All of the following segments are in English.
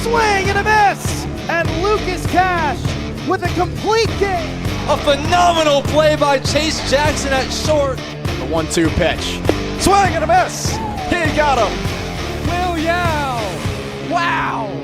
Swing and a miss! And Lucas Cash with a complete game. A phenomenal play by Chase Jackson at short. The 1-2 pitch. Swing and a miss! He got him. Will Yao. Wow!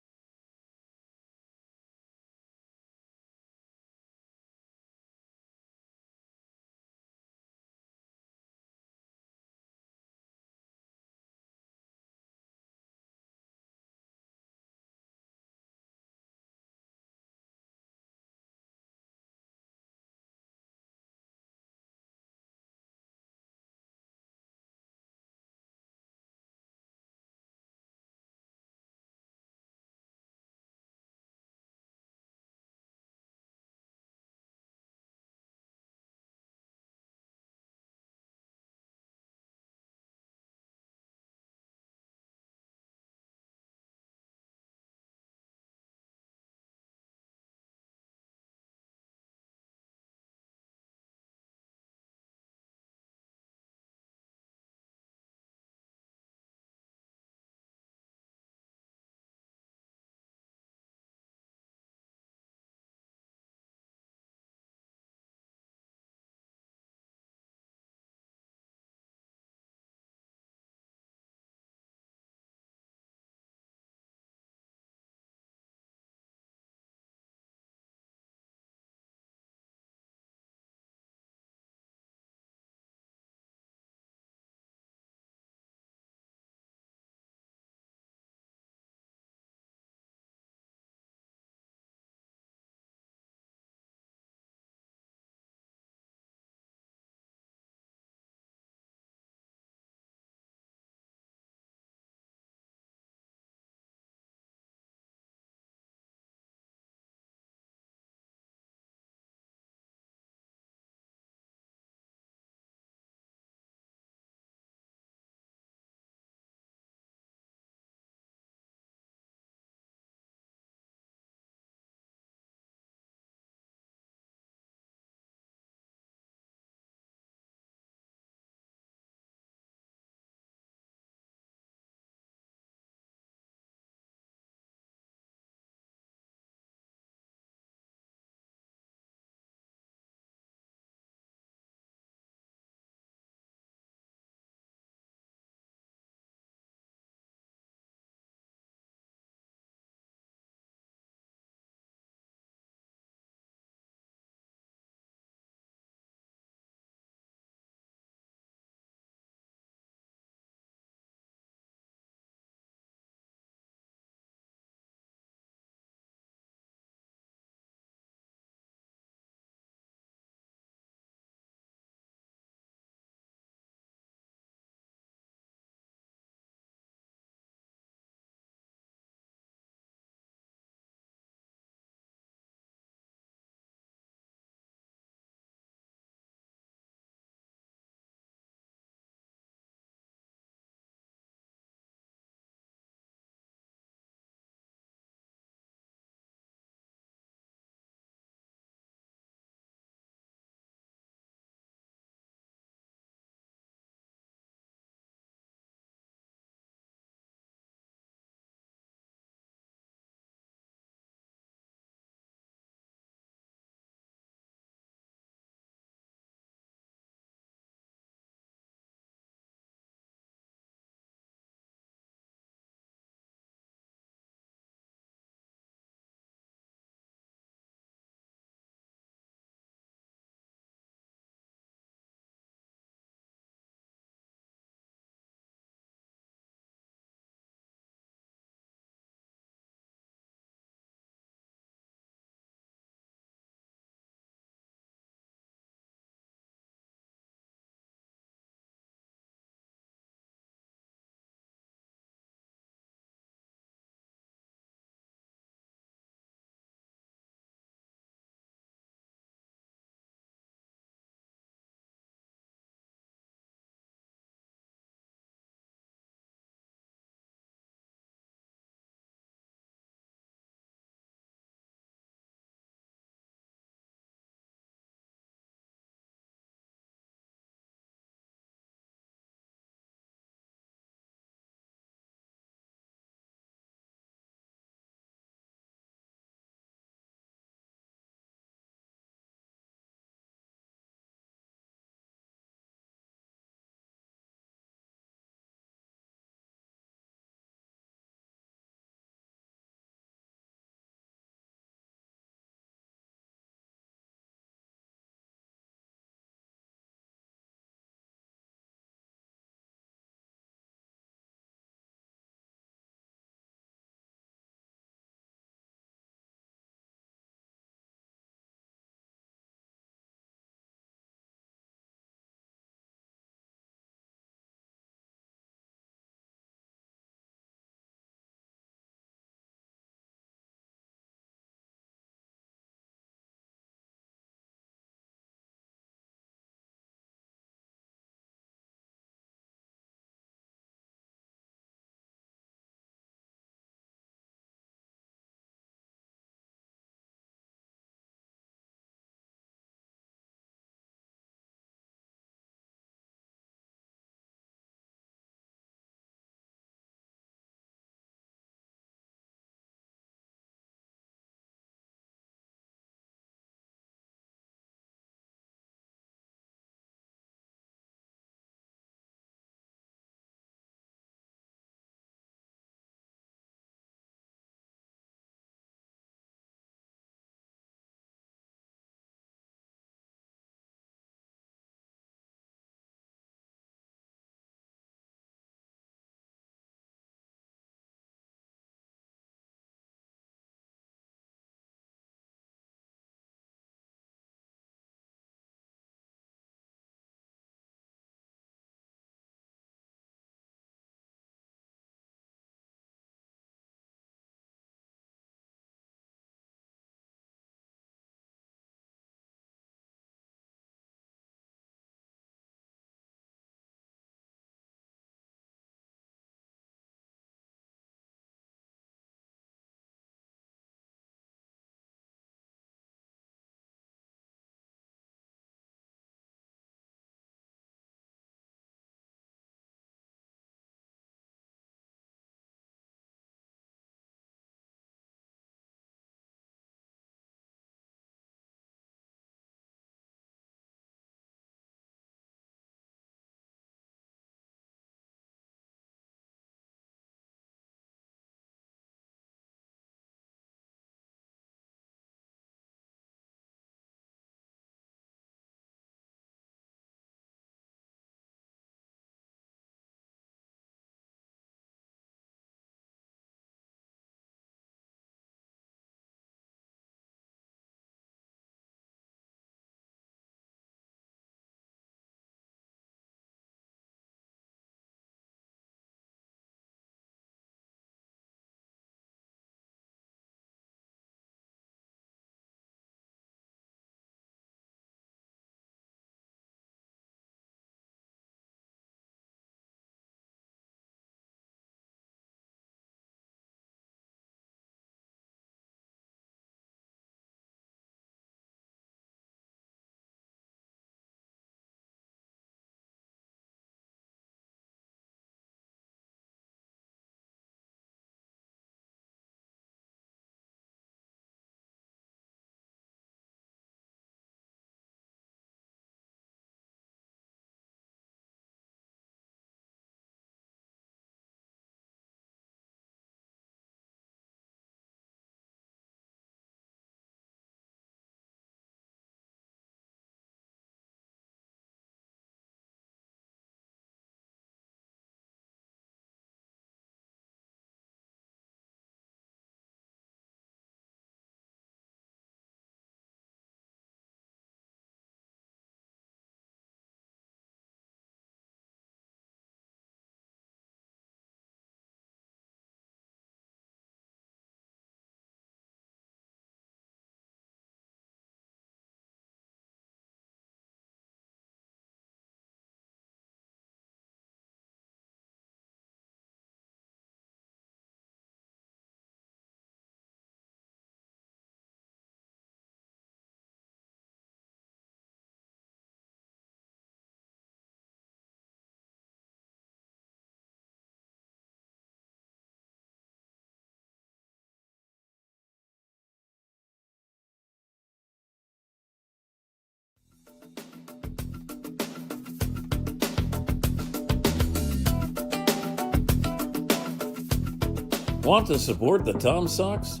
Want to support the Tom Sox?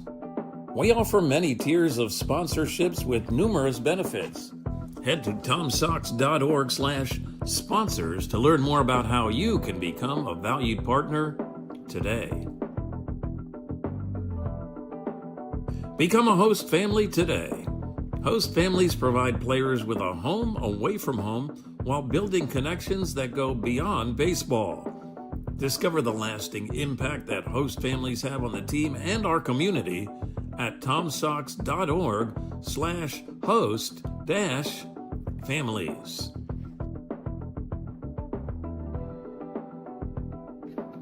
We offer many tiers of sponsorships with numerous benefits. Head to tomsox.org/sponsors to learn more about how you can become a valued partner today. Become a host family today. Host families provide players with a home away from home while building connections that go beyond baseball. Discover the lasting impact that host families have on the team and our community at tomsox.org/host-families.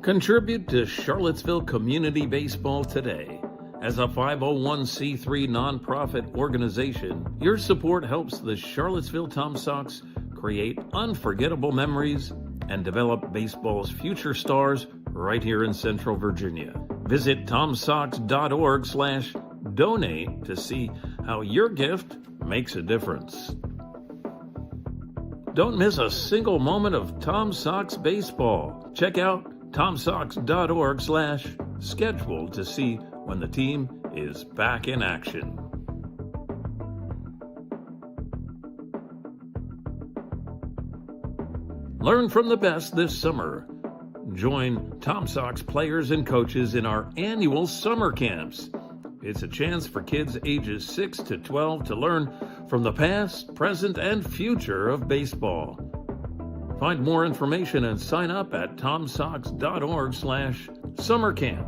Contribute to Charlottesville Community Baseball today. As a 501c3 nonprofit organization, your support helps the Charlottesville Tom Sox create unforgettable memories and develop baseball's future stars right here in Central Virginia. Visit tomsox.org/donate to see how your gift makes a difference. Don't miss a single moment of Tom Sox baseball. Check out tomsox.org/schedule to see when the team is back in action. Learn from the best this summer. Join Tom Sox players and coaches in our annual summer camps. It's a chance for kids ages 6 to 12 to learn from the past, present, and future of baseball. Find more information and sign up at tomsox.org/summercamp.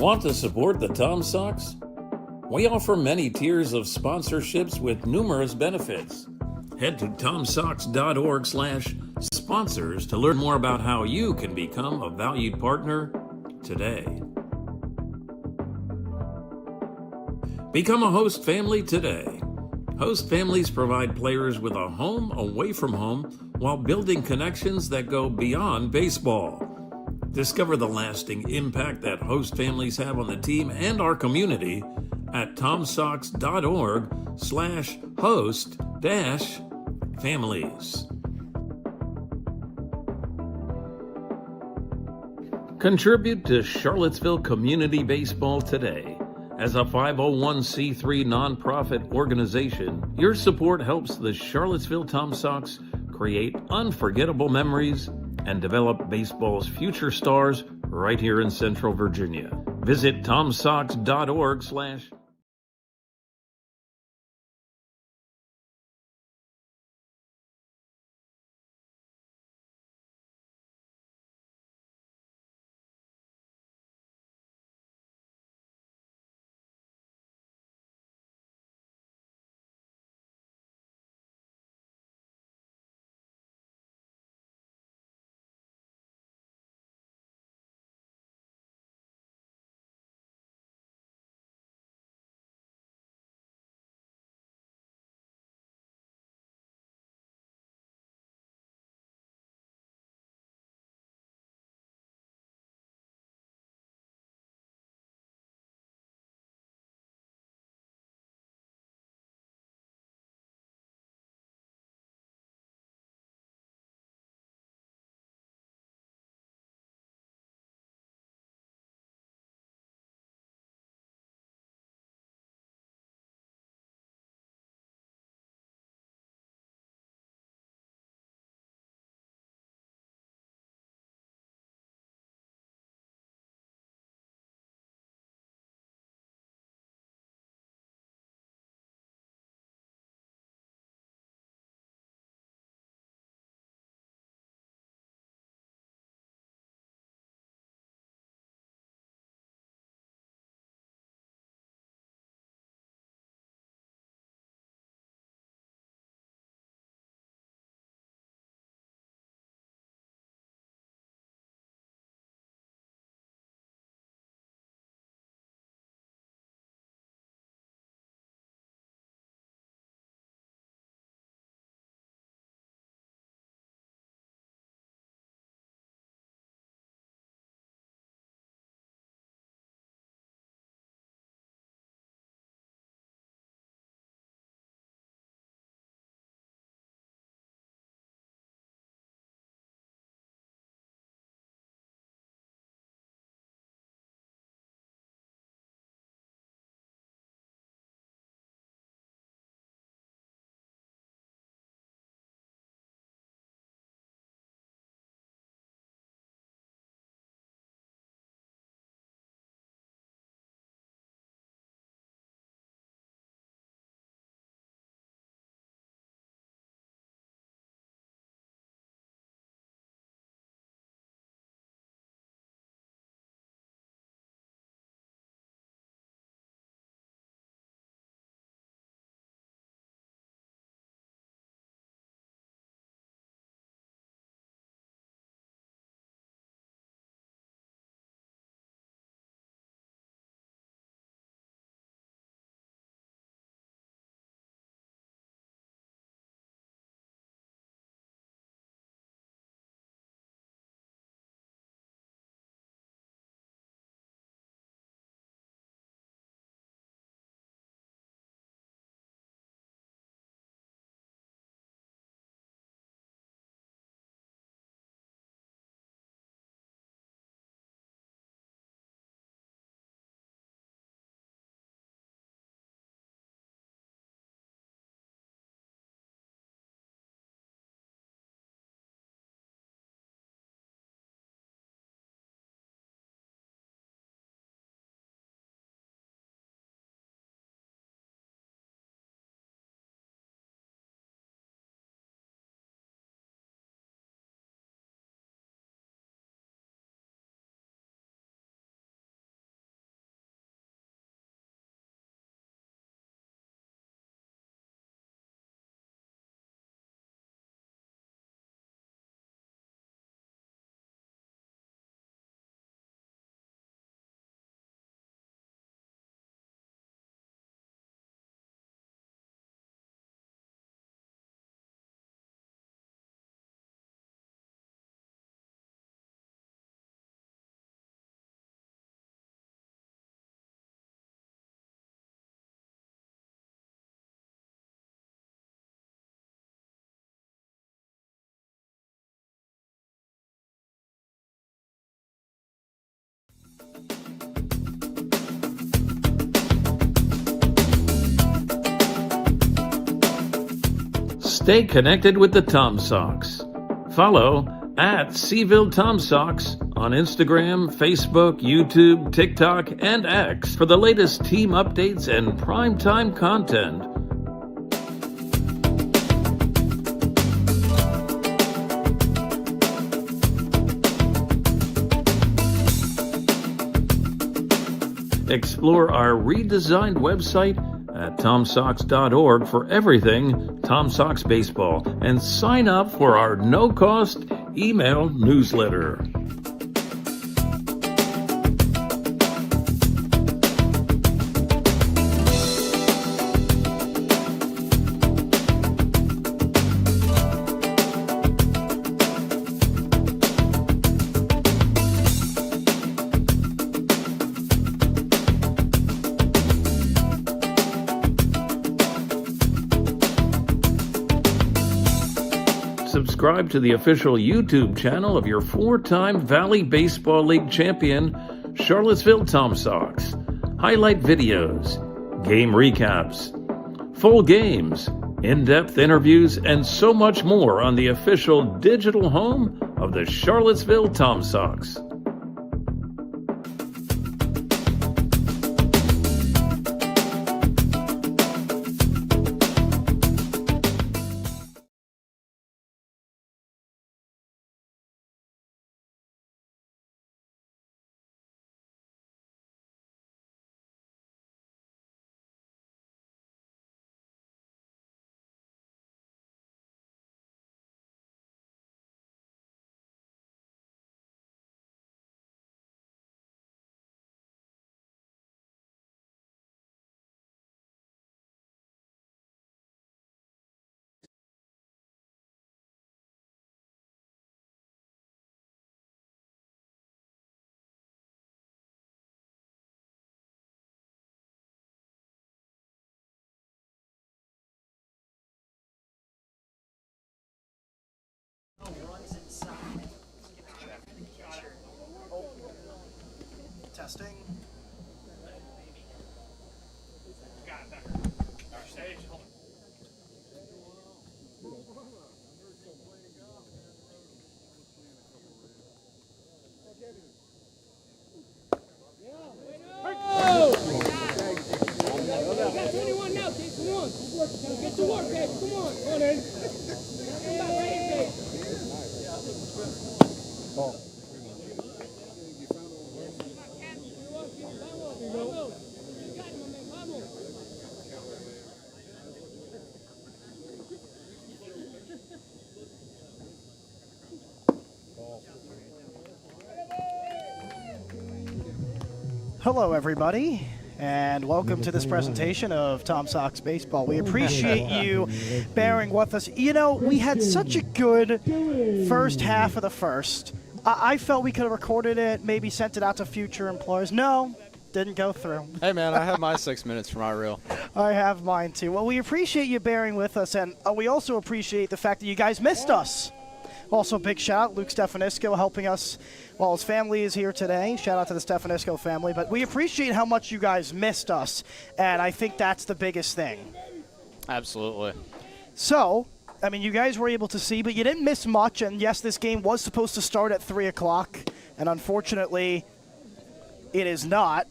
Want to support the Tom Sox? We offer many tiers of sponsorships with numerous benefits. Head to tomsox.org/sponsors to learn more about how you can become a valued partner today. Become a host family today. Host families provide players with a home away from home while building connections that go beyond baseball. Discover the lasting impact that host families have on the team and our community at tomsox.org/host-families. Contribute to Charlottesville Community Baseball today. As a 501c3 nonprofit organization, your support helps the Charlottesville Tom Sox create unforgettable memories and develop baseball's future stars right here in Central Virginia. Visit tomsox.org/ Stay connected with the Tom Sox. Follow at Seville Tom Sox on Instagram, Facebook, YouTube, TikTok, and X for the latest team updates and primetime content. Explore our redesigned website at tomsox.org for everything Tom Sox baseball and sign up for our no-cost email newsletter. Subscribe to the official YouTube channel of your four-time Valley Baseball League champion, Charlottesville Tom Sox. Highlight videos, game recaps, full games, in-depth interviews, and so much more on the official digital home of the Charlottesville Tom Sox. Testing. Hello, everybody, and welcome to this presentation of Tom Sox Baseball. We appreciate you bearing with us. You know, we had such a good first half of the first. I felt we could have recorded it, maybe sent it out to future employers. No, didn't go through. Hey, man, I have my 6 minutes for my reel. I have mine, too. Well, we appreciate you bearing with us, and we also appreciate the fact that you guys missed us. Also, big shout out, Luke Stefanisco helping us while his family is here today. Shout out to the Stefanisco family. But we appreciate how much you guys missed us, and I think that's the biggest thing. Absolutely. So, I mean, you guys were able to see, but you didn't miss much. And yes, this game was supposed to start at 3 o'clock, and unfortunately, it is not.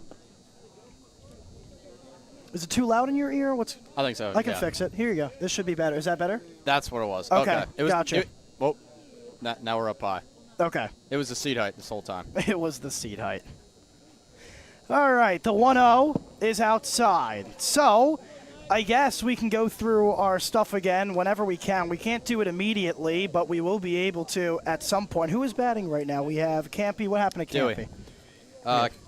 Is it too loud in your ear? I think so. I can fix it. Here you go. This should be better. Is that better? That's what it was. Okay. It was, gotcha. Well, now we're up high. Okay. It was the seat height this whole time. It was the seat height. All right, the 1-0 is outside. So, I guess we can go through our stuff again whenever we can. We can't do it immediately, but we will be able to at some point. Who is batting right now? We have Campy. What happened to Campy?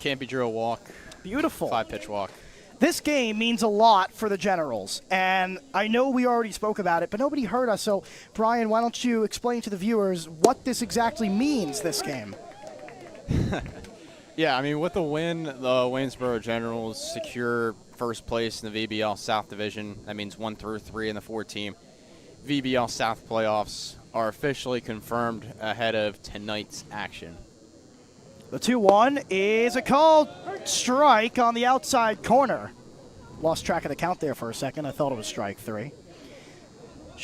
Campy drew a walk. Beautiful. 5-pitch walk. This game means a lot for the Generals, and I know we already spoke about it, but nobody heard us. So, Brian, why don't you explain to the viewers what this exactly means, this game? Yeah, I mean, with the win, the Waynesboro Generals secure first place in the VBL South Division. That means 1 through 3 in the 4-team VBL South playoffs are officially confirmed ahead of tonight's action. The 2-1 is a called strike on the outside corner. Lost track of the count there for a second. I thought it was strike 3.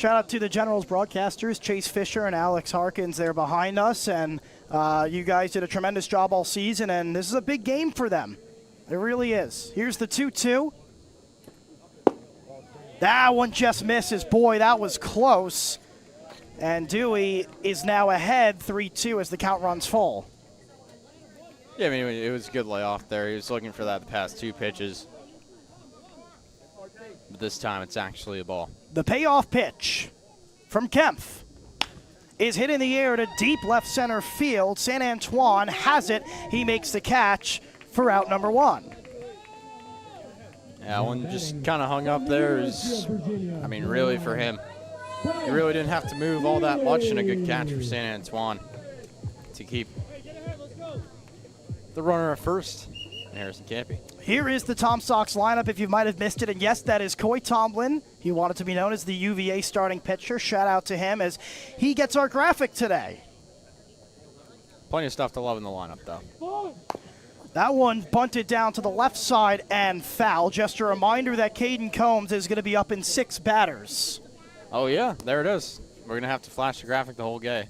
Shout out to the Generals broadcasters, Chase Fisher and Alex Harkins. They're behind us, and you guys did a tremendous job all season, and this is a big game for them. It really is. Here's the 2-2. That one just misses. Boy, that was close. And Dewey is now ahead 3-2 as the count runs full. Yeah, I mean, it was a good layoff there. He was looking for that the past 2 pitches. But this time it's actually a ball. The payoff pitch from Kempf is hit in the air to deep left center field. San Antoine has it. He makes the catch for out number 1. Yeah, one just kind of hung up there. I mean, really for him. He really didn't have to move all that much, and a good catch for San Antoine to keep the runner at first, Harrison Campy. Here is the Tom Sox lineup if you might have missed it, and yes, that is Coy Tomlin. He wanted to be known as the UVA starting pitcher. Shout out to him as he gets our graphic today. Plenty of stuff to love in the lineup, though. That one bunted down to the left side and foul. Just a reminder that Caden Combs is going to be up in 6 batters. Oh, yeah, there it is. We're going to have to flash the graphic the whole game.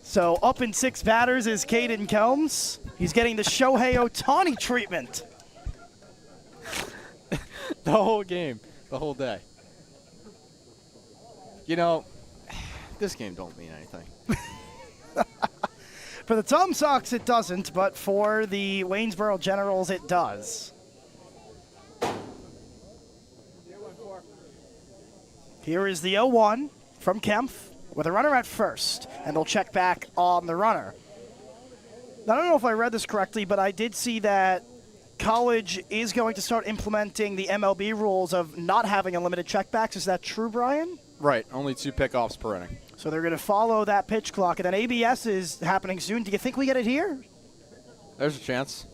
So up in 6 batters is Caden Combs. He's getting the Shohei Ohtani treatment. The whole game, the whole day. You know, this game don't mean anything. For the Tom Sox, it doesn't, but for the Waynesboro Generals, it does. Here is the 0-1 from Kempf with a runner at first, and they'll check back on the runner. Now, I don't know if I read this correctly, but I did see that college is going to start implementing the MLB rules of not having unlimited checkbacks. Is that true, Brian? Right, only 2 pickoffs per inning. So they're going to follow that pitch clock, and then ABS is happening soon. Do you think we get it here? There's a chance.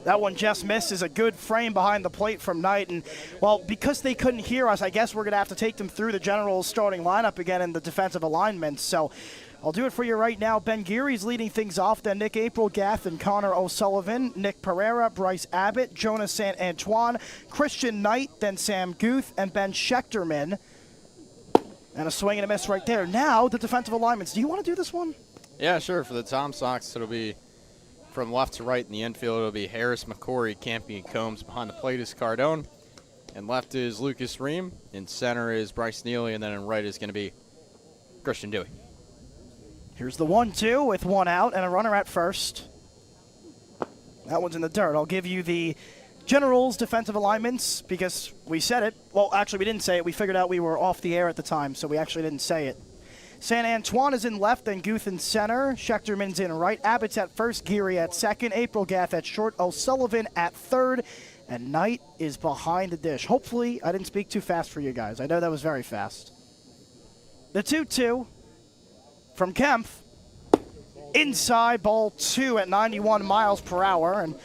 That one just misses. A good frame behind the plate from Knight. And, well, because they couldn't hear us, I guess we're going to have to take them through the Generals starting lineup again in the defensive alignment. So I'll do it for you right now. Ben Geary's leading things off. Then Nick Aprilgath and Connor O'Sullivan. Nick Pereira, Bryce Abbott, Jonas San Antoine, Christian Knight, then Sam Guth, and Ben Schechterman. And a swing and a miss right there. Now the defensive alignments. Do you want to do this one? Yeah, sure. For the Tom Sox, it'll be from left to right in the infield. It'll be Harris, McCory, Campy, and Combs. Behind the plate is Cardone. And left is Lucas Ream. In center is Bryce Neely. And then in right is going to be Christian Dewey. Here's the 1-2 with 1 out and a runner at first. That one's in the dirt. I'll give you the Generals defensive alignments because we said it. Well, actually, we didn't say it. We figured out we were off the air at the time, so we actually didn't say it. San Antoine is in left, then Guth in center. Schechterman's in right. Abbott's at first, Geary at second, Aprilgath at short, O'Sullivan at third, and Knight is behind the dish. Hopefully, I didn't speak too fast for you guys. I know that was very fast. The 2-2 from Kempf. Inside, ball 2 at 91 miles per hour. And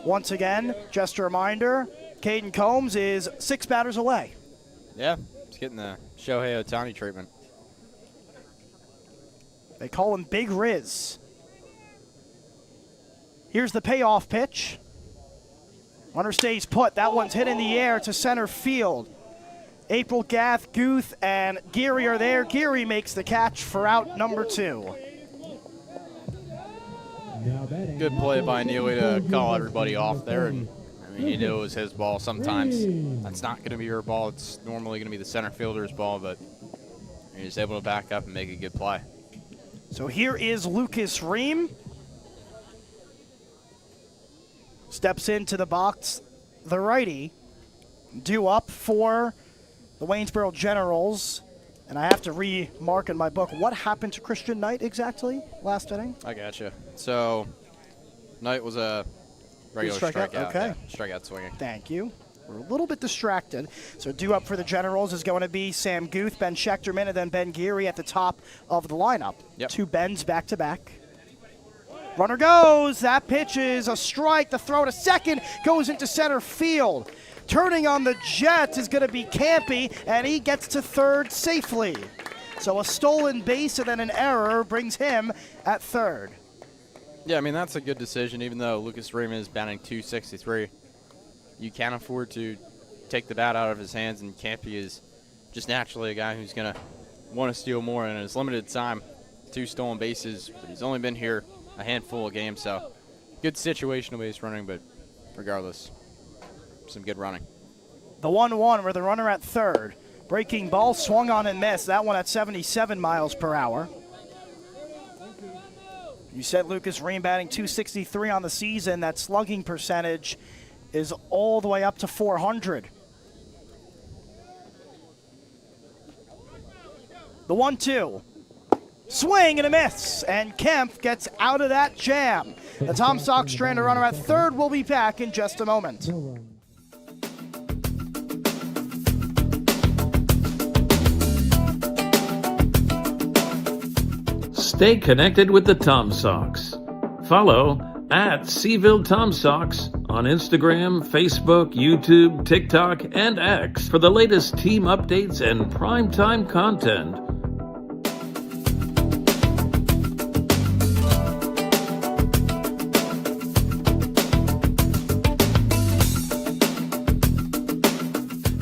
once again, just a reminder, Caden Combs is 6 batters away. Yeah, he's getting the Shohei Ohtani treatment. They call him Big Riz. Here's the payoff pitch. Runner stays put. That one's hit in the air to center field. Aprilgath, Guth, and Geary are there. Geary makes the catch for out number 2. Good play by Neely to call everybody off there. And I mean, he knew it was his ball. Sometimes that's not going to be your ball. It's normally going to be the center fielder's ball, but he's able to back up and make a good play. So here is Lucas Ream. Steps into the box, the righty. Due up for the Waynesboro Generals. And I have to remark in my book, what happened to Christian Knight exactly last inning? I gotcha. So Knight was a regular strikeout. Okay. Yeah, strikeout swinging. Thank you. We're a little bit distracted. So due up for the Generals is going to be Sam Guth, Ben Schechterman, and then Ben Geary at the top of the lineup. Yep. 2 Bens back-to-back. Runner goes. That pitch is a strike. The throw to second goes into center field. Turning on the Jets is going to be Campy, and he gets to third safely. So a stolen base and then an error brings him at third. Yeah, I mean, that's a good decision, even though Lucas Ream is batting .263. You can't afford to take the bat out of his hands, and Campy is just naturally a guy who's going to want to steal more in his limited time. 2 stolen bases, but he's only been here a handful of games, so good situational base running, but regardless, some good running. The 1-1 with the runner at third. Breaking ball swung on and missed. That one at 77 miles per hour. You said Lucas Ream batting .263 on the season. That slugging percentage is all the way up to .400. The 1-2. Swing and a miss, and Kemp gets out of that jam. The Tom Sox stranded runner at third will be back in just a moment. Stay connected with the Tom Sox. Follow at Seville Tom Sox on Instagram, Facebook, YouTube, TikTok, and X for the latest team updates and primetime content.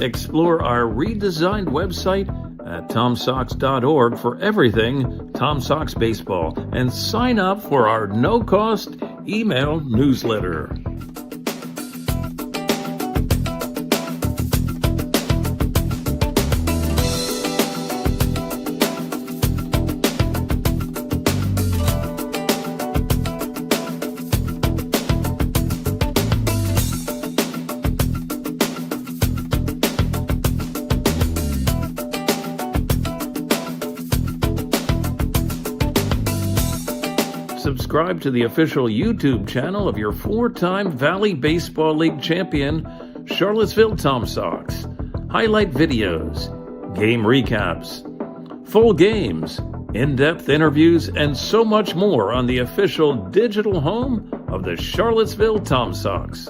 Explore our redesigned website at TomSox.org for everything Tom Sox baseball, and sign up for our no-cost email newsletter. Subscribe to the official YouTube channel of your 4-time Valley Baseball League champion, Charlottesville Tom Sox. Highlight videos, game recaps, full games, in-depth interviews, and so much more on the official digital home of the Charlottesville Tom Sox.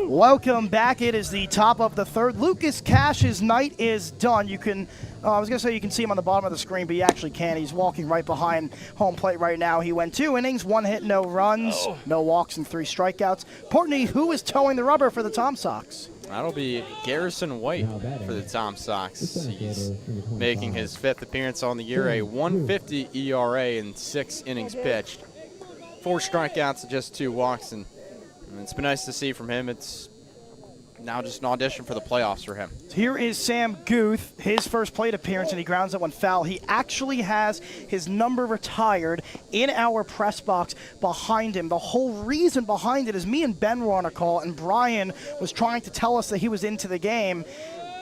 Welcome back. It is the top of the third. Lucas Cash's night is done. You can, I was going to say you can see him on the bottom of the screen, but you actually can't. He's walking right behind home plate right now. He went 2 innings, 1 hit, no runs, no walks, and 3 strikeouts. Portney, who is towing the rubber for the Tom Sox? That'll be Garrison White for the Tom Sox. He's making his 5th appearance on the year, a 1.50 ERA in 6 innings pitched. 4 strikeouts and just 2 walks, and it's been nice to see from him. It's now just an audition for the playoffs for him. Here is Sam Guth, his first plate appearance, and he grounds that one foul. He actually has his number retired in our press box behind him. The whole reason behind it is me and Ben were on a call, and Brian was trying to tell us that he was into the game,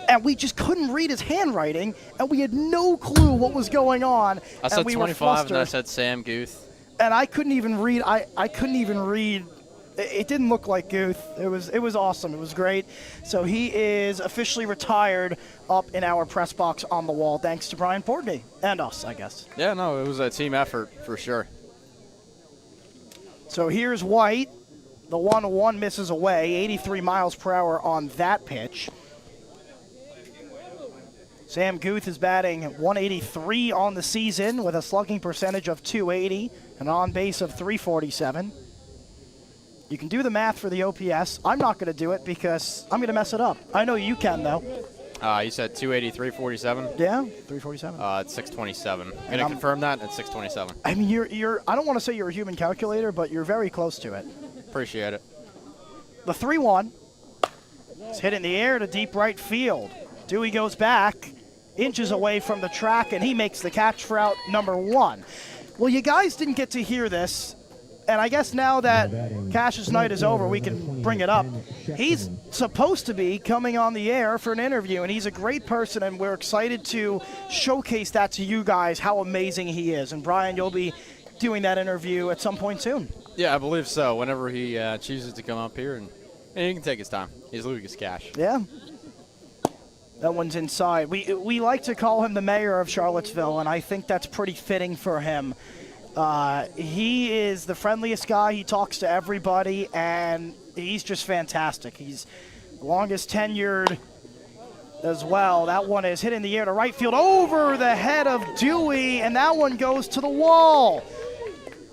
and we just couldn't read his handwriting, and we had no clue what was going on. I said we 25, and I said Sam Guth. And I couldn't even read. I couldn't even read. It didn't look like Guth. It was awesome. It was great. So he is officially retired up in our press box on the wall, thanks to Brian Portney and us, I guess. Yeah, no, it was a team effort for sure. So here's White. The 1-1 misses away, 83 miles per hour on that pitch. Sam Guth is batting 183 on the season with a slugging percentage of .280, an on base of .347. You can do the math for the OPS. I'm not going to do it because I'm going to mess it up. I know you can, though. You said 280, 347? Yeah, 347. It's 627. I'm going to confirm that at 627. I mean, you're. I don't want to say you're a human calculator, but you're very close to it. Appreciate it. The 3-1 is hit in the air to deep right field. Dewey goes back, inches away from the track, and he makes the catch for out number 1. Well, you guys didn't get to hear this. And I guess now that Cash's night is over, we can bring it up. He's supposed to be coming on the air for an interview, and he's a great person, and we're excited to showcase that to you guys, how amazing he is. And, Brian, you'll be doing that interview at some point soon. Yeah, I believe so, whenever he chooses to come up here and And he can take his time. He's Lucas Cash. Yeah. That one's inside. We like to call him the mayor of Charlottesville, and I think that's pretty fitting for him. He is the friendliest guy. He talks to everybody, and he's just fantastic. He's the longest tenured as well. That one is hit in the air to right field over the head of Dewey, and that one goes to the wall.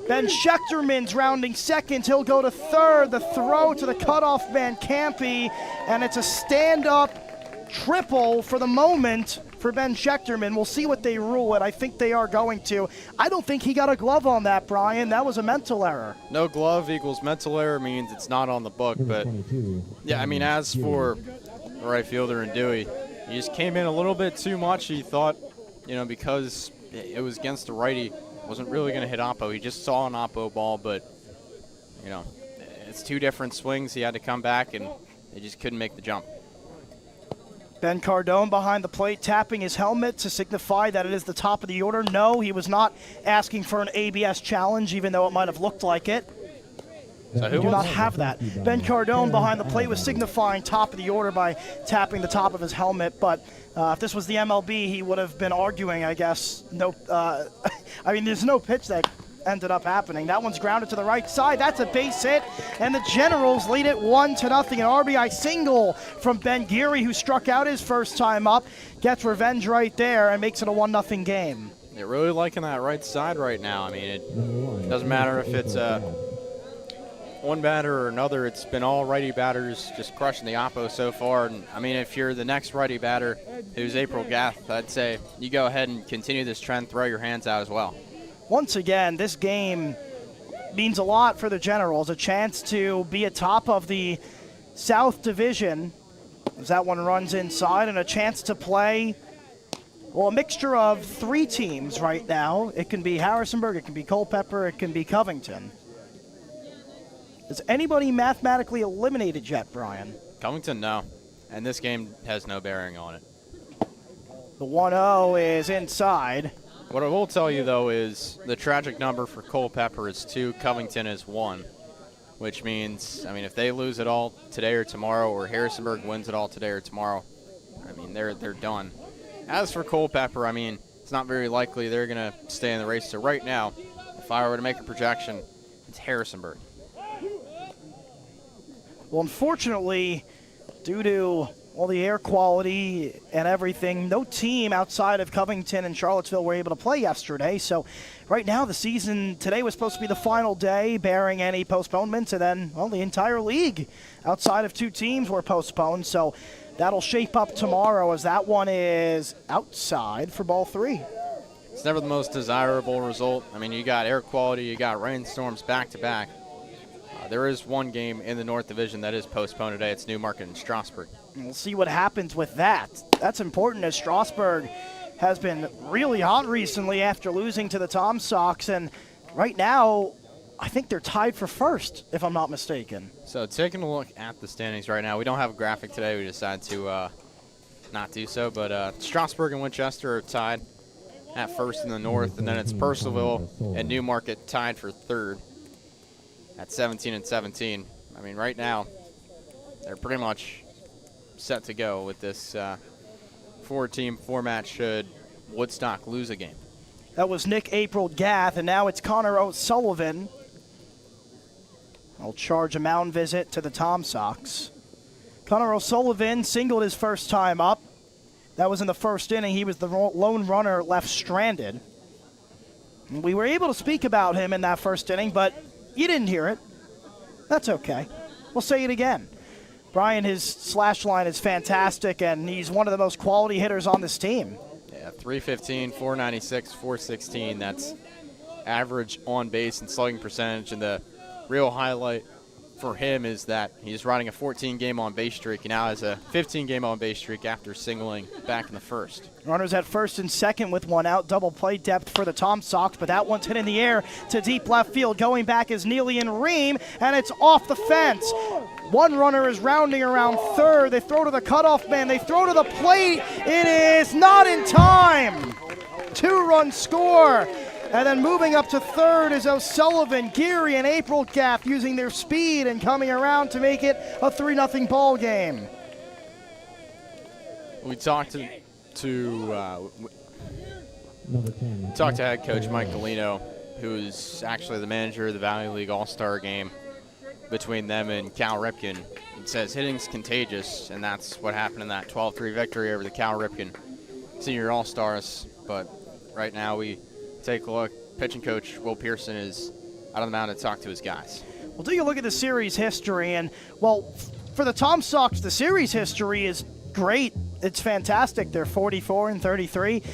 Ben Schechterman's rounding second. He'll go to third. The throw to the cutoff man, Campy, and it's a stand-up triple for the moment for Ben Schechterman. We'll see what they rule it. I think they are going to. I don't think he got a glove on that, Brian. That was a mental error. No glove equals mental error means it's not on the book. But, yeah, I mean, as for the right fielder and Dewey, he just came in a little bit too much. He thought, because it was against the righty, wasn't really going to hit Oppo. He just saw an Oppo ball, but, it's two different swings. He had to come back, and he just couldn't make the jump. Ben Cardone behind the plate, tapping his helmet to signify that it is the top of the order. No, he was not asking for an ABS challenge, even though it might have looked like it. So We do not have that. Ben Cardone behind the plate was signifying top of the order by tapping the top of his helmet, but if this was the MLB, he would have been arguing, I guess. No, I mean, there's no pitch that ended up happening. That one's grounded to the right side. That's a base hit, and the Generals lead it 1-0. An RBI single from Ben Geary, who struck out his first time up, gets revenge right there and makes it a 1-0 game. They're really liking that right side right now. I mean, it doesn't matter if it's one batter or another. It's been all righty batters just crushing the Oppo so far. And I mean, if you're the next righty batter, who's April Gath, I'd say you go ahead and continue this trend, throw your hands out as well. Once again, this game means a lot for the Generals, a chance to be atop of the South Division as that one runs inside, and a chance to play, well, a mixture of three teams right now. It can be Harrisonburg, it can be Culpeper, it can be Covington. Is anybody mathematically eliminated yet, Brian? Covington, no. And this game has no bearing on it. The 1-0 is inside. What I will tell you, though, is the tragic number for Culpeper is 2, Covington is 1, which means, I mean, if they lose it all today or tomorrow, or Harrisonburg wins it all today or tomorrow, I mean, they're done. As for Culpeper, I mean, it's not very likely they're going to stay in the race. So right now, if I were to make a projection, it's Harrisonburg. Well, unfortunately, due to all the air quality and everything, no team outside of Covington and Charlottesville were able to play yesterday. So right now the season today was supposed to be the final day, barring any postponements, and then, well, the entire league outside of 2 teams were postponed. So that'll shape up tomorrow as that one is outside for ball 3. It's never the most desirable result. I mean, you got air quality, you got rainstorms back-to-back. There is one game in the North Division that is postponed today. It's Newmarket and Strasburg. We'll see what happens with that. That's important, as Strasburg has been really hot recently after losing to the Tom Sox, and right now I think they're tied for first, if I'm not mistaken. So taking a look at the standings right now, we don't have a graphic today. We decided to not do so, but Strasburg and Winchester are tied at first in the North, and then it's Purcellville and Newmarket tied for third at 17 and 17. I mean, right now they're pretty much set to go with this 4-team format should Woodstock lose a game. That was Nick April Gath, and now it's Connor O'Sullivan. I'll charge a mound visit to the Tom Sox. Connor O'Sullivan singled his first time up. That was in the first inning. He was the lone runner left stranded. We were able to speak about him in that first inning, but you didn't hear it. That's okay. We'll say it again. Brian, his slash line is fantastic, and he's one of the most quality hitters on this team. Yeah, 315, 496, 416. That's average on base and slugging percentage. And the real highlight for him is that he's riding a 14-game on-base streak. He now has a 15-game on-base streak after singling back in the first. Runners at first and second with one out. Double play depth for the Tom Sox, but that one's hit in the air to deep left field. Going back is Neely and Ream, and it's off the fence. One runner is rounding around third. They throw to the cutoff man. They throw to the plate. It is not in time. 2-run score. And then moving up to third is O'Sullivan, Geary, and April Gaff using their speed and coming around to make it a 3-0 ball game. We talked to head coach Mike Galino, who's actually the manager of the Valley League All-Star game between them and Cal Ripken. He says hitting's contagious, and that's what happened in that 12-3 victory over the Cal Ripken Senior All-Stars. But right now we take a look. Pitching coach Will Pearson is out on the mound to talk to his guys. Well, take a look at the series history, and, well, for the Tom Sox, the series history is great. It's fantastic. They're 44-33.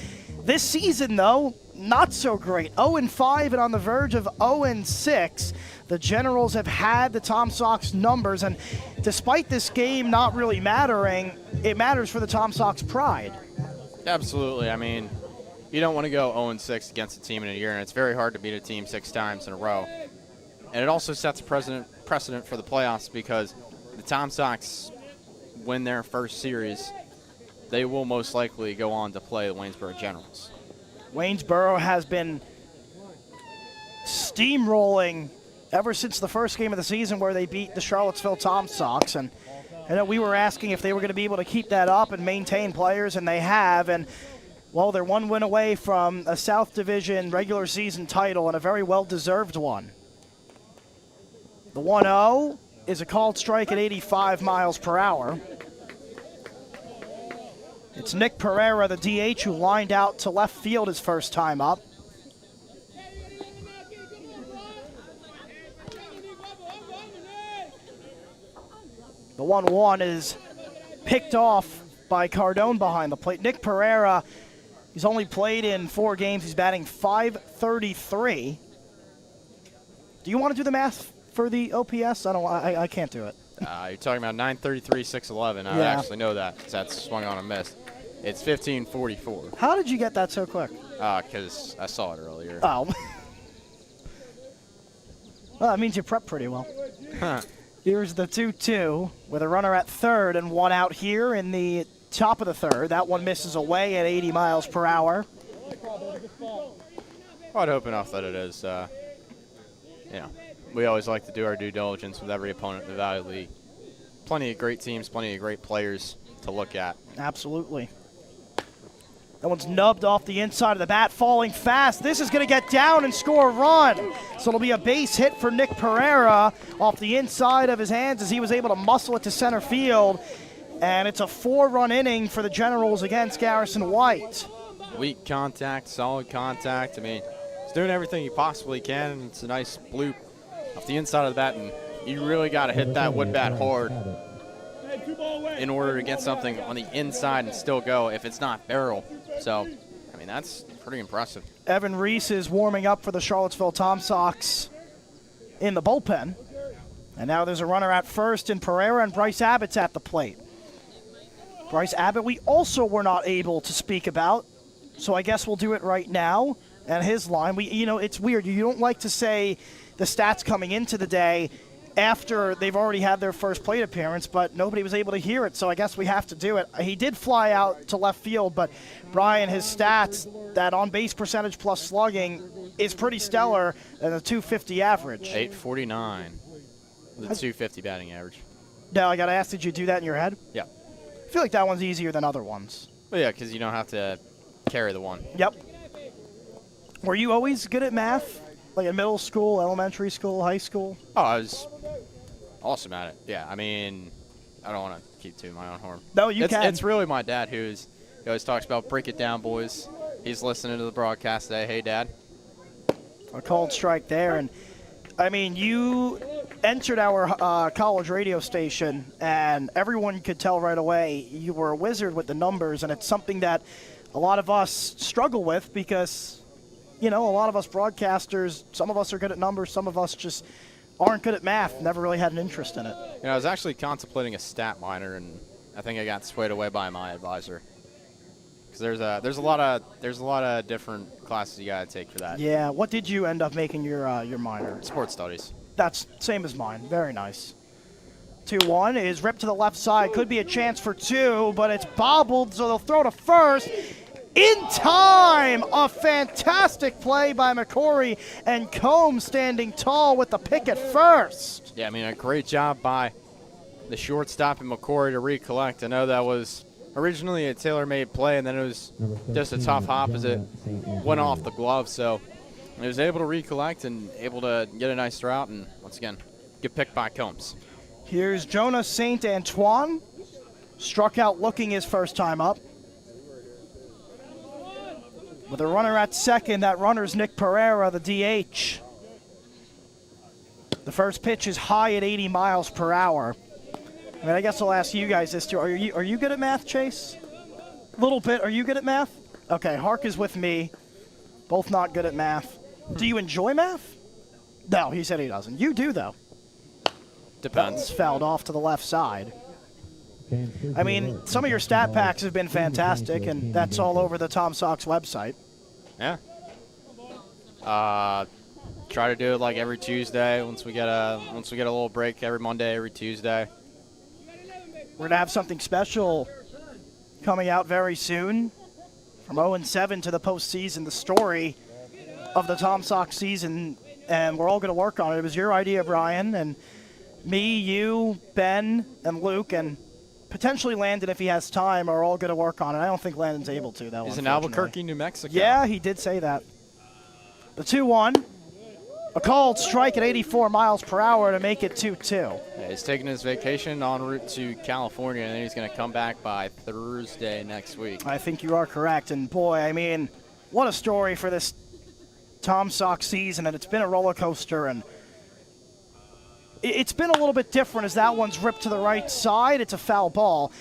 This season, though, not so great. 0-5 and on the verge of 0-6. The Generals have had the Tom Sox numbers, and despite this game not really mattering, it matters for the Tom Sox pride. Absolutely. I mean, you don't want to go 0-6 against a team in a year, and it's very hard to beat a team 6 times in a row. And it also sets precedent for the playoffs because the Tom Sox win their first series, they will most likely go on to play the Waynesboro Generals. Waynesboro has been steamrolling ever since the first game of the season where they beat the Charlottesville Tom Sox. And I know we were asking if they were going to be able to keep that up and maintain players, and they have. And, well, they're 1 win away from a South Division regular season title, and a very well-deserved one. The 1-0 is a called strike at 85 miles per hour. It's Nick Pereira, the DH, who lined out to left field his first time up. The 1-1 is picked off by Cardone behind the plate. Nick Pereira, he's only played in 4 games. He's batting .533. Do you want to do the math for the OPS? I can't do it. You're talking about 933, 611. I actually know that because that's swung on and missed. It's 1544. How did you get that so quick? Because I saw it earlier. Oh. Well, that means you prepped pretty well. Huh. Here's the 2-2 with a runner at third and one out here in the top of the third. That one misses away at 80 miles per hour. I'd hope enough that it is. We always like to do our due diligence with every opponent in the Valley League. Plenty of great teams, plenty of great players to look at. Absolutely. That one's nubbed off the inside of the bat, falling fast. This is going to get down and score a run. So it'll be a base hit for Nick Pereira off the inside of his hands as he was able to muscle it to center field. And it's a 4-run inning for the Generals against Garrison White. Weak contact, solid contact. I mean, he's doing everything he possibly can, and it's a nice bloop off the inside of the bat, and you really got to hit that wood bat hard in order to get something on the inside and still go if it's not barrel. So, I mean, that's pretty impressive. Evan Reese is warming up for the Charlottesville Tom Sox in the bullpen. And now there's a runner at first in Pereira, and Bryce Abbott's at the plate. Bryce Abbott, we also were not able to speak about, so I guess we'll do it right now. And his line, it's weird. You don't like to say the stats coming into the day after they've already had their first plate appearance, but nobody was able to hear it, so I guess we have to do it. He did fly out to left field, but Brian, his stats, that on-base percentage plus slugging is pretty stellar at a .250 average. 849 with a .250 batting average. Now, I got to ask, did you do that in your head? Yeah. I feel like that one's easier than other ones. Well, yeah, because you don't have to carry the one. Yep. Were you always good at math? Like in middle school, elementary school, high school? Oh, I was awesome at it. Yeah, I mean, I don't want to keep tooting my own horn. No, you can. It's really my dad he always talks about break it down, boys. He's listening to the broadcast today. Hey, Dad. A called strike there. And, I mean, you entered our college radio station, and everyone could tell right away you were a wizard with the numbers, and it's something that a lot of us struggle with because, a lot of us broadcasters, some of us are good at numbers, some of us just aren't good at math, never really had an interest in it. I was actually contemplating a stat minor, and I think I got swayed away by my advisor. Because there's a lot of different classes you got to take for that. Yeah, what did you end up making your minor? Sports studies. That's same as mine. Very nice. 2-1 is ripped to the left side. Could be a chance for 2, but it's bobbled, so they'll throw to first. in time. A fantastic play by McCory, and Combs standing tall with the pick at first. Yeah, I mean, a great job by the shortstop and McCory to recollect. I know that was originally a tailor-made play, and then it was just a tough hop as it went off the glove. So he was able to recollect and able to get a nice throw out, and once again, get picked by Combs. Here's Jonas St. Antoine. Struck out looking his first time up. With a runner at second, that runner's Nick Pereira, the DH. The first pitch is high at 80 miles per hour. I mean, I guess I'll ask you guys this too. Are you good at math, Chase? A little bit. Are you good at math? Okay, Hark is with me. Both not good at math. Do you enjoy math? No, he said he doesn't. You do, though. Depends. Fouled off to the left side. I mean, some of your stat packs have been fantastic, and that's all over the Tom Sox website. Yeah. Try to do it like every Tuesday. Once we get a little break, every Monday, every Tuesday. We're gonna have something special coming out very soon. From 0-7 to the postseason, the story of the Tom Sox season, and we're all gonna work on it. It was your idea, Brian, and me, you, Ben, and Luke, and potentially Landon, if he has time, are all going to work on it. I don't think Landon's able to, though. He's in Albuquerque, New Mexico. Yeah, he did say that. The 2-1. A called strike at 84 miles per hour to make it 2-2. Yeah, he's taking his vacation en route to California, and then he's going to come back by Thursday next week. I think you are correct. And, boy, I mean, what a story for this Tom Sox season. And it's been a roller coaster, and it's been a little bit different as that one's ripped to the right side. It's a foul ball.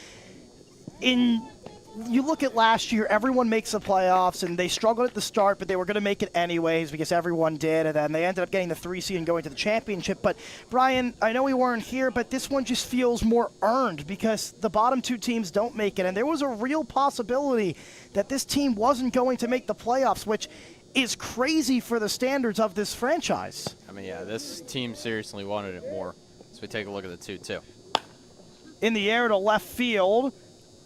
You look at last year, everyone makes the playoffs, and they struggled at the start, but they were going to make it anyways because everyone did, and then they ended up getting the 3 seed and going to the championship. But, Brian, I know we weren't here, but this one just feels more earned because the bottom 2 teams don't make it, and there was a real possibility that this team wasn't going to make the playoffs, which is crazy for the standards of this franchise. I mean, yeah, this team seriously wanted it more. So we take a look at the 2-2. In the air to left field,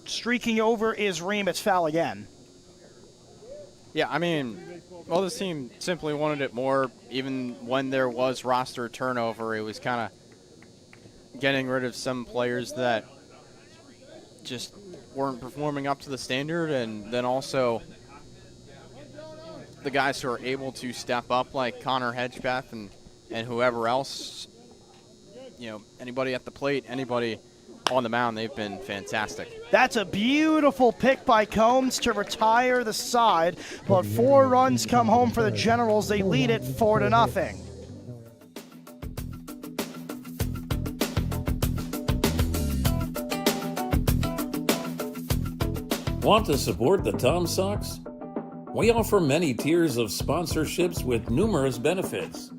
streaking over is Ream. It's foul again. Yeah, I mean, well, this team simply wanted it more. Even when there was roster turnover, it was kind of getting rid of some players that just weren't performing up to the standard, and then also the guys who are able to step up like Connor Hedgebeth and whoever else, you know, anybody at the plate, anybody on the mound, they've been fantastic. That's a beautiful pick by Combs to retire the side, but 4 runs come home for the Generals. They lead it 4-0. Want to support the Tom Sox? We offer many tiers of sponsorships with numerous benefits.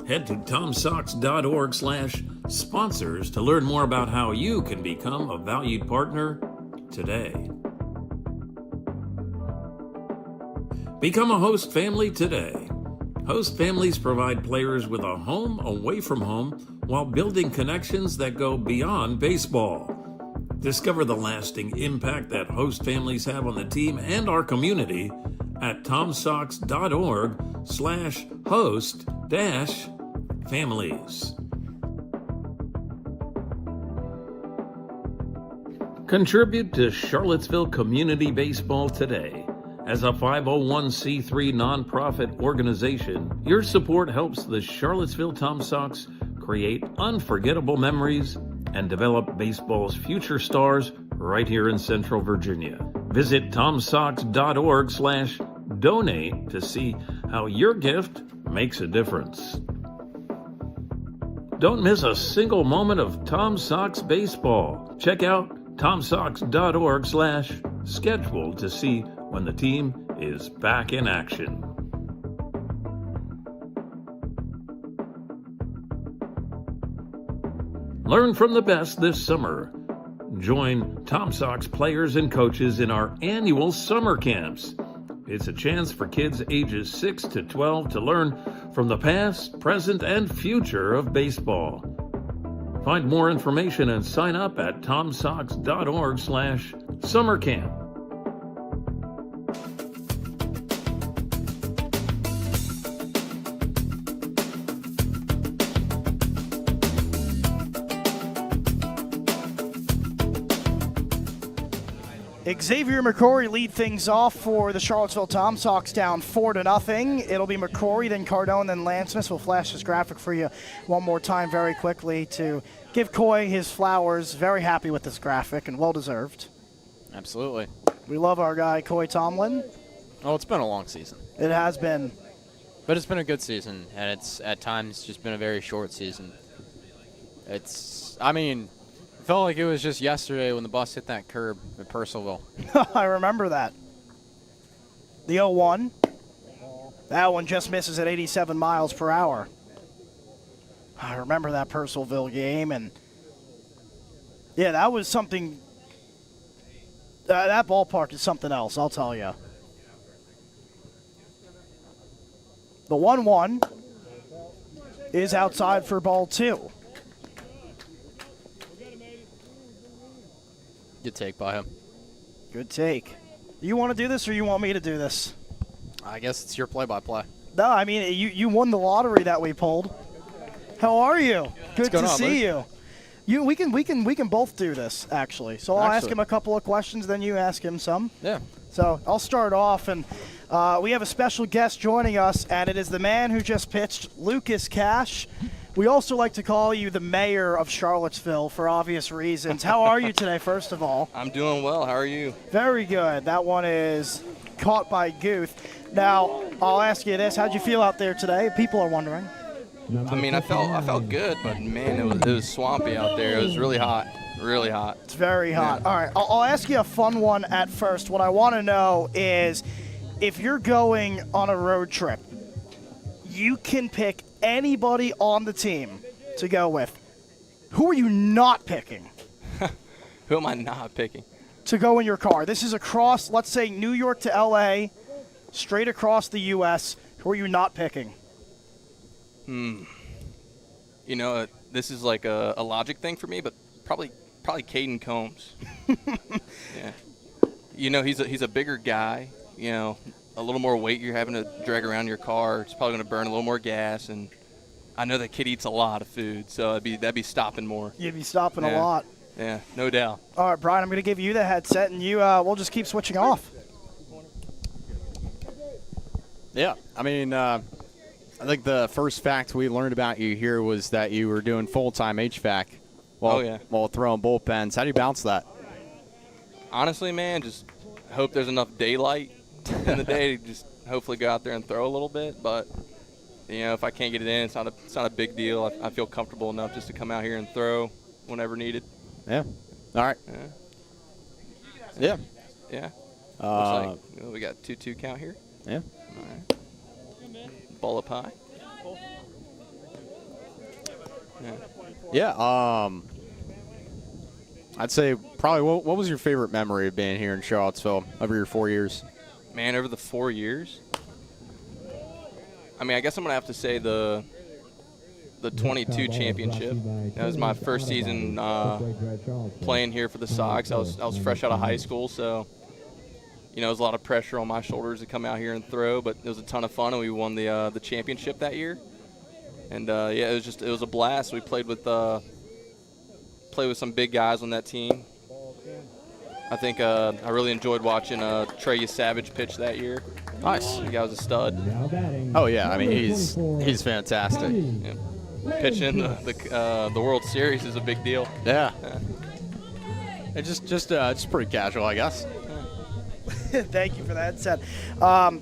Head to tomsox.org/sponsors to learn more about how you can become a valued partner today. Become a host family today. Host families provide players with a home away from home while building connections that go beyond baseball. Discover the lasting impact that host families have on the team and our community at tomsox.org/host-families. Contribute to Charlottesville Community Baseball today. As a 501c3 nonprofit organization, your support helps the Charlottesville Tom Sox create unforgettable memories and develop baseball's future stars right here in Central Virginia. Visit tomsox.org/donate to see how your gift makes a difference. Don't miss a single moment of Tom Sox baseball. Check out tomsox.org/schedule to see when the team is back in action. Learn from the best this summer. Join Tom Sox players and coaches in our annual summer camps. It's a chance for kids ages 6 to 12 to learn from the past, present, and future of baseball. Find more information and sign up at tomsox.org/summercamp. Xavier McCrory lead things off for the Charlottesville Tom Sox down 4-0. It'll be McCrory, then Cardone, then Lansmus. We'll flash this graphic for you one more time very quickly to give Coy his flowers. Very happy with this graphic and well-deserved. Absolutely. We love our guy Coy Tomlin. Oh, it's been a long season. It has been. But it's been a good season, and it's at times just been a very short season. It felt like it was just yesterday when the bus hit that curb at Purcellville. I remember that. The 0-1. That one just misses at 87 miles per hour. I remember that Purcellville game, and yeah, that was something. That ballpark is something else, I'll tell you. The 1-1 is outside for ball 2. Good take by him. Good take. You want to do this or you want me to do this? I guess it's your play-by-play. No, I mean, you won the lottery that we pulled. How are you? Good to see you. We can both do this, actually. So I'll ask him a couple of questions, then you ask him some. Yeah. So I'll start off, and we have a special guest joining us, and it is the man who just pitched, Lucas Cash. We also like to call you the mayor of Charlottesville for obvious reasons. How are you today, first of all? I'm doing well. How are you? Very good. That one is caught by Guth. Now, I'll ask you this. How'd you feel out there today? People are wondering. I mean, I felt good, but man, it was swampy out there. It was really hot. Really hot. It's very hot. Yeah. All right, I'll ask you a fun one at first. What I want to know is if you're going on a road trip, you can pick anybody on the team to go with. Who are you not picking? Who am I not picking? To go in your car. This is across, let's say, New York to L.A., straight across the U.S. Who are you not picking? You know, this is like a logic thing for me, but probably Caden Combs. Yeah. You know, he's a bigger guy. You know, a little more weight you're having to drag around your car. It's probably going to burn a little more gas, and I know that kid eats a lot of food, so that'd be stopping more. You'd be stopping a lot. Yeah, no doubt. All right, Brian, I'm going to give you the headset, and we'll just keep switching off. Yeah, I mean, I think the first fact we learned about you here was that you were doing full-time HVAC while throwing bullpens. How do you balance that? Honestly, man, just hope there's enough daylight in the day to just hopefully go out there and throw a little bit. But, you know, if I can't get it in, it's not a big deal. I feel comfortable enough just to come out here and throw whenever needed. Yeah. All right. Yeah. Yeah. Looks like we got 2-2 count here. Yeah. All right. Ball up high. Yeah. I'd say probably what was your favorite memory of being here in Charlottesville over your 4 years? Man, over the 4 years, I mean, I guess I'm going to have to say the 22 championship. That was my first season playing here for the Sox. I was fresh out of high school, so, you know, it was a lot of pressure on my shoulders to come out here and throw, but it was a ton of fun, and we won the championship that year. And, yeah, it was a blast. We played with some big guys on that team. I think I really enjoyed watching Trey Savage pitch that year. Nice. The guy was a stud. Oh yeah, I mean he's fantastic. Yeah. Pitching the World Series is a big deal. Yeah. It's just pretty casual, I guess. Thank you for that set.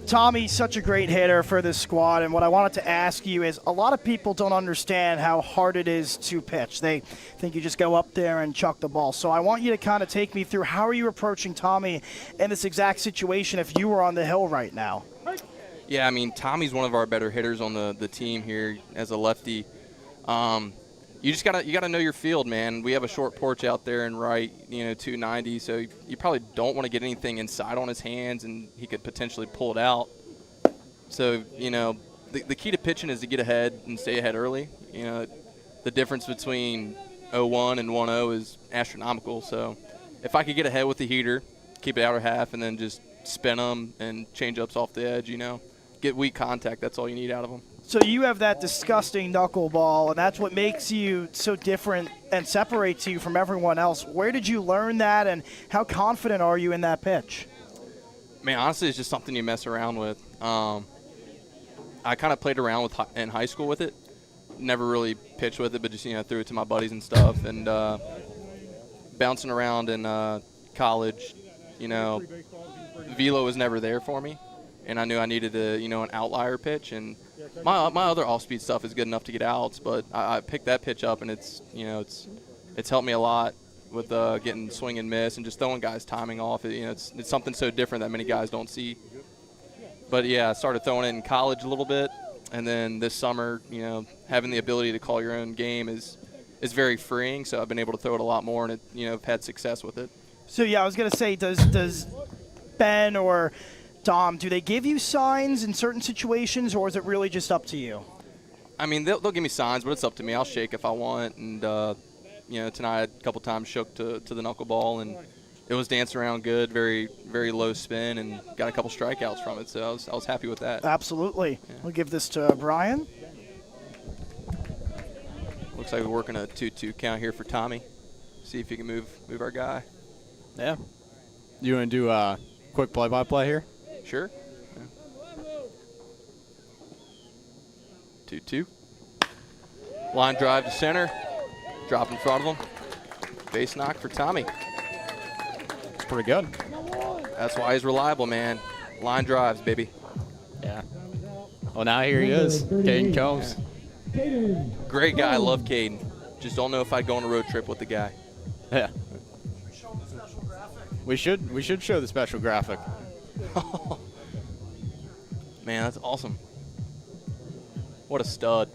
Tommy's such a great hitter for this squad, and what I wanted to ask you is a lot of people don't understand how hard it is to pitch. They think you just go up there and chuck the ball. So I want you to kind of take me through how are you approaching Tommy in this exact situation if you were on the hill right now? Yeah, I mean, Tommy's one of our better hitters on the team here as a lefty. You gotta know your field, man. We have a short porch out there in right, 290, so you probably don't want to get anything inside on his hands, and he could potentially pull it out. So, the key to pitching is to get ahead and stay ahead early. The difference between 0-1 and 1-0 is astronomical. So, if I could get ahead with the heater, keep it outer half, and then just spin them and change ups off the edge, get weak contact. That's all you need out of them. So you have that disgusting knuckleball, and that's what makes you so different and separates you from everyone else. Where did you learn that, and how confident are you in that pitch? Man, honestly, it's just something you mess around with. I kind of played around with in high school with it. Never really pitched with it, but just threw it to my buddies and stuff. And bouncing around in college, velo was never there for me, and I knew I needed an outlier pitch. And my other off-speed stuff is good enough to get outs, but I picked that pitch up, and it's helped me a lot with getting swing and miss and just throwing guys timing off. It's something so different that many guys don't see. But yeah, I started throwing it in college a little bit, and then this summer, having the ability to call your own game is very freeing. So I've been able to throw it a lot more, and I've had success with it. So yeah, I was gonna say, does Ben or Dom, do they give you signs in certain situations, or is it really just up to you? I mean, they'll give me signs, but it's up to me. I'll shake if I want, and tonight I had a couple times shook to the knuckleball, and it was dancing around good, very, very low spin, and got a couple strikeouts from it. So I was happy with that. Absolutely. Yeah. We'll give this to Brian. Looks like we're working a 2-2 count here for Tommy. See if he can move our guy. Yeah. You want to do a quick play-by-play here? Sure. Yeah. 2-2. Line drive to center. Drop in front of him. Base knock for Tommy. It's pretty good. That's why he's reliable, man. Line drives, baby. Yeah. Well, now here he is. Caden Combs. Great guy. I love Caden. Just don't know if I'd go on a road trip with the guy. Yeah. We should show the special graphic. Man, that's awesome. What a stud.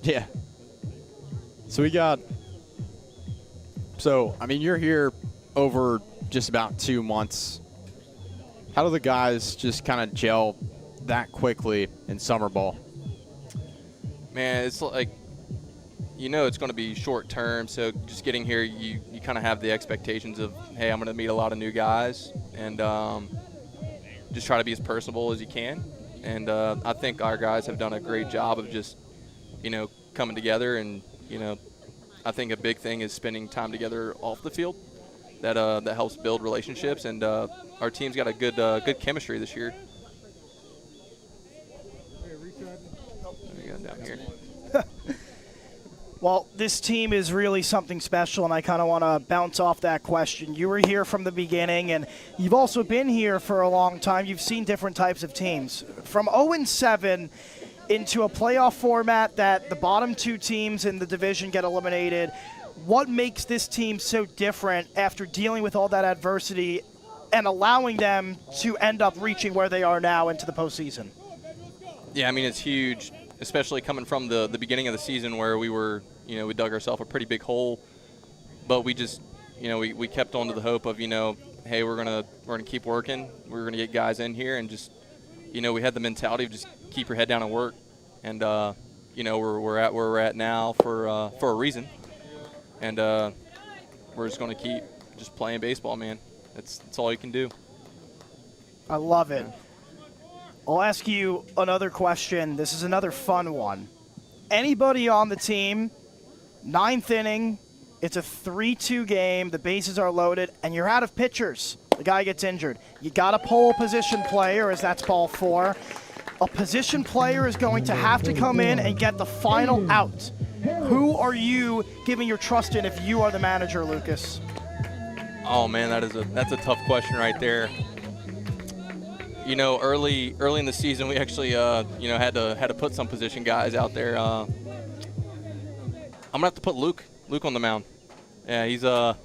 Yeah. So, I mean, you're here over just about 2 months. How do the guys just kind of gel that quickly in summer ball? Man, it's like, it's going to be short term. So just getting here, you kind of have the expectations of, hey, I'm going to meet a lot of new guys, and just try to be as personable as you can. And I think our guys have done a great job of just, coming together. And, I think a big thing is spending time together off the field. That helps build relationships. And our team's got a good chemistry this year. We got down here. Well, this team is really something special, and I kind of want to bounce off that question. You were here from the beginning, and you've also been here for a long time. You've seen different types of teams. From 0-7 into a playoff format that the bottom 2 teams in the division get eliminated, what makes this team so different after dealing with all that adversity and allowing them to end up reaching where they are now into the postseason? Yeah, I mean, it's huge, especially coming from the beginning of the season where we were, we dug ourselves a pretty big hole, but we just, we kept on to the hope of, hey, we're gonna keep working, we're gonna get guys in here, and just, we had the mentality of just keep your head down and work, and we're at where we're at now for a reason, and we're just gonna keep just playing baseball, man. That's all you can do. I love it. I'll ask you another question. This is another fun one. Anybody on the team, 9th inning, it's a 3-2 game, the bases are loaded, and you're out of pitchers. The guy gets injured. You got to pull a position player, as that's ball 4. A position player is going to have to come in and get the final out. Who are you giving your trust in if you are the manager, Lucas? Oh, man, that's a tough question right there. Early in the season, we actually, had to put some position guys out there. I'm gonna have to put Luke on the mound. Yeah, he's I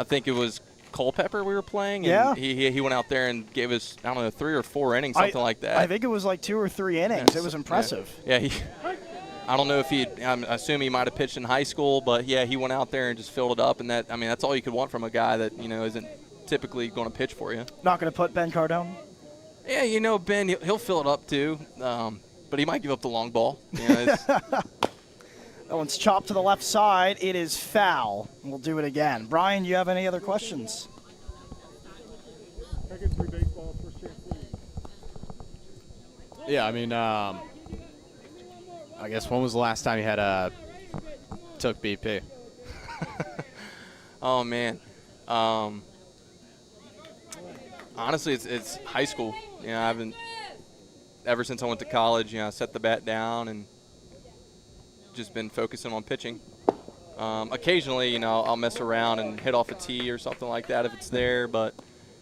think it was Culpepper we were playing. And yeah. He went out there and gave us 3 or 4 innings, something like that. I think it was like 2 or 3 innings. Yeah, it was impressive. Yeah. I don't know if I assume he might have pitched in high school, but yeah, he went out there and just filled it up, and that's all you could want from a guy that isn't typically going to pitch for you. Not going to put Ben Cardone? Yeah, Ben, he'll fill it up too, but he might give up the long ball. That one's chopped to the left side. It is foul. We'll do it again. Brian, you have any other questions? Yeah, I mean, I guess when was the last time you had took BP? Oh, man. Honestly, it's high school. You know, I haven't ever since I went to college. You know, I set the bat down and just been focusing on pitching. Occasionally, you know, I'll mess around and hit off a tee or something like that if it's there. But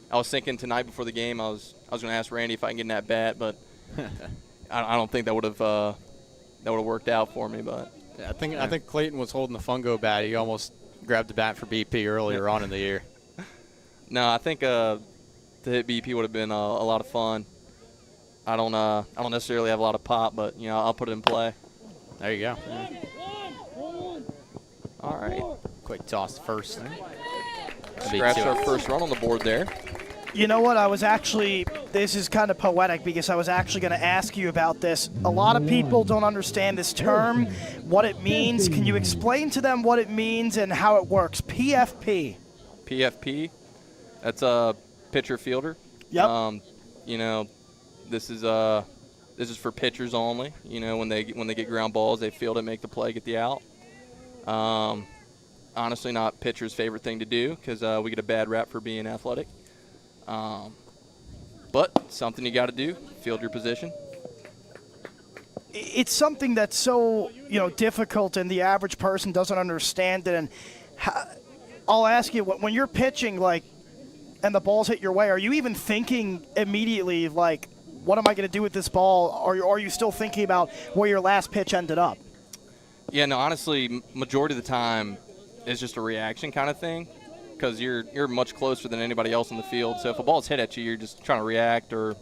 I was thinking tonight before the game, I was going to ask Randy if I can get in that bat, but I don't think that would have worked out for me. But yeah, I think Clayton was holding the fungo bat. He almost grabbed the bat for BP earlier on in the year. No, I think to hit BP would have been a lot of fun. I don't necessarily have a lot of pop, but you know, I'll put it in play. There you go. Yeah. All right. Quick toss first. Scratched our first run on the board there. You know what? This is kind of poetic because I was actually going to ask you about this. A lot of people don't understand this term, what it means. Can you explain to them what it means and how it works? PFP. PFP. That's a pitcher fielder. Yep. You know, this is for pitchers only. You know, when they get ground balls, they field it, make the play, get the out. Honestly, not pitcher's favorite thing to do because we get a bad rap for being athletic. But something you got to do, field your position. It's something that's so, difficult and the average person doesn't understand it. And I'll ask you, when you're pitching, and the balls hit your way, are you even thinking immediately, what am I going to do with this ball? Or are you still thinking about where your last pitch ended up? Yeah, no, honestly, majority of the time it's just a reaction kind of thing because you're much closer than anybody else in the field. So if a ball's hit at you, you're just trying to react, or,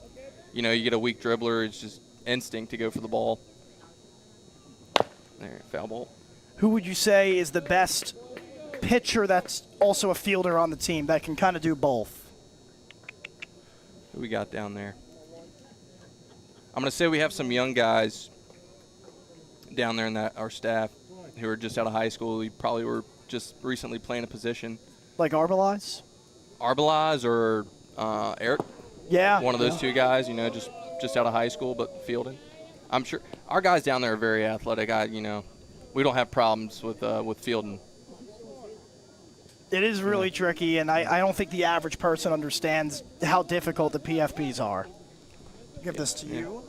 you get a weak dribbler, it's just instinct to go for the ball. There, foul ball. Who would you say is the best pitcher that's also a fielder on the team that can kind of do both? Who we got down there? I'm going to say we have some young guys down there in our staff who are just out of high school. We probably were just recently playing a position. Like Arbelize? Arbelize or Eric. Yeah. One of those two guys, just out of high school but fielding. I'm sure our guys down there are very athletic. We don't have problems with fielding. It is really tricky, and I don't think the average person understands how difficult the PFPs are. Give this to you.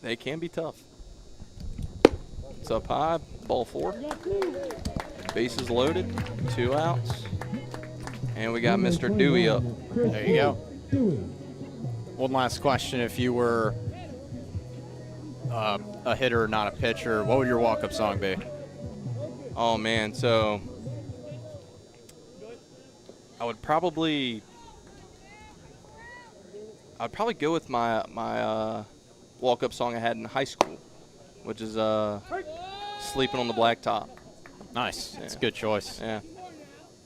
They can be tough. It's up high, ball 4. Bases loaded, 2 outs. And we got Mr. Dewey up. There you go. One last question. If you were a hitter, not a pitcher, what would your walk-up song be? Oh, man, so I'd probably go with my walk-up song I had in high school, which is Sleeping on the Blacktop. Nice. Yeah. It's a good choice. Yeah.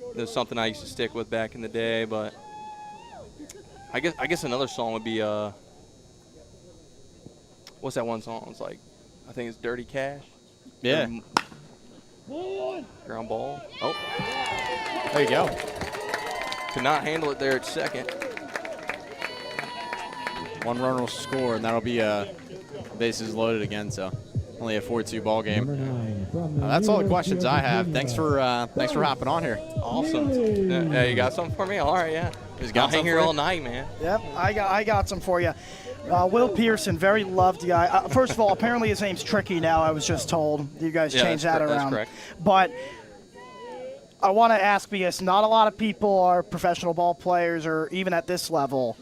It was something I used to stick with back in the day, but I guess another song would be what's that one song? It's I think it's Dirty Cash. Yeah. Ground ball. Oh. There you go. Could not handle it there at second. One run will score, and that'll be bases loaded again. So only a 4-2 ball game. That's all the questions I have. Thanks for hopping on here. Awesome. Yeah, you got something for me? All right, yeah. I'll hang here all night, man. Yep, I got some for you. Will Pearson, very loved guy. First of all, apparently his name's Tricky now, I was just told. You guys changed that around. That's correct. But I want to ask, because not a lot of people are professional ball players or even at this level.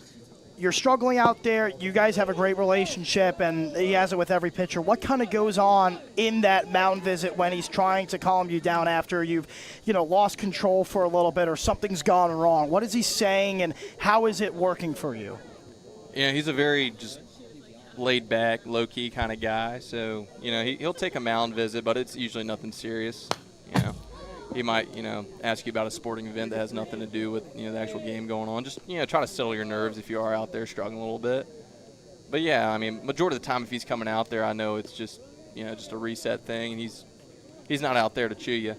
You're struggling out there. You guys have a great relationship, and he has it with every pitcher. What kind of goes on in that mound visit when he's trying to calm you down after you've, lost control for a little bit or something's gone wrong? What is he saying, and how is it working for you? Yeah, he's a very just laid-back, low-key kind of guy. So, he'll take a mound visit, but it's usually nothing serious. He might, ask you about a sporting event that has nothing to do with, the actual game going on. Just, try to settle your nerves if you are out there struggling a little bit. But, yeah, majority of the time if he's coming out there, I know it's just, just a reset thing. And he's not out there to chew you.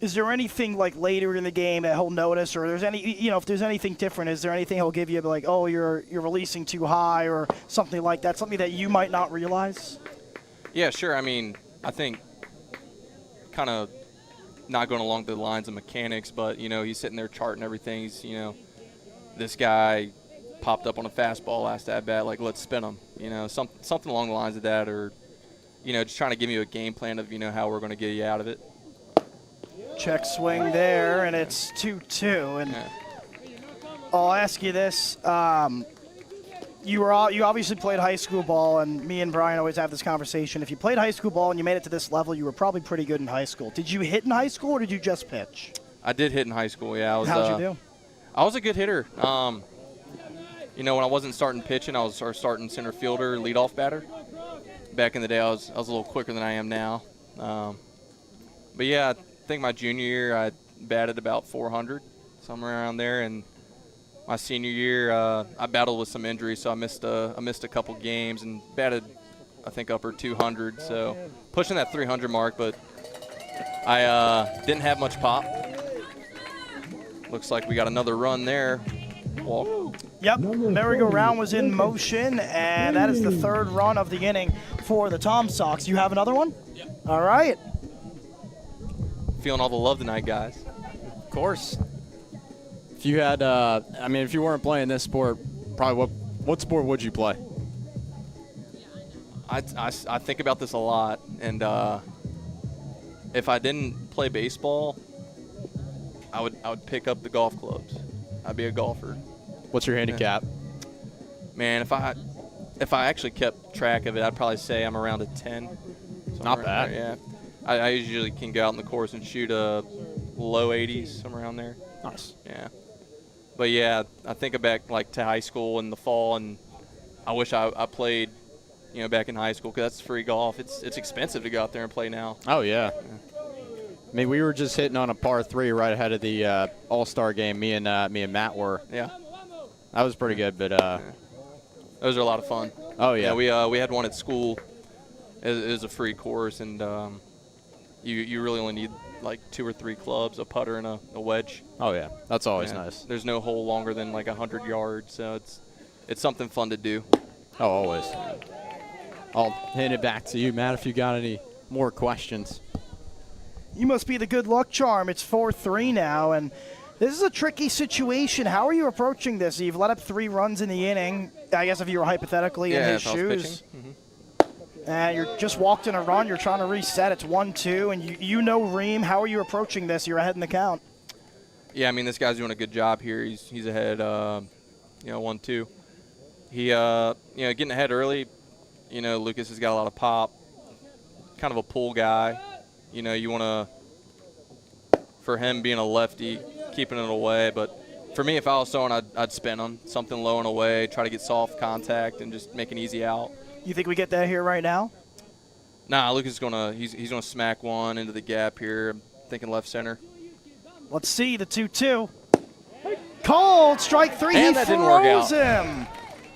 Is there anything like later in the game that he'll notice, or there's any, if there's anything different, is there anything he'll give you like, oh, you're releasing too high or something like that, something that you might not realize? Yeah, sure. I mean, I think kind of not going along the lines of mechanics, but, he's sitting there charting everything. He's, this guy popped up on a fastball last at-bat, like, let's spin him. Something along the lines of that, or, just trying to give you a game plan of, how we're going to get you out of it. Check swing there, and it's 2-2. And I'll ask you this. You obviously played high school ball, and me and Brian always have this conversation. If you played high school ball and you made it to this level, you were probably pretty good in high school. Did you hit in high school, or did you just pitch? I did hit in high school, yeah. How'd you do? I was a good hitter. When I wasn't starting pitching, I was starting center fielder, leadoff batter. Back in the day, I was a little quicker than I am now. But, yeah, I think my junior year I batted about 400, somewhere around there, and my senior year I battled with some injuries, so I missed a couple games and batted, I think, upper 200, so pushing that 300 mark, but I didn't have much pop. Looks like we got another run there. Walk. Yep, merry-go-round was in motion, and that is the third run of the inning for the Tom Sox. You have another one? Yep. All right. Feeling all the love tonight, guys. Of course. If you had, if you weren't playing this sport, probably what sport would you play? I think about this a lot, and if I didn't play baseball, I would pick up the golf clubs. I'd be a golfer. What's your handicap? Man, if I actually kept track of it, I'd probably say I'm around a 10. Not bad. There, yeah. I usually can go out in the course and shoot a low 80s, somewhere around there. Nice. Yeah. But, yeah, I think back, like, to high school in the fall, and I wish I played, back in high school, because that's free golf. It's expensive to go out there and play now. Oh, yeah. I mean, we were just hitting on a par 3 right ahead of the All-Star game. Me and Matt were. Yeah. That was pretty good, but those are a lot of fun. Oh, yeah. We had one at school. It was a free course, and you really only need like 2 or 3 clubs, a putter and a wedge. Oh yeah, that's always nice. There's no hole longer than like 100 yards, so it's something fun to do. Oh, always. I'll hand it back to you, Matt, if you got any more questions. You must be the good luck charm. It's 4-3 now, and this is a tricky situation. How are you approaching this? You've let up 3 runs in the inning. I guess if you were hypothetically in his shoes. And you're just walked in a run. You're trying to reset. It's 1-2, and you know Reem. How are you approaching this? You're ahead in the count. Yeah, I mean, this guy's doing a good job here. He's ahead, 1-2. He, getting ahead early. Lucas has got a lot of pop. Kind of a pull guy. You want to, for him being a lefty, keeping it away. But for me, if I was throwing, I'd spin him. Something low and away, try to get soft contact and just make an easy out. You think we get that here right now? Nah, Lucas is gonna smack one into the gap here. I'm thinking left center. Let's see the 2-2. Called strike 3. And he that didn't work out. froze him.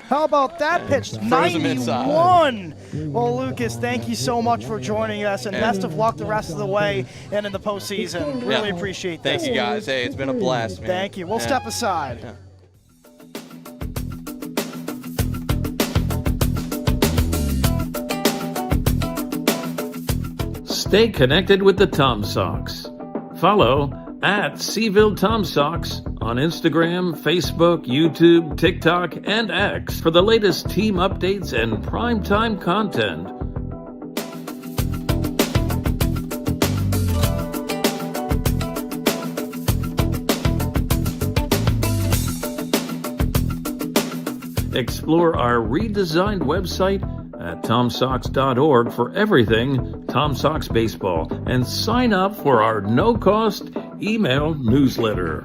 How about that pitch? 91. Well, Lucas, thank you so much for joining us, and best of luck the rest of the way and in the postseason. Really appreciate this. Thank you, guys. Hey, it's been a blast, man. Thank you. We'll step aside. Yeah. Stay connected with the Tom Sox. Follow at Seville Tom Sox on Instagram, Facebook, YouTube, TikTok, and X for the latest team updates and primetime content. Explore our redesigned website at TomSox.org for everything Tom Sox baseball, and sign up for our no-cost email newsletter.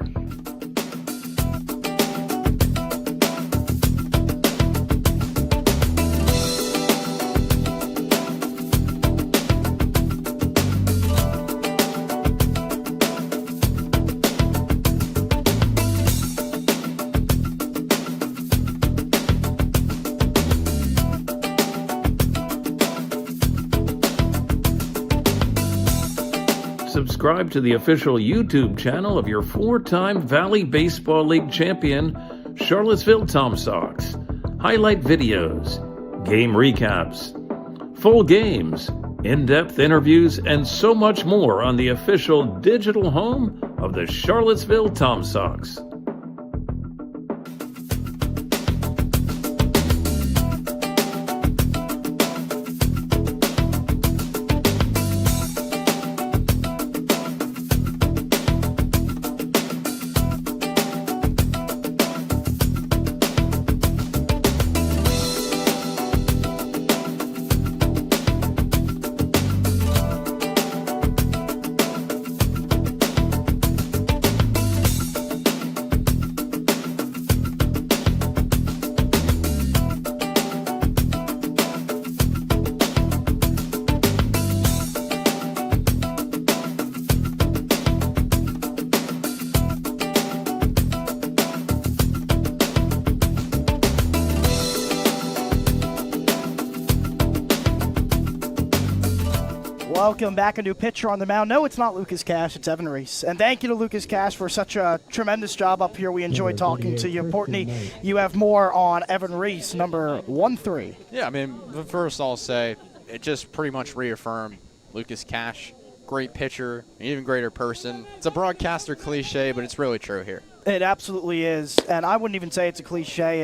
subscribe to the official YouTube channel of your 4-time Valley Baseball League champion, Charlottesville Tom Sox. Highlight videos, game recaps, full games, in-depth interviews, and so much more on the official digital home of the Charlottesville Tom Sox. Welcome back, a new pitcher on the mound. No, it's not Lucas Cash, it's Evan Reese. And thank you to Lucas Cash for such a tremendous job up here. We enjoyed talking to you. Portney, you have more on Evan Reese, number 13. Yeah, I mean, first I'll say it just pretty much reaffirmed Lucas Cash, great pitcher, an even greater person. It's a broadcaster cliche, but it's really true here. It absolutely is, and I wouldn't even say it's a cliche.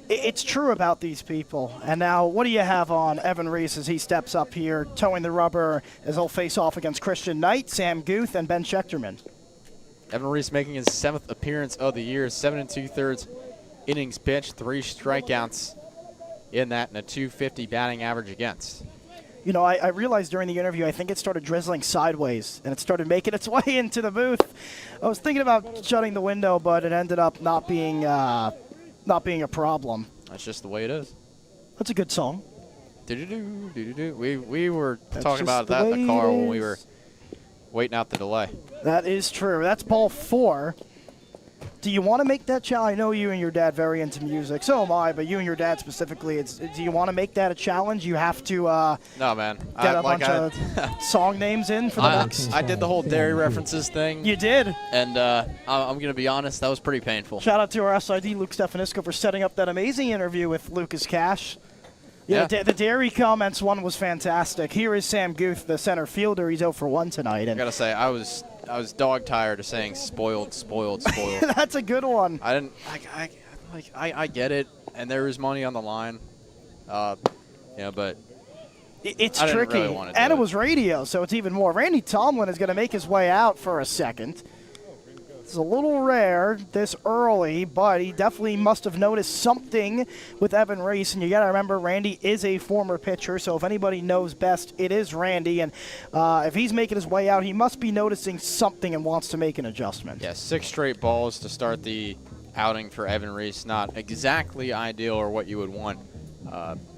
It's true about these people. And now, what do you have on Evan Reese as he steps up here, towing the rubber, as he'll face off against Christian Knight, Sam Guth, and Ben Schechterman? Evan Reese making his 7th appearance of the year, 7 2/3 innings pitched, 3 strikeouts in that, and a .250 batting average against. You know, I realized during the interview, I think it started drizzling sideways, and it started making its way into the booth. I was thinking about shutting the window, but it ended up not being a problem. That's just the way it is. That's a good song. We were talking about that in the car when we were waiting out the delay. That is true. That's ball 4. Do you want to make that challenge? I know you and your dad very into music. So am I, but you and your dad specifically. Do you want to make that a challenge? You have to no, man. Get a bunch of song names in for the next. I did the whole dairy references thing. You did. And I'm going to be honest, that was pretty painful. Shout out to our SID, Luke Stefanisco, for setting up that amazing interview with Lucas Cash. Yeah. The dairy comments one was fantastic. Here is Sam Guth, the center fielder. He's 0 for 1 tonight. And I got to say, I was dog tired of saying spoiled. That's a good one. I get it, and there is money on the line. But it's I tricky. Really want to and it was radio, so it's even more. Randy Tomlin is going to make his way out for a second. It's a little rare this early, but he definitely must have noticed something with Evan Reese. And you got to remember, Randy is a former pitcher, so if anybody knows best, it is Randy. And if he's making his way out, he must be noticing something and wants to make an adjustment. Yeah, 6 straight balls to start the outing for Evan Reese. Not exactly ideal or what you would want.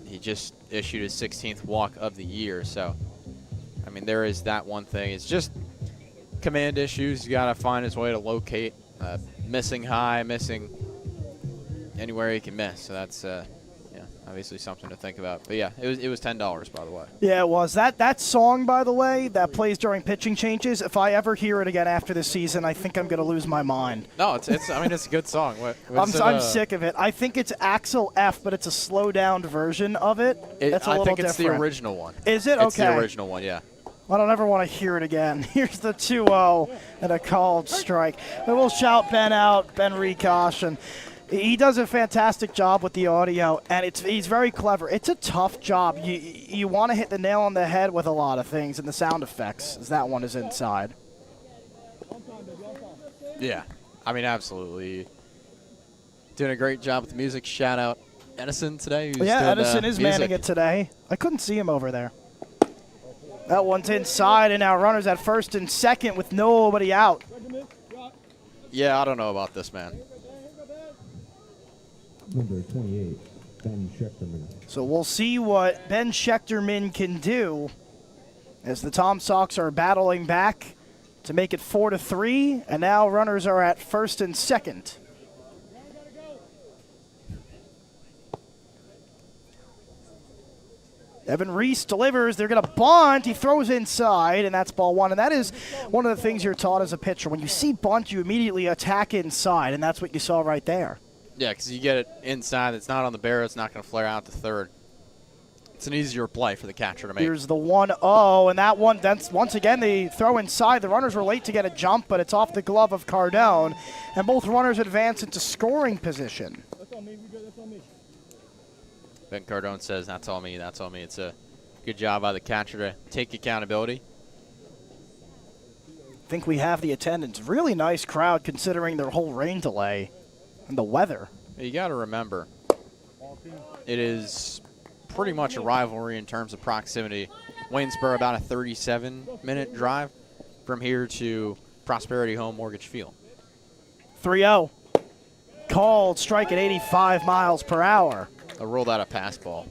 He just issued his 16th walk of the year, so I mean there is that one thing. It's just command issues. You got to find his way to locate missing high, missing anywhere he can miss. So that's obviously something to think about. But yeah, it was $10, by the way. Yeah, it was. That song, by the way, that plays during pitching changes. If I ever hear it again after this season, I think I'm going to lose my mind. No, it's a good song. I'm sick of it. I think it's Axel F, but it's a slow down version of it. That's a little different. I think it's the original one. Is it? It's the original one, yeah. I don't ever want to hear it again. Here's the 2-0 and a called strike. And we'll shout Ben out, Ben Rikosh, and he does a fantastic job with the audio, and he's very clever. It's a tough job. You want to hit the nail on the head with a lot of things, and the sound effects, as that one is inside. Yeah, I mean, absolutely. Doing a great job with the music. Shout out Edison today. Edison is manning it today. I couldn't see him over there. That one's inside, and now runners at first and second with nobody out. Yeah, I don't know about this, man. Number 28, Ben Schechterman. So we'll see what Ben Schechterman can do as the Tom Sox are battling back to make it 4-3, and now runners are at first and second. Evan Reese delivers. They're going to bunt. He throws inside, and that's ball one. And that is one of the things you're taught as a pitcher. When you see bunt, you immediately attack inside, and that's what you saw right there. Yeah, because you get it inside. It's not on the barrel. It's not going to flare out to third. It's an easier play for the catcher to make. Here's the 1-0, and that one, that's once again, they throw inside. The runners were late to get a jump, but it's off the glove of Cardone, and both runners advance into scoring position. Ben Cardone says, that's all me, that's all me. It's a good job by the catcher to take accountability. I think we have the attendance. Really nice crowd considering their whole rain delay and the weather. You got to remember, it is pretty much a rivalry in terms of proximity. Waynesboro about a 37-minute drive from here to Prosperity Home Mortgage Field. 3-0. Called, strike at 85 miles per hour. I rolled out a pass ball.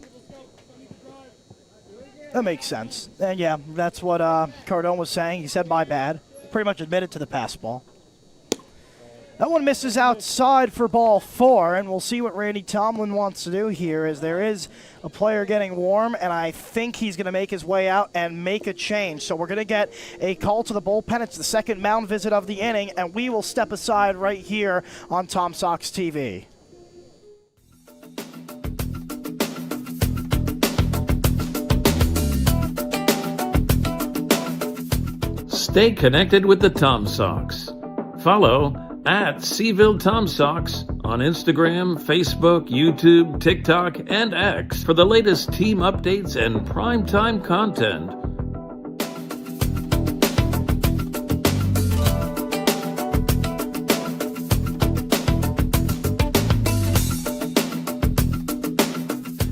That makes sense. And yeah, that's what Cardone was saying. He said, my bad. Pretty much admitted to the pass ball. That one misses outside for ball 4, and we'll see what Randy Tomlin wants to do here, as there is a player getting warm, and I think he's going to make his way out and make a change. So we're going to get a call to the bullpen. It's the second mound visit of the inning, and we will step aside right here on Tom Sox TV. Stay connected with the Tom Sox. Follow at Seville Tom Sox on Instagram, Facebook, YouTube, TikTok, and X for the latest team updates and primetime content.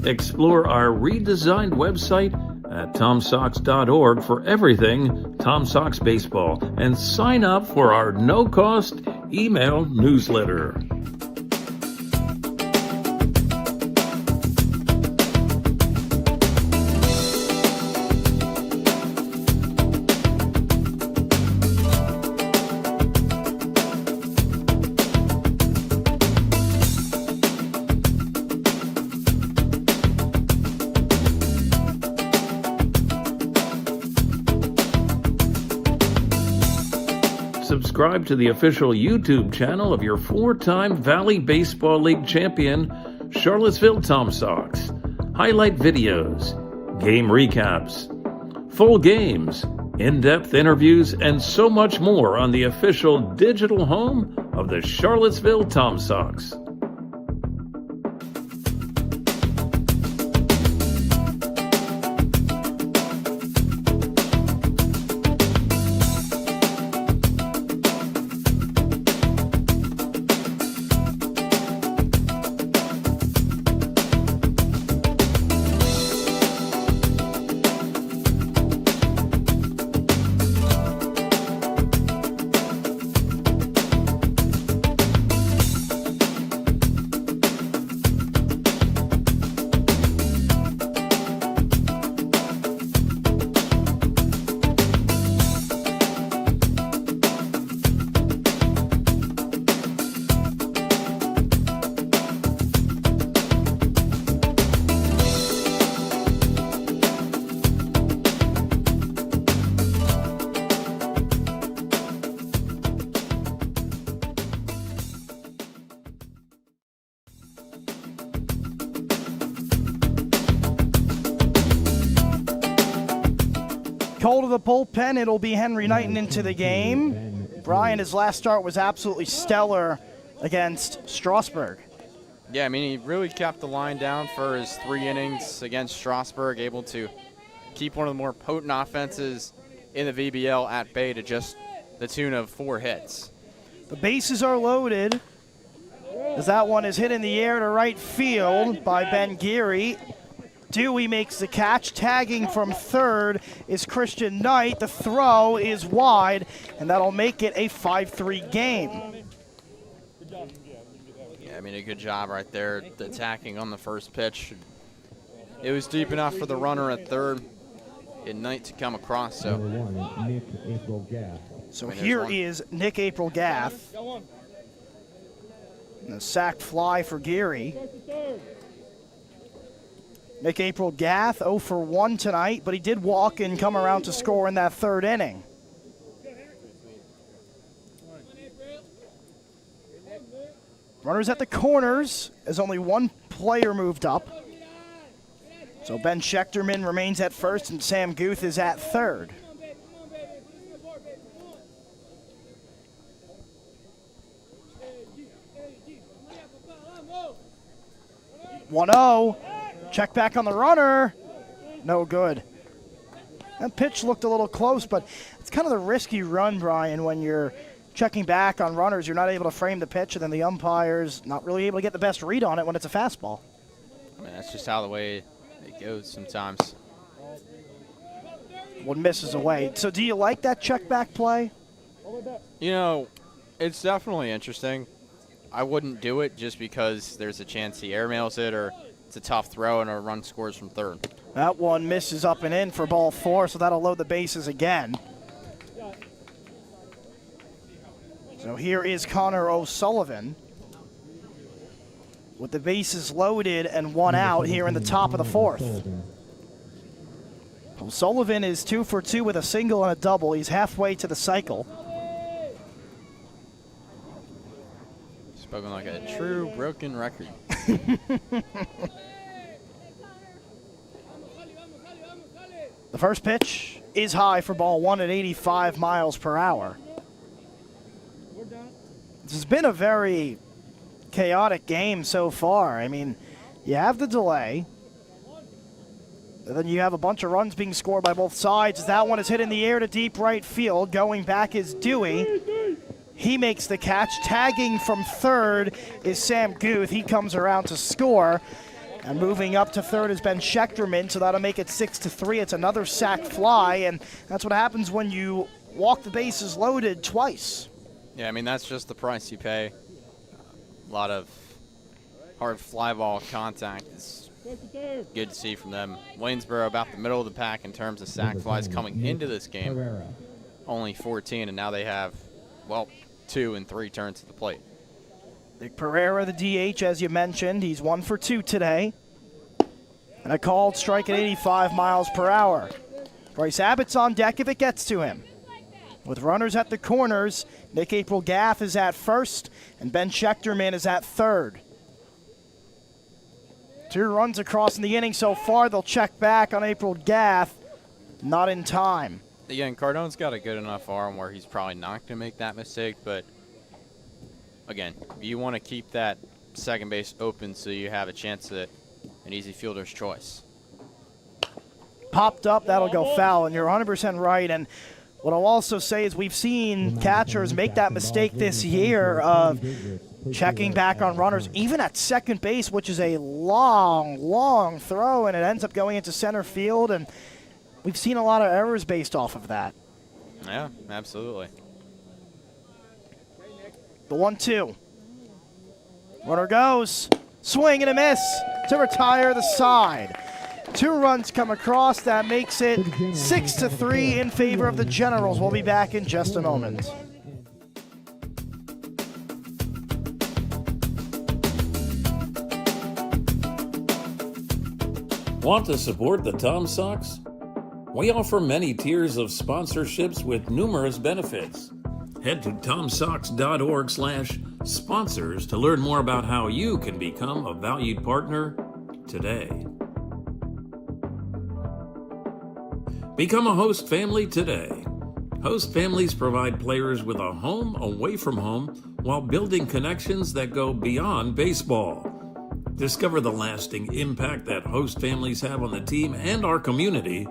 Explore our redesigned website at TomSox.org for everything Tom Sox baseball, and sign up for our no-cost email newsletter. Subscribe to the official YouTube channel of your 4-time Valley Baseball League champion, Charlottesville Tom Sox. Highlight videos, game recaps, full games, in-depth interviews, and so much more on the official digital home of the Charlottesville Tom Sox. Call to the bullpen. It'll be Henry Knighton into the game. Brian, his last start was absolutely stellar against Strasburg. Yeah, I mean, he really kept the line down for his 3 innings against Strasburg, able to keep one of the more potent offenses in the VBL at bay to just the tune of 4 hits. The bases are loaded, as that one is hit in the air to right field by Ben Geary. Dewey makes the catch. Tagging from third is Christian Knight. The throw is wide, and that'll make it a 5-3 game. Yeah, I mean, a good job right there, attacking on the first pitch. It was deep enough for the runner at third and Knight to come across. So, Nick April Gaff. So here is Nick April Gaff. And a sack fly for Geary. Nick April Gath 0 for 1 tonight, but he did walk and come around to score in that third inning. Runners at the corners as only one player moved up. So Ben Schechterman remains at first and Sam Guth is at third. 1-0. Check back on the runner. No good. That pitch looked a little close, but it's kind of the risky run, Brian, when you're checking back on runners. You're not able to frame the pitch, and then the umpire's not really able to get the best read on it when it's a fastball. I mean, that's just how the way it goes sometimes. One misses away. So do you like that check back play? You know, it's definitely interesting. I wouldn't do it just because there's a chance he airmails it or it's a tough throw and a run scores from third. That one misses up and in for ball 4, so that'll load the bases again. So here is Connor O'Sullivan with the bases loaded and 1 out here in the top of the 4th. O'Sullivan is 2 for 2 with a single and a double. He's halfway to the cycle. Spoken like a true broken record. The first pitch is high for ball 1 at 85 miles per hour. This has been a very chaotic game so far. I mean, you have the delay. And then you have a bunch of runs being scored by both sides. That one is hit in the air to deep right field. Going back is Dewey. He makes the catch. Tagging from third is Sam Guth. He comes around to score. And moving up to third is Ben Schechterman, so that'll make it 6-3. It's another sac fly, and that's what happens when you walk the bases loaded twice. Yeah, I mean, that's just the price you pay. A lot of hard fly ball contact is good to see from them. Waynesboro about the middle of the pack in terms of sac flies coming into this game. Only 14, and now they have, well, 2 and 3 turns to the plate. Nick Pereira, the DH, as you mentioned. He's 1 for 2 today. And a called strike at 85 miles per hour. Bryce Abbott's on deck if it gets to him. With runners at the corners, Nick April Gath is at first, and Ben Schechterman is at third. 2 runs across in the inning so far. They'll check back on April Gath. Not in time. Again, Cardone's got a good enough arm where he's probably not going to make that mistake, but again, you want to keep that second base open so you have a chance at an easy fielder's choice. Popped up, that'll go foul, and you're 100% right. And what I'll also say is we've seen catchers make that mistake this year of checking back on runners, even at second base, which is a long, long throw, and it ends up going into center field, and we've seen a lot of errors based off of that. Yeah, absolutely. The 1-2. Runner goes. Swing and a miss to retire the side. 2 runs come across. That makes it 6-3 in favor of the Generals. We'll be back in just a moment. Want to support the Tom Sox? We offer many tiers of sponsorships with numerous benefits. Head to tomsox.org/sponsors to learn more about how you can become a valued partner today. Become a host family today. Host families provide players with a home away from home while building connections that go beyond baseball. Discover the lasting impact that host families have on the team and our community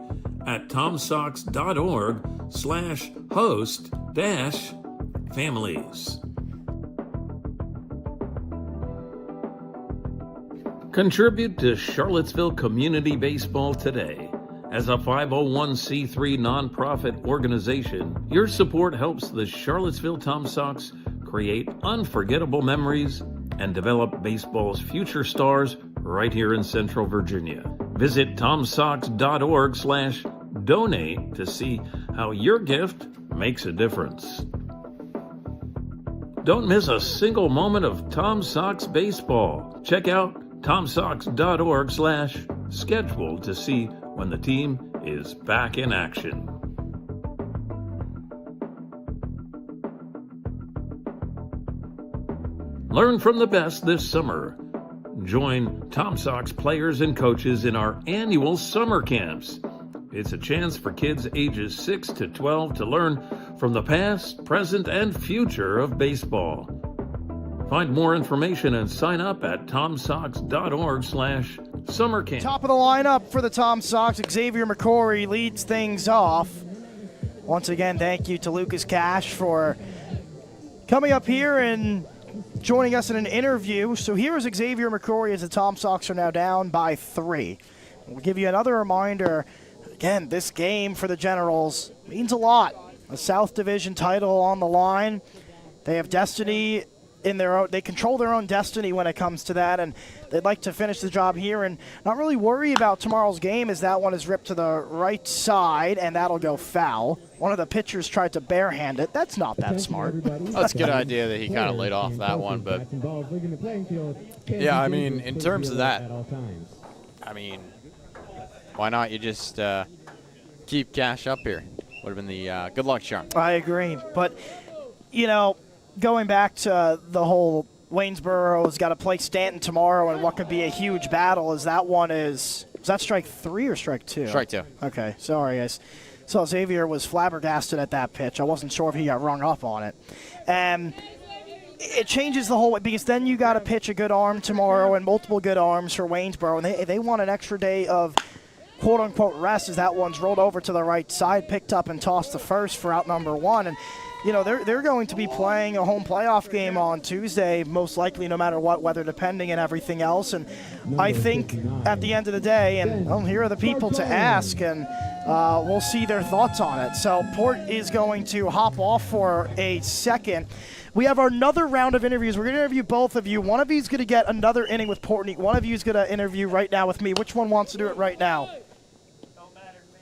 at tomsox.org/host-families. Contribute to Charlottesville Community Baseball today. As a 501c3 nonprofit organization, your support helps the Charlottesville Tom Sox create unforgettable memories and develop baseball's future stars right here in Central Virginia. Visit tomsox.org/donate to see how your gift makes a difference. Don't miss a single moment of Tom Sox baseball. Check out tomsox.org/donate. scheduled to see when the team is back in action. Learn from the best this summer. Join Tom Sox players and coaches in our annual summer camps. It's a chance for kids ages 6 to 12 to learn from the past, present, and future of baseball. Find more information and sign up at tomsox.org/summercamp. Top of the lineup for the Tom Sox, Xavier McCrory leads things off. Once again, thank you to Lucas Cash for coming up here and joining us in an interview. So here is Xavier McCrory as the Tom Sox are now down by 3. We'll give you another reminder. Again, this game for the Generals means a lot. A South Division title on the line. They have destiny in their own. They control their own destiny when it comes to that, and they'd like to finish the job here and not really worry about tomorrow's game, as that one is ripped to the right side, and that'll go foul. One of the pitchers tried to barehand it. That's not that smart. That's a good idea that he kind of laid off that one, but yeah, I mean, in terms of that, I mean, why not you just keep Cash up here? Would have been the good luck charm. I agree, but you know, going back to the whole Waynesboro's got to play Stanton tomorrow, and what could be a huge battle is that one is that strike 3 or strike 2? Strike 2. Okay, sorry guys. So Xavier was flabbergasted at that pitch. I wasn't sure if he got rung up on it. And it changes the whole way, because then you got to pitch a good arm tomorrow and multiple good arms for Waynesboro, and they want an extra day of quote-unquote rest, as that one's rolled over to the right side, picked up and tossed to first for out number 1. And you know, they're going to be playing a home playoff game on Tuesday, most likely, no matter what, weather depending and everything else. And I think at the end of the day, and well, here are the people to ask, and we'll see their thoughts on it. So Port is going to hop off for a second. We have another round of interviews. We're going to interview both of you. One of you is going to get another inning with Portney. One of you is going to interview right now with me. Which one wants to do it right now? Don't matter to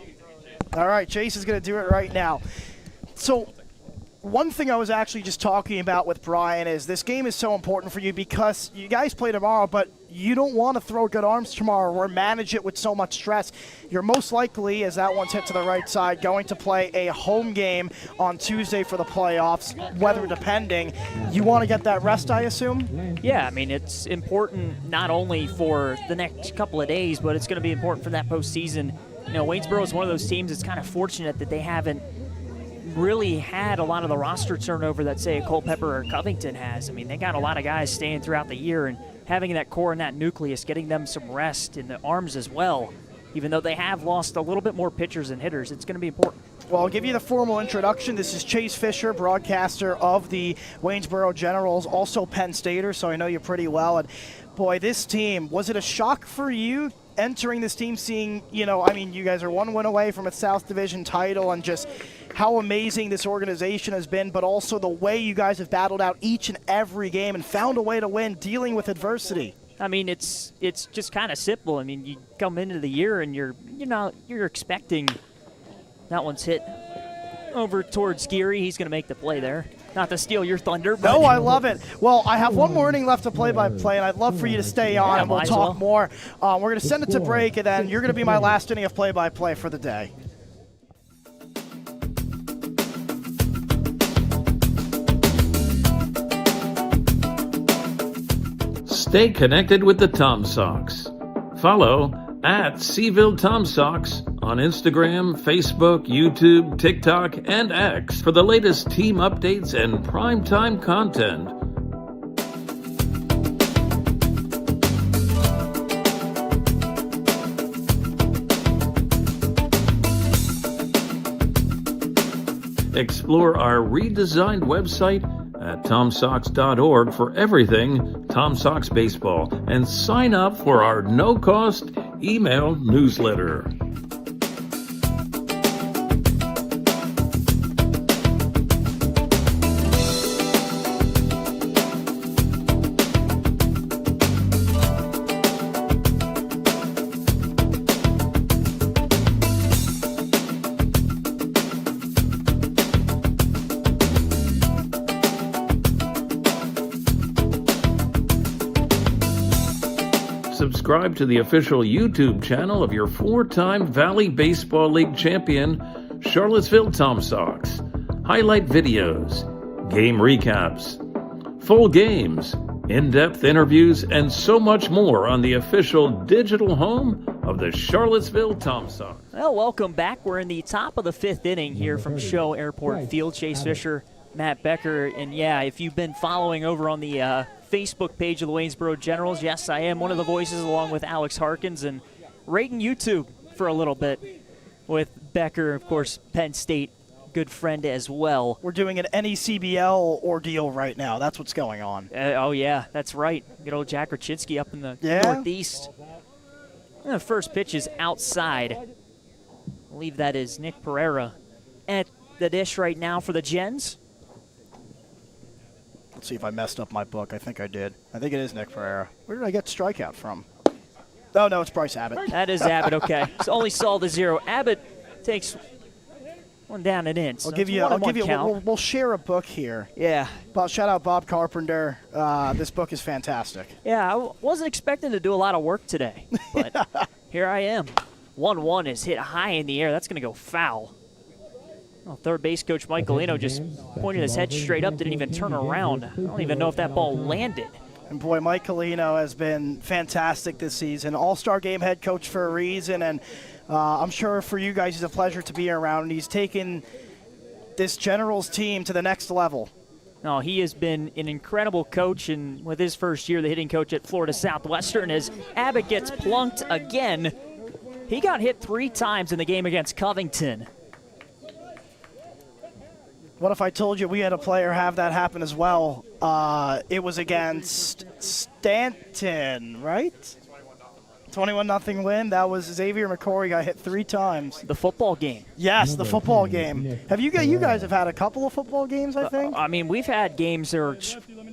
me. All right, Chase is going to do it right now. So one thing I was actually just talking about with Brian is this game is so important for you because you guys play tomorrow, but you don't want to throw good arms tomorrow or manage it with so much stress. You're most likely, as that one's hit to the right side, going to play a home game on Tuesday for the playoffs, weather depending. You want to get that rest, I assume? Yeah, I mean, it's important not only for the next couple of days, but it's going to be important for that postseason. You know, Waynesboro is one of those teams that's kind of fortunate that they haven't really had a lot of the roster turnover that, say, a Culpeper or Covington has. I mean, they got a lot of guys staying throughout the year, and having that core and that nucleus, getting them some rest in the arms as well, even though they have lost a little bit more pitchers and hitters, it's going to be important. Well, I'll give you the formal introduction. This is Chase Fisher, broadcaster of the Waynesboro Generals, also Penn Stater, so I know you pretty well. And boy, this team, was it a shock for you entering this team, seeing, you know, I mean, you guys are one win away from a South Division title, and just how amazing this organization has been, but also the way you guys have battled out each and every game and found a way to win, dealing with adversity. I mean, it's just kind of simple. I mean, you come into the year and you're expecting that one's hit over towards Geary. He's going to make the play there. Not to steal your thunder. But no, I love it. Well, I have one more inning left to play-by-play, and I'd love for you to stay on, and we'll talk more. We're going to send it to break, and then you're going to be my last inning of play-by-play for the day. Stay connected with the Tom Sox. Follow at Seville Tom Sox on Instagram, Facebook, YouTube, TikTok, and X for the latest team updates and primetime content. Explore our redesigned website at tomsox.org for everything Tom Sox baseball, and sign up for our no-cost email newsletter. subscribe to the official YouTube channel of your 4-time Valley Baseball League champion, Charlottesville Tom Sox. Highlight videos, game recaps, full games, in-depth interviews, and so much more on the official digital home of the Charlottesville Tom Sox. Well, welcome back. We're in the top of the 5th inning here from Show Airport Field. Chase Fisher, Matt Becker, and yeah, if you've been following over on the Facebook page of the Waynesboro Generals, yes, I am one of the voices along with Alex Harkins, and rating YouTube for a little bit with Becker, of course, Penn State, good friend as well. We're doing an NECBL ordeal right now. That's what's going on. Oh, yeah, that's right. Good old Jack Raczynski up in the Northeast. And the first pitch is outside. I believe that is Nick Pereira at the dish right now for the Gens. Let's see if I messed up my book. I think I did. I think it is Nick Pereira. Where did I get strikeout from? Oh, no, it's Bryce Abbott. That is Abbott, okay. So only saw the 0. Abbott takes one down and in. So we'll share a book here. Yeah. But shout out Bob Carpenter. This book is fantastic. Yeah, I wasn't expecting to do a lot of work today, but here I am. 1-1 is hit high in the air. That's going to go foul. Well, third base coach Mike Galino just pointed his head straight up, didn't even turn around. I don't even know if that ball landed. And boy, Mike Galino has been fantastic this season. All-Star game head coach for a reason, and I'm sure for you guys, it's a pleasure to be around, and he's taken this Generals team to the next level. No, he has been an incredible coach, and with his first year, the hitting coach at Florida Southwestern, as Abbott gets plunked again. He got hit 3 times in the game against Covington. What if I told you we had a player have that happen as well? It was against Stanton, right? 21-0 win. That was Xavier McCory got hit 3 times. The football game. Yes, the football game. Have you guys have had a couple of football games, I think? I mean, we've had games that are,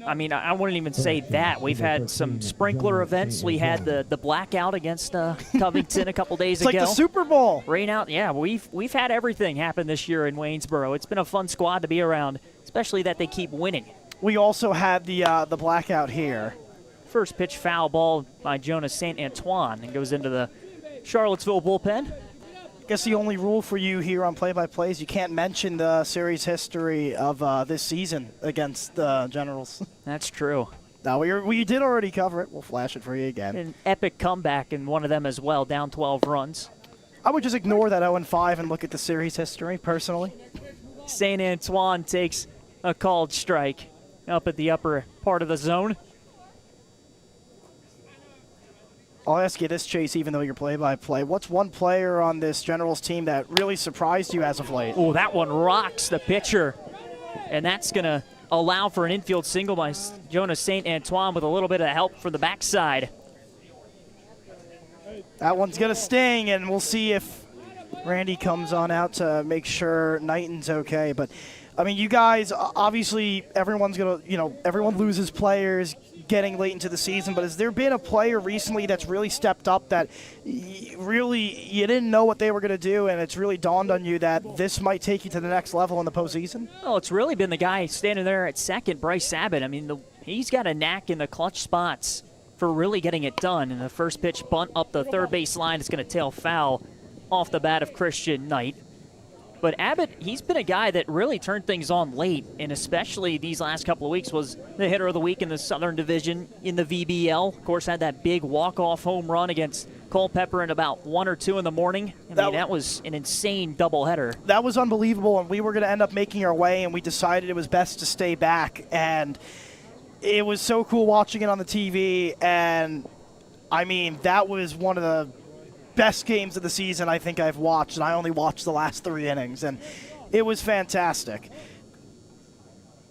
I mean, I wouldn't even say that. We've had some sprinkler events. We had the blackout against Covington a couple days ago. It's like the Super Bowl. Rain out. Yeah, we've had everything happen this year in Waynesboro. It's been a fun squad to be around, especially that they keep winning. We also had the blackout here. First pitch foul ball by Jonas St. Antoine and goes into the Charlottesville bullpen. I guess the only rule for you here on play-by-play is you can't mention the series history of this season against the Generals. That's true. No, we did already cover it. We'll flash it for you again. An epic comeback in one of them as well, down 12 runs. I would just ignore that 0-5 and look at the series history, personally. St. Antoine takes a called strike up at the upper part of the zone. I'll ask you this, Chase, even though you're play-by-play. What's one player on this Generals team that really surprised you as of late? Oh, that one rocks the pitcher. And that's going to allow for an infield single by Jonas St. Antoine with a little bit of help from the backside. That one's going to sting, and we'll see if Randy comes on out to make sure Knighton's okay. But, I mean, you guys, obviously, everyone's going to, everyone loses players getting late into the season, but has there been a player recently that's really stepped up that really you didn't know what they were going to do, and it's really dawned on you that this might take you to the next level in the postseason? Well, it's really been the guy standing there at second, Bryce Abbott. I mean, he's got a knack in the clutch spots for really getting it done. And the first pitch bunt up the third base line is going to tail foul off the bat of Christian Knight. But Abbott, he's been a guy that really turned things on late, and especially these last couple of weeks was the hitter of the week in the Southern Division in the VBL. Of course, had that big walk-off home run against Culpeper in about 1 or 2 in the morning. I mean, that was an insane doubleheader. That was unbelievable, and we were going to end up making our way, and we decided it was best to stay back. And it was so cool watching it on the TV, and, I mean, that was one of the best games of the season I think I've watched, and I only watched the last 3 innings, and it was fantastic.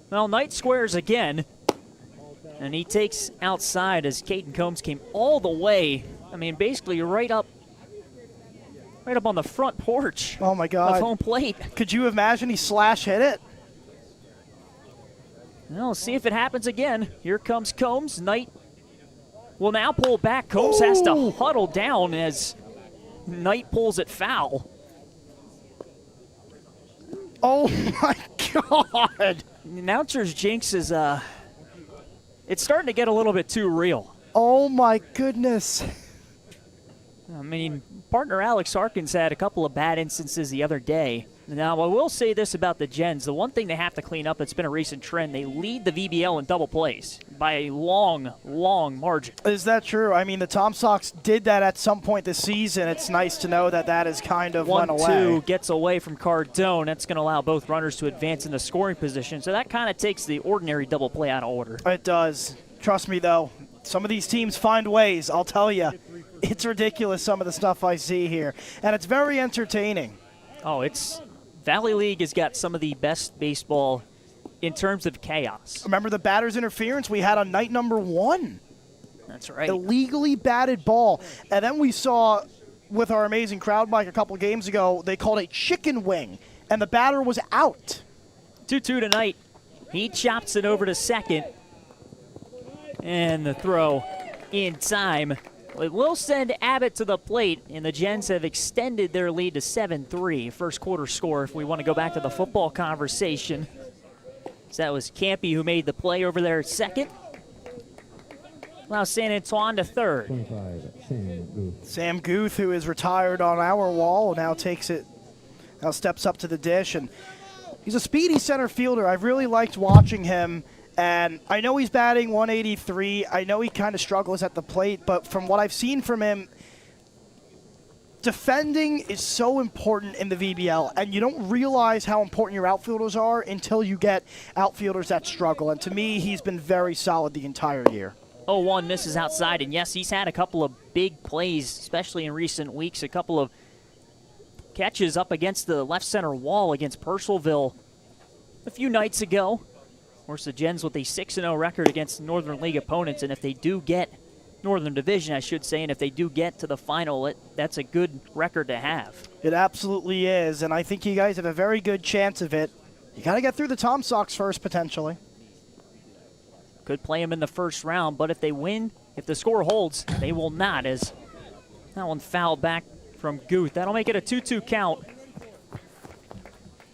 Well, Knight squares again, and he takes outside as Caden Combs came all the way. I mean, basically right up on the front porch. Oh my God! Of home plate. Could you imagine he slash hit it? Well, let's see if it happens again. Here comes Combs. Knight will now pull back. Combs has to huddle down as Knight pulls it foul. Oh my God! The announcer's jinx is it's starting to get a little bit too real. Oh my goodness! I mean, partner Alex Harkins had a couple of bad instances the other day. Now, I will say this about the Gens. The one thing they have to clean up that's been a recent trend, they lead the VBL in double plays by a long, long margin. Is that true? I mean, the Tom Sox did that at some point this season. It's nice to know that that has kind of went away. 1-2 gets away from Cardone. That's going to allow both runners to advance in the scoring position. So that kind of takes the ordinary double play out of order. It does. Trust me, though. Some of these teams find ways, I'll tell you. It's ridiculous, some of the stuff I see here. And it's very entertaining. Oh, Valley League has got some of the best baseball in terms of chaos. Remember the batter's interference we had on night number 1? That's right. Illegally batted ball. And then we saw with our amazing crowd mic a couple games ago, they called a chicken wing, and the batter was out. 2-2 tonight. He chops it over to second. And the throw in time. It will send Abbott to the plate, and the Gens have extended their lead to 7-3. First quarter score, if we want to go back to the football conversation. So that was Campy who made the play over there at second. Now San Antoine to third. 25, Sam Guth. Sam Guth, who is retired on our wall, now steps up to the dish. And he's a speedy center fielder. I've really liked watching him. And I know he's batting 183. I know he kind of struggles at the plate, but from what I've seen from him, defending is so important in the VBL, and you don't realize how important your outfielders are until you get outfielders that struggle. And to me, he's been very solid the entire year. 0-1 misses outside, and yes, he's had a couple of big plays, especially in recent weeks. A couple of catches up against the left center wall against Purcellville a few nights ago. Of course, the Gens with a 6-0 record against Northern League opponents, and if they do get Northern Division, I should say, and if they do get to the final, that's a good record to have. It absolutely is, and I think you guys have a very good chance of it. You got to get through the Tom Sox first, potentially. Could play them in the first round, but if they win, if the score holds, they will not, as that one fouled back from Guth. That'll make it a 2-2 count.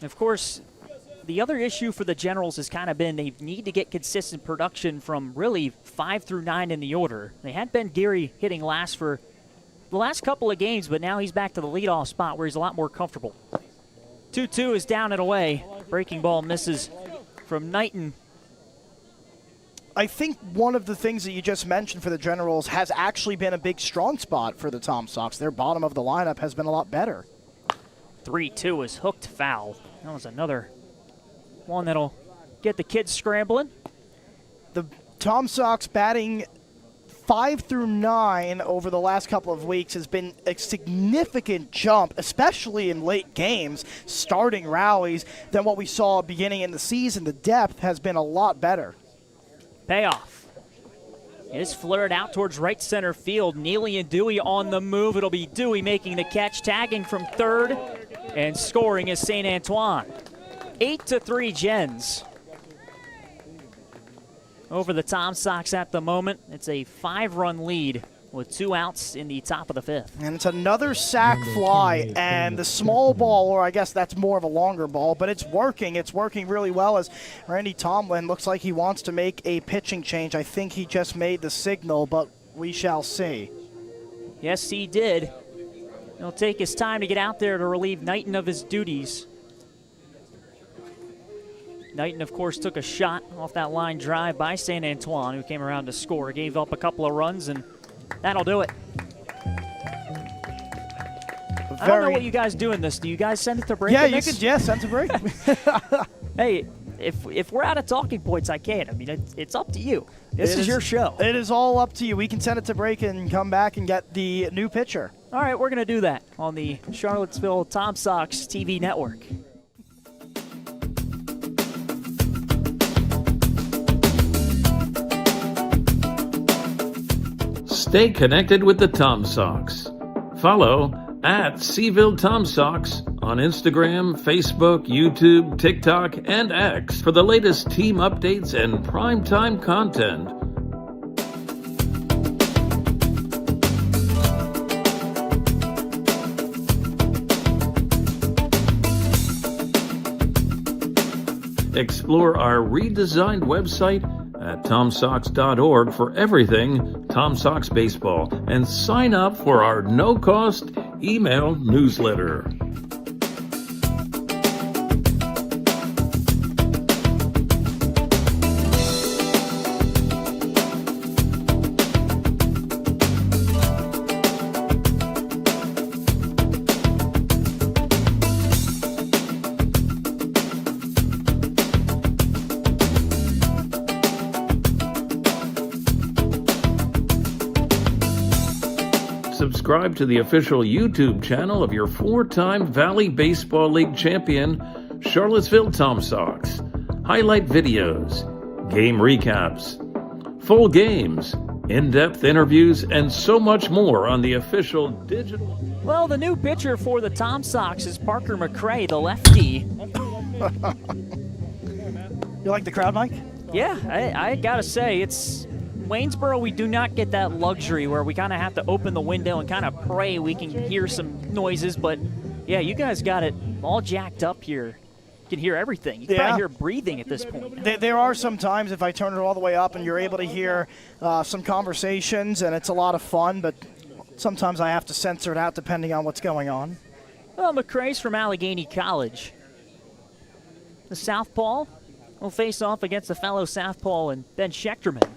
Of course, the other issue for the Generals has kind of been they need to get consistent production from really 5 through 9 in the order. They had Ben Geary hitting last for the last couple of games, but now he's back to the leadoff spot where he's a lot more comfortable. 2-2 is down and away. Breaking ball misses from Knighton. I think one of the things that you just mentioned for the Generals has actually been a big strong spot for the Tom Sox. Their bottom of the lineup has been a lot better. 3-2 is hooked foul. That was another one that'll get the kids scrambling. The Tom Sox batting 5 through 9 over the last couple of weeks has been a significant jump, especially in late games, starting rallies, than what we saw beginning in the season. The depth has been a lot better. Payoff. It is flared out towards right center field. Neely and Dewey on the move. It'll be Dewey making the catch, tagging from third, and scoring is St. Antoine. 8-3 Gens over the Tom Sox at the moment. It's a 5-run lead with 2 outs in the top of the 5th. And it's another sac fly, and the small ball, or I guess that's more of a longer ball, but it's working. It's working really well as Randy Tomlin looks like he wants to make a pitching change. I think he just made the signal, but we shall see. Yes, he did. He'll take his time to get out there to relieve Knighton of his duties. Knighton, of course, took a shot off that line drive by St. Antoine, who came around to score. Gave up a couple of runs, and that'll do it. I don't know what you guys do in this. Do you guys send it to break? Yeah, you could. Yeah, send it to break. Hey, if we're out of talking points, I can't. I mean, it's up to you. This is your show. It is all up to you. We can send it to break and come back and get the new pitcher. All right, we're going to do that on the Charlottesville Tom Sox TV network. Stay connected with the Tom Sox. Follow at Seville Tom Sox on Instagram, Facebook, YouTube, TikTok, and X for the latest team updates and primetime content. Explore our redesigned website at TomSox.org for everything Tom Sox baseball and sign up for our no-cost email newsletter. Subscribe to the official YouTube channel of your 4-time Valley Baseball League champion, Charlottesville Tom Sox. Highlight videos, game recaps, full games, in-depth interviews, and so much more on the official digital... Well, the new pitcher for the Tom Sox is Parker McCray, the lefty. You like the crowd, Mike? Yeah, I gotta say, it's Waynesboro. We do not get that luxury where we kind of have to open the window and kind of pray we can hear some noises. But yeah, you guys got it all jacked up here. You can hear everything. You can probably hear breathing at this point. There are some times if I turn it all the way up and you're able to hear some conversations, and it's a lot of fun, but sometimes I have to censor it out depending on what's going on. Well, McCray's from Allegheny College. The Southpaw will face off against the fellow Southpaw and Ben Schechterman.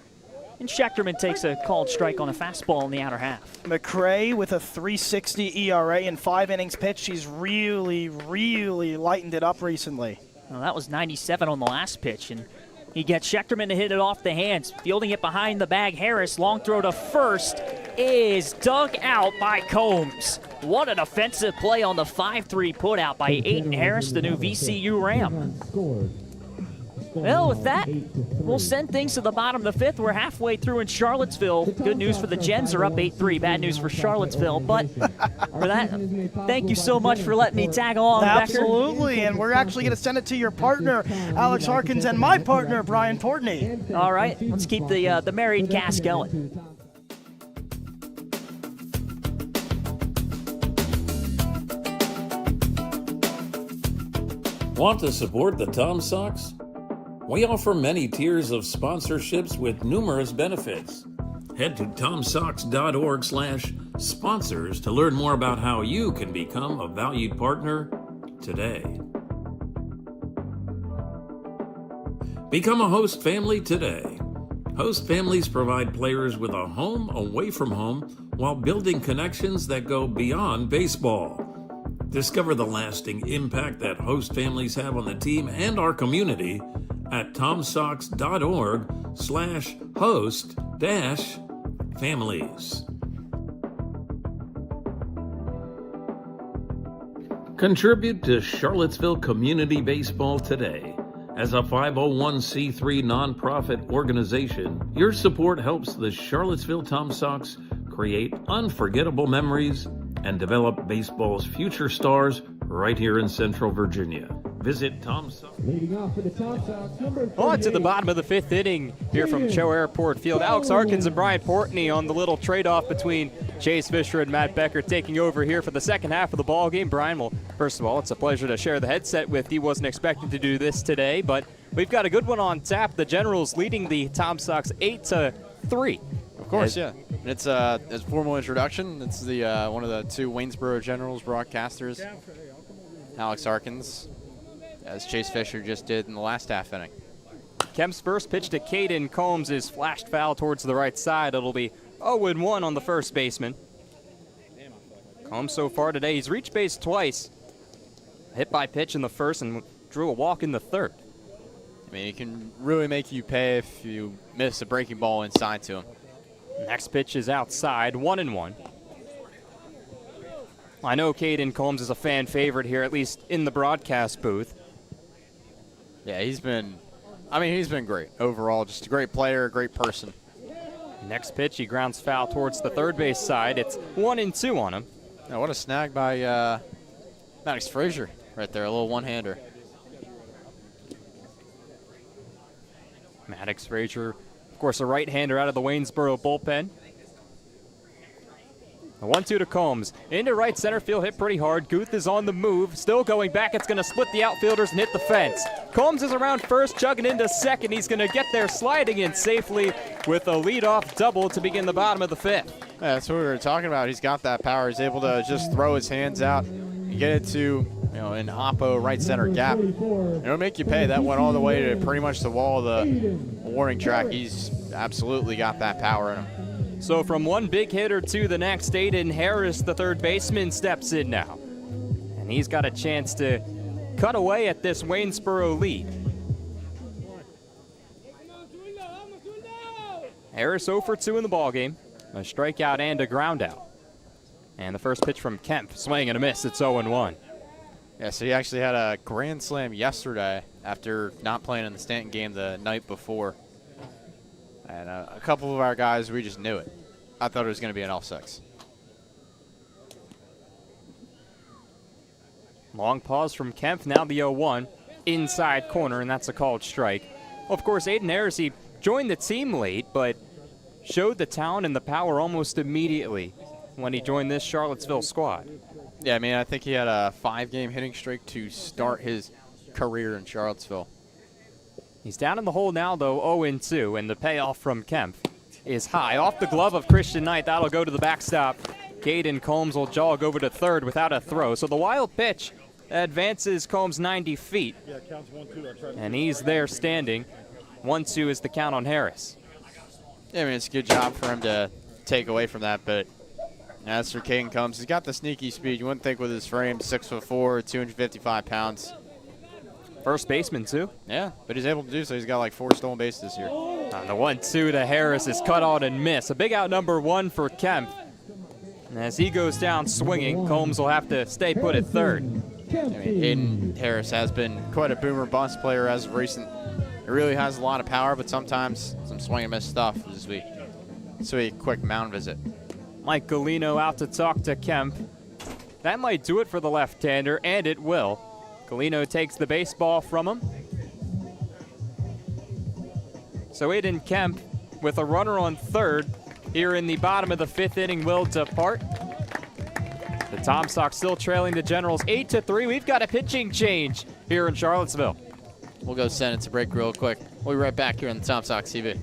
And Schechterman takes a called strike on a fastball in the outer half. McCray with a 3.60 ERA in 5 innings pitched. He's really, really lightened it up recently. Well, that was 97 on the last pitch, and he gets Schechterman to hit it off the hands. Fielding it behind the bag, Harris, long throw to first, is dug out by Combs. What a defensive play on the 5-3 putout by Aiden Harris, the new VCU Ram. Well, with that, we'll send things to the bottom of the 5th. We're halfway through in Charlottesville. Good news for the Gens are up 8-3. Bad news for Charlottesville. But for that, thank you so much for letting me tag along, Absolutely, Becker. And we're actually going to send it to your partner, Alex Harkins, and my partner, Brian Portney. All right, let's keep the married cast going. Want to support the Tom Sox? We offer many tiers of sponsorships with numerous benefits. Head to tomsox.org/sponsors to learn more about how you can become a valued partner today. Become a host family today. Host families provide players with a home away from home while building connections that go beyond baseball. Discover the lasting impact that host families have on the team and our community at tomsox.org/host-families. Contribute to Charlottesville Community Baseball today. As a 501c3 nonprofit organization, your support helps the Charlottesville Tom Sox create unforgettable memories and develop baseball's future stars right here in Central Virginia. Visit Tom Sox. Leading off for the Tom Sox, number 38. On to the bottom of the 5th inning here from Cho Airport Field. Alex Harkins and Brian Portney on the little trade-off between Chase Fisher and Matt Becker taking over here for the second half of the ball game. Brian, well, first of all, it's a pleasure to share the headset with you. Wasn't expecting to do this today, but we've got a good one on tap. The Generals leading the Tom Sox 8-3. Of course, yeah. It's as a formal introduction. It's the one of the 2 Waynesboro Generals broadcasters, Alex Harkins, as Chase Fisher just did in the last half inning. Kemp's first pitch to Caden Combs is flashed foul towards the right side. It'll be 0-1 on the first baseman. Combs so far today, he's reached base twice. Hit by pitch in the first and drew a walk in the third. I mean, it can really make you pay if you miss a breaking ball inside to him. Next pitch is outside, 1-1. I know Caden Combs is a fan favorite here, at least in the broadcast booth. Yeah, he's been great overall. Just a great player, a great person. Next pitch, he grounds foul towards the third base side. It's 1-2 on him. Now, what a snag by Maddox Frazier right there, a little one-hander. Maddox Frazier, of course, a right-hander out of the Waynesboro bullpen. The 1-2 to Combs. Into right center field, hit pretty hard. Guth is on the move. Still going back. It's going to split the outfielders and hit the fence. Combs is around first, chugging into second. He's going to get there sliding in safely with a leadoff double to begin the bottom of the 5th. Yeah, that's what we were talking about. He's got that power. He's able to just throw his hands out and get it to, an oppo right center gap. It'll make you pay. That went all the way to pretty much the wall of the warning track. He's absolutely got that power in him. So from one big hitter to the next, Aiden Harris, the third baseman, steps in now. And he's got a chance to cut away at this Waynesboro lead. Harris 0 for 2 in the ballgame. A strikeout and a ground out. And the first pitch from Kemp, swing and a miss. It's 0-1. Yeah, so he actually had a grand slam yesterday after not playing in the Stanton game the night before. And a couple of our guys, we just knew it. I thought it was going to be an L6. Long pause from Kemp, now the 0-1. Inside corner, and that's a called strike. Of course, Aiden Harris, he joined the team late, but showed the talent and the power almost immediately when he joined this Charlottesville squad. Yeah, I mean, I think he had a 5-game hitting streak to start his career in Charlottesville. He's down in the hole now, though, 0-2, and the payoff from Kemp is high. Off the glove of Christian Knight, that'll go to the backstop. Caden Combs will jog over to third without a throw. So the wild pitch advances Combs 90 feet. And he's there standing. 1-2 is the count on Harris. Yeah, I mean, it's a good job for him to take away from that, but as for Caden Combs, he's got the sneaky speed. You wouldn't think with his frame, 6'4", 255 pounds. First baseman, too. Yeah, but he's able to do so. He's got like 4 stolen bases this year. And the 1-2 to Harris is cut on and miss. A big out number 1 for Kemp. And as he goes down swinging, Combs will have to stay put at third. I mean, Aiden Harris has been quite a boomer bust player as of recent. He really has a lot of power, but sometimes some swing and miss stuff this week. So a quick mound visit. Mike Galino out to talk to Kemp. That might do it for the left-hander, and it will. Galino takes the baseball from him. So Aiden Kemp with a runner on third here in the bottom of the 5th inning will depart. The Tom Sox still trailing the Generals 8-3. We've got a pitching change here in Charlottesville. We'll go send it to break real quick. We'll be right back here on the Tom Sox TV.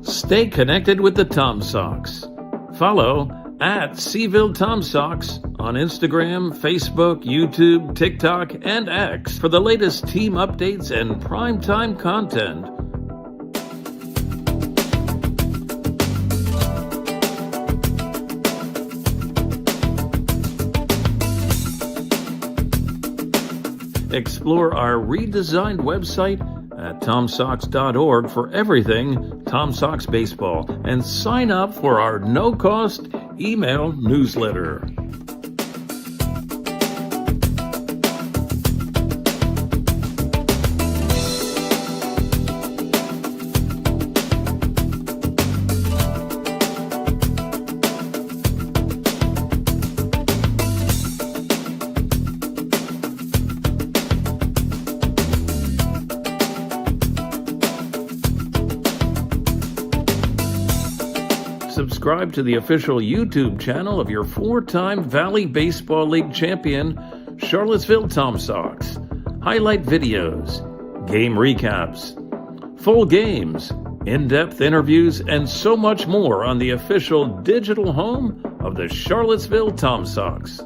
Stay connected with the Tom Sox. Follow at Seville Tom Sox on Instagram, Facebook, YouTube, TikTok, and X for the latest team updates and primetime content. Explore our redesigned website at TomSox.org for everything Tom Sox baseball and sign up for our no-cost email newsletter. Subscribe to the official YouTube channel of your 4-time Valley Baseball League champion, Charlottesville Tom Sox. Highlight videos, game recaps, full games, in-depth interviews, and so much more on the official digital home of the Charlottesville Tom Sox.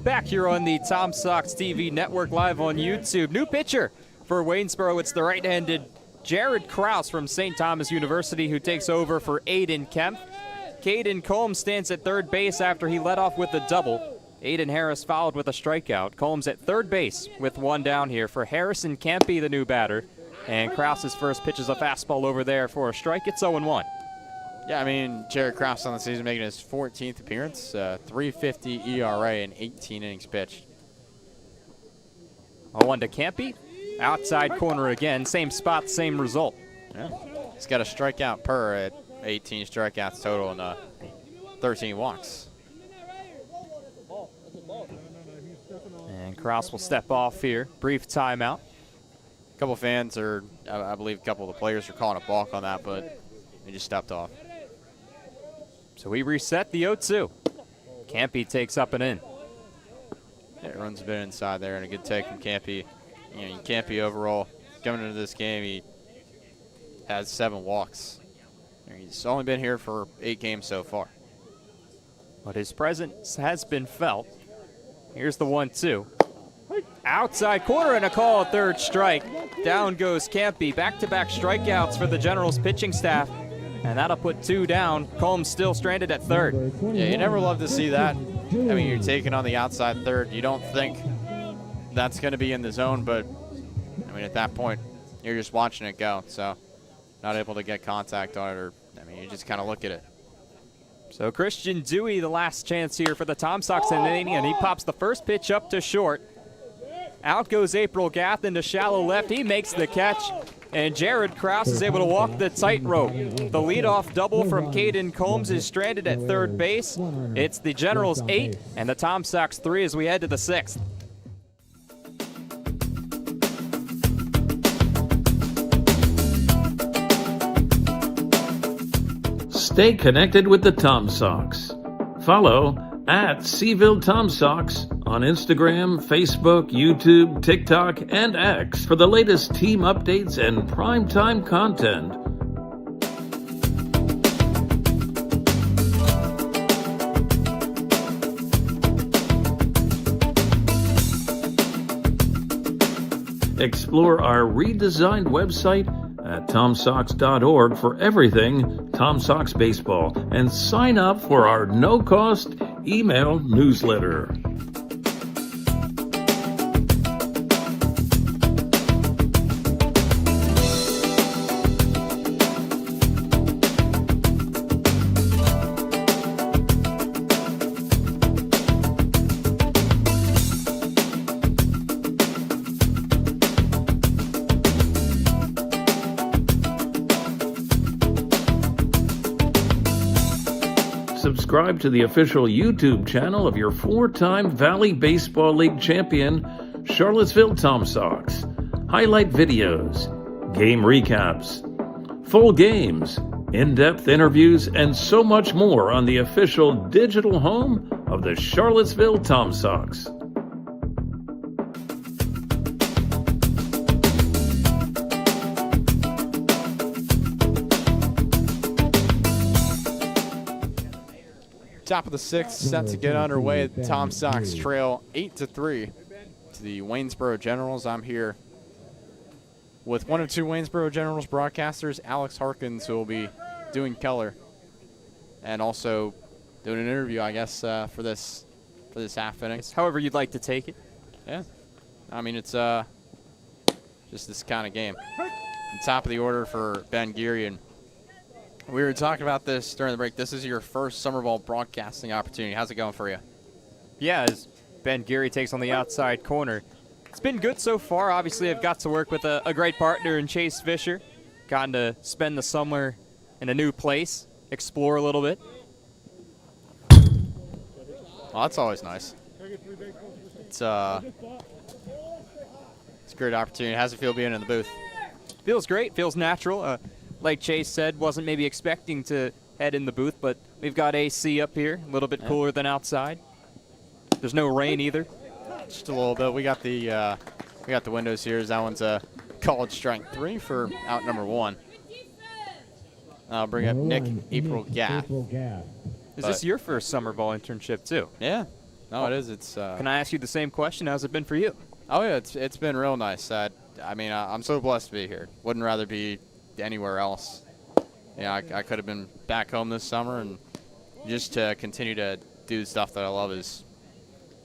Back here on the Tom Sox TV network live on YouTube. New pitcher for Waynesboro. It's the right-handed Jared Krause from St. Thomas University who takes over for Aiden Kemp. Caden Combs stands at third base after he led off with a double. Aiden Harris followed with a strikeout. Combs at third base with one down here for Harrison Campy, the new batter. And Krause's first pitch is a fastball over there for a strike. It's 0-1. Yeah, I mean, Jared Krause on the season making his 14th appearance, 3.50 ERA and 18 innings pitched. 0-1 to Campy. Outside corner again. Same spot, same result. Yeah. He's got a strikeout per at 18 strikeouts total and 13 walks. And Krause will step off here. Brief timeout. A couple fans are, I believe a couple of the players are calling a balk on that, but he just stepped off. So we reset the 0-2. Campy takes up and in. Yeah, runs a bit inside there and a good take from Campy. You know, Campy overall, coming into this game, he has 7 walks. He's only been here for 8 games so far. But his presence has been felt. Here's the 1-2. Outside corner and a call at third strike. Down goes Campy. Back-to-back strikeouts for the Generals pitching staff. And that'll put 2 down. Combs still stranded at third. Yeah, you never love to see that. I mean, you're taking on the outside third. You don't think that's going to be in the zone, but, I mean, at that point, you're just watching it go. So, not able to get contact on it, or, I mean, you just kind of look at it. So Christian Dewey, the last chance here for the Tom Sox in the inning, and he pops the first pitch up to short. Out goes April Gath into shallow left. He makes the catch, and Jared Krause is able to walk the tightrope. The leadoff double from Caden Combs is stranded at third base. It's the Generals 8 and the Tom Sox 3 as we head to the 6th. Stay connected with the Tom Sox. Follow at Seville Tom Sox on Instagram, Facebook, YouTube, TikTok, and X for the latest team updates and primetime content. Explore our redesigned website at TomSox.org for everything Tom Sox baseball and sign up for our no-cost email newsletter. Subscribe to the official YouTube channel of your 4-time Valley Baseball League champion, Charlottesville Tom Sox. Highlight videos, game recaps, full games, in-depth interviews, and so much more on the official digital home of the Charlottesville Tom Sox. Top of the 6th, set to get underway. The Tom Sox trail 8-3 to the Waynesboro Generals. I'm here with one of 2 Waynesboro Generals broadcasters, Alex Harkins, who will be doing color and also doing an interview, I guess, for this half inning. However you'd like to take it. Yeah, I mean, it's just this kind of game. And top of the order for Ben Geary. And we were talking about this during the break. This is your first summer ball broadcasting opportunity. How's it going for you? Yeah, as Ben Geary takes on the outside corner. It's been good so far. Obviously, I've got to work with a great partner in Chase Fisher. Gotten to spend the summer in a new place, explore a little bit. Well, that's always nice. It's a great opportunity. How's it feel being in the booth? Feels great. Feels natural. Like Chase said, wasn't maybe expecting to head in the booth, but we've got AC up here, a little bit cooler than outside. There's no rain either. Just a little bit. We got the windows here. That one's a college strike 3 for out number 1. I'll bring up Nick April Gath. Is this your first summer ball internship too? Yeah. No, it is. It's. Can I ask you the same question? How's it been for you? Oh yeah, it's been real nice. I mean, I'm so blessed to be here. Wouldn't rather be anywhere else. Yeah, I could have been back home this summer, and just to continue to do the stuff that I love is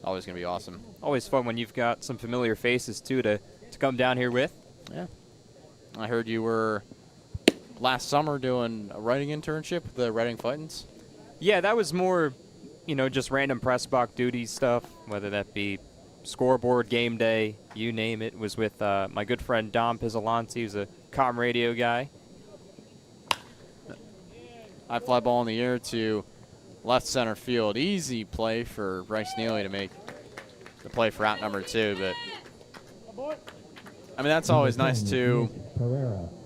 always going to be awesome. Always fun when you've got some familiar faces too to come down here with. Yeah. I heard you were last summer doing a writing internship with the Reading Fightins. Yeah, that was more, just random press box duty stuff, whether that be scoreboard, game day, you name it. It was with my good friend Dom Pizzolanti, who's a comm radio guy. I fly ball in the air to left center field. Easy play for Bryce Neely to make the play for out number 2, but I mean, that's always nice to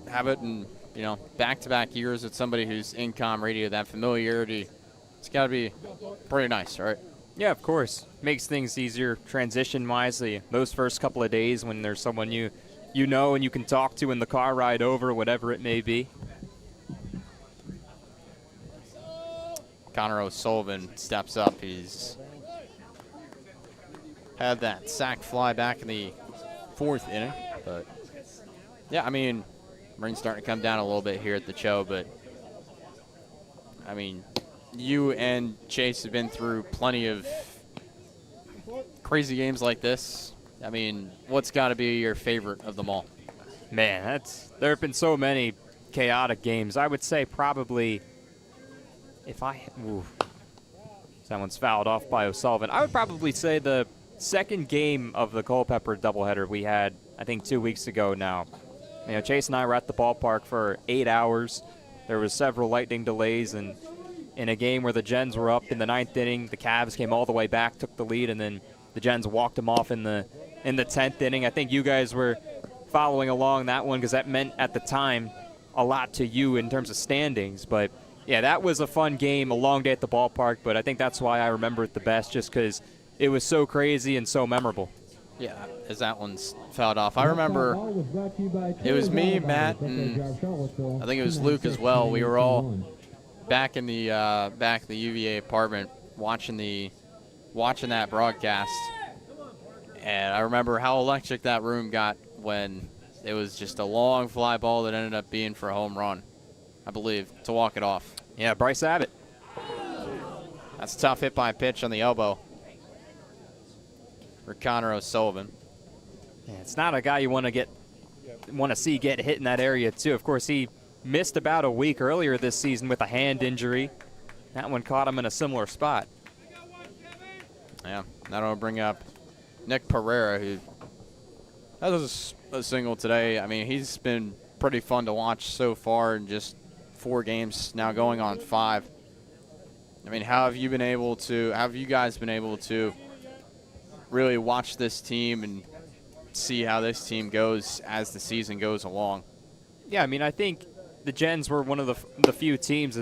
have it in, back-to-back years with somebody who's in comm radio. That familiarity, it's got to be pretty nice, right? Yeah, of course. Makes things easier transition-wise. Those first couple of days when there's someone you know and you can talk to in the car ride over, whatever it may be. Connor O'Sullivan steps up. He's had that sac fly back in the 4th inning. But, yeah, I mean, rain's starting to come down a little bit here at the Cho, but, I mean, you and Chase have been through plenty of crazy games like this. I mean, what's got to be your favorite of them all? Man, there have been so many chaotic games. I would say probably someone's fouled off by O'Sullivan. I would probably say the second game of the Culpeper doubleheader we had, I think 2 weeks ago now. Chase and I were at the ballpark for 8 hours. There was several lightning delays, and in a game where the Gens were up in the 9th inning, the Cavs came all the way back, took the lead, and then the Gens walked them off in the 10th inning. I think you guys were following along that one because that meant at the time a lot to you in terms of standings. But yeah, that was a fun game, a long day at the ballpark, but I think that's why I remember it the best, just because it was so crazy and so memorable. Yeah, as that one's fouled off. I remember it was me, Matt, and I think it was Luke as well. We were all back in the UVA apartment watching that broadcast, and I remember how electric that room got when it was just a long fly ball that ended up being for a home run, I believe, to walk it off. Yeah, Bryce Abbott. That's a tough hit by pitch on the elbow for Connor O'Sullivan. Yeah, it's not a guy you want to see get hit in that area too. Of course, he missed about a week earlier this season with a hand injury. That one caught him in a similar spot. Yeah, that'll bring up Nick Pereira, who has a single today. I mean, he's been pretty fun to watch so far in just 4 games, now going on 5. I mean, how have you guys been able to really watch this team and see how this team goes as the season goes along? Yeah, I mean, I think the Gens were one of the few teams,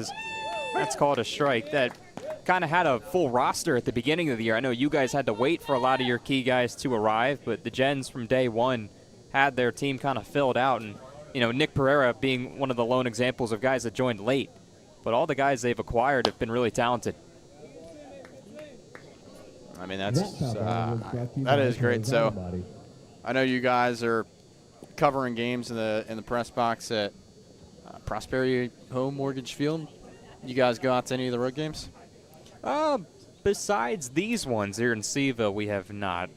that's called a strike, that kind of had a full roster at the beginning of the year. I know you guys had to wait for a lot of your key guys to arrive, but the Gens from day one had their team kind of filled out. And, Nick Pereira being one of the lone examples of guys that joined late. But all the guys they've acquired have been really talented. I mean, that is great. So I know you guys are covering games in the press box at Prosperity Home Mortgage Field. You guys go out to any of the road games? Besides these ones here in Seva, we have not.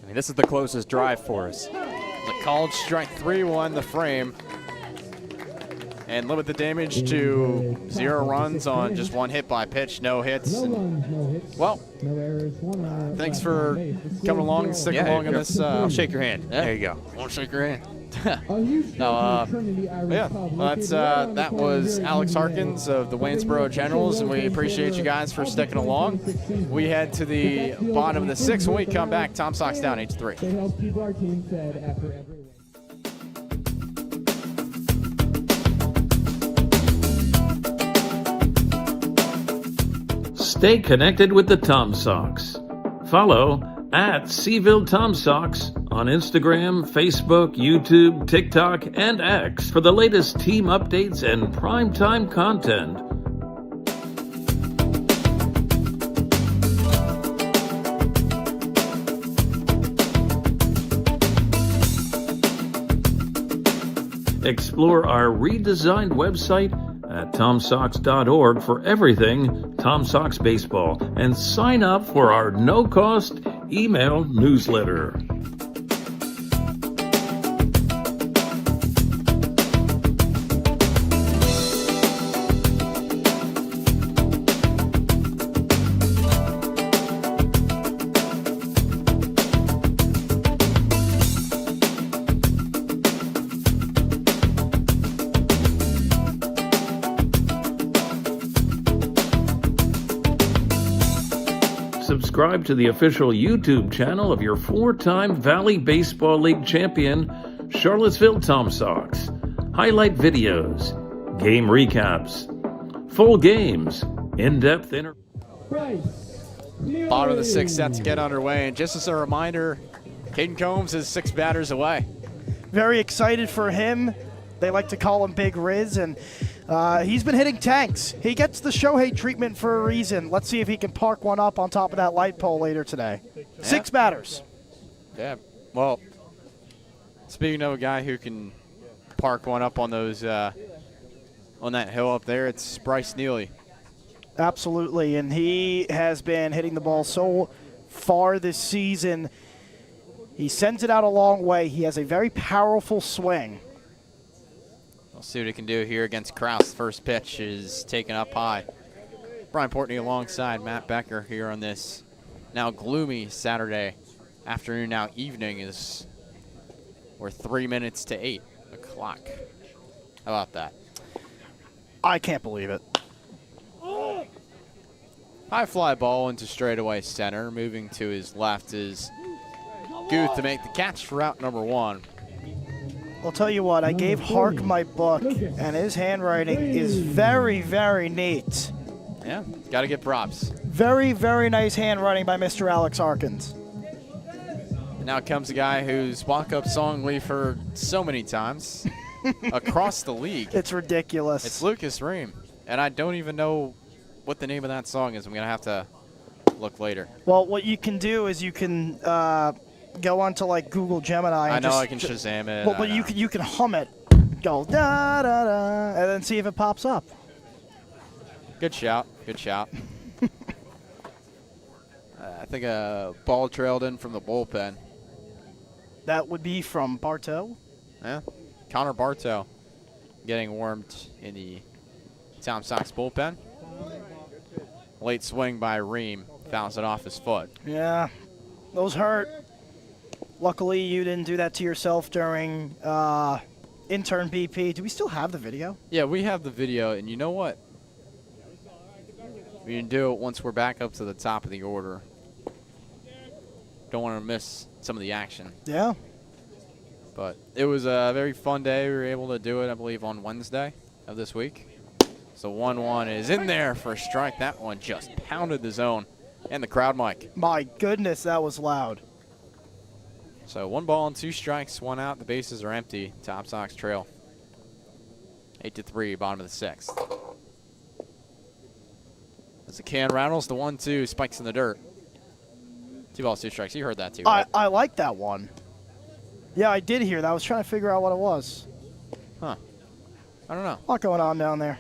I mean, this is the closest drive for us. The called strike 3-1 the frame. And limit the damage to 0 runs on just 1 hit by pitch, no hits. Well, thanks for coming along and sticking along in this. I'll shake your hand. Yeah. There you go. I'll shake your hand. That was Alex Harkins of the Waynesboro Generals, and we appreciate you guys for sticking along. We head to the bottom of the 6th. When we come back, Tom Sox down 8-3. They help keep our team fed after every win. Stay connected with the Tom Sox. Follow at Seville Tom Sox on Instagram, Facebook, YouTube, TikTok, and X for the latest team updates and primetime content. Explore our redesigned website at TomSox.org for everything Tom Sox baseball, and sign up for our no-cost email newsletter. subscribe to the official YouTube channel of your 4-time Valley Baseball League champion, Charlottesville Tom Sox. Highlight videos, game recaps, full games, in-depth interviews. Bottom of the sixth set to get underway. And just as a reminder, Caden Combs is 6 batters away. Very excited for him. They like to call him Big Riz, and he's been hitting tanks. He gets the Shohei treatment for a reason. Let's see if he can park one up on top of that light pole later today. Yeah. 6 batters. Yeah, well, speaking of a guy who can park one up on those on that hill up there, it's Bryce Neely. Absolutely, and he has been hitting the ball so far this season. He sends it out a long way. He has a very powerful swing. We'll see what he can do here against Kraus. First pitch is taken up high. Brian Portney alongside Matt Becker here on this now gloomy Saturday afternoon, now evening, is we're 3 minutes to 8 o'clock. How about that? I can't believe it. High fly ball into straightaway center. Moving to his left is Guth to make the catch for route number 1. I'll tell you what, I gave Hark my book, and his handwriting is very, very neat. Yeah, got to get props. Very, very nice handwriting by Mr. Alex Harkins. Now comes a guy whose walk-up song we've heard so many times across the league. It's ridiculous. It's Lucas Ream, and I don't even know what the name of that song is. I'm going to have to look later. Well, what you can do is you can go onto like Google Gemini. I And know just, I can Shazam it. Well, but you can hum it. Go da da da, and then see if it pops up. Good shout. Good shout. I think a ball trailed in from the bullpen. That would be from Bartow. Yeah, Connor Bartow getting warmed in the Tom Sox bullpen. Late swing by Ream, fouls it off his foot. Yeah, those hurt. Luckily, you didn't do that to yourself during intern BP. Do we still have the video? Yeah, we have the video, and you know what? We can do it once we're back up to the top of the order. Don't want to miss some of the action. Yeah. But it was a very fun day. We were able to do it, I believe, on Wednesday of this week. So 1-1 is in there for a strike. That one just pounded the zone and the crowd mic. My goodness, that was loud. So 1 ball and 2 strikes, 1 out. The bases are empty. Top Sox trail 8-3, bottom of the 6th. As the can rattles, the 1-2 spikes in the dirt. 2 balls, 2 strikes. You heard that too, right? I like that one. Yeah, I did hear that. I was trying to figure out what it was. Huh. I don't know. A lot going on down there.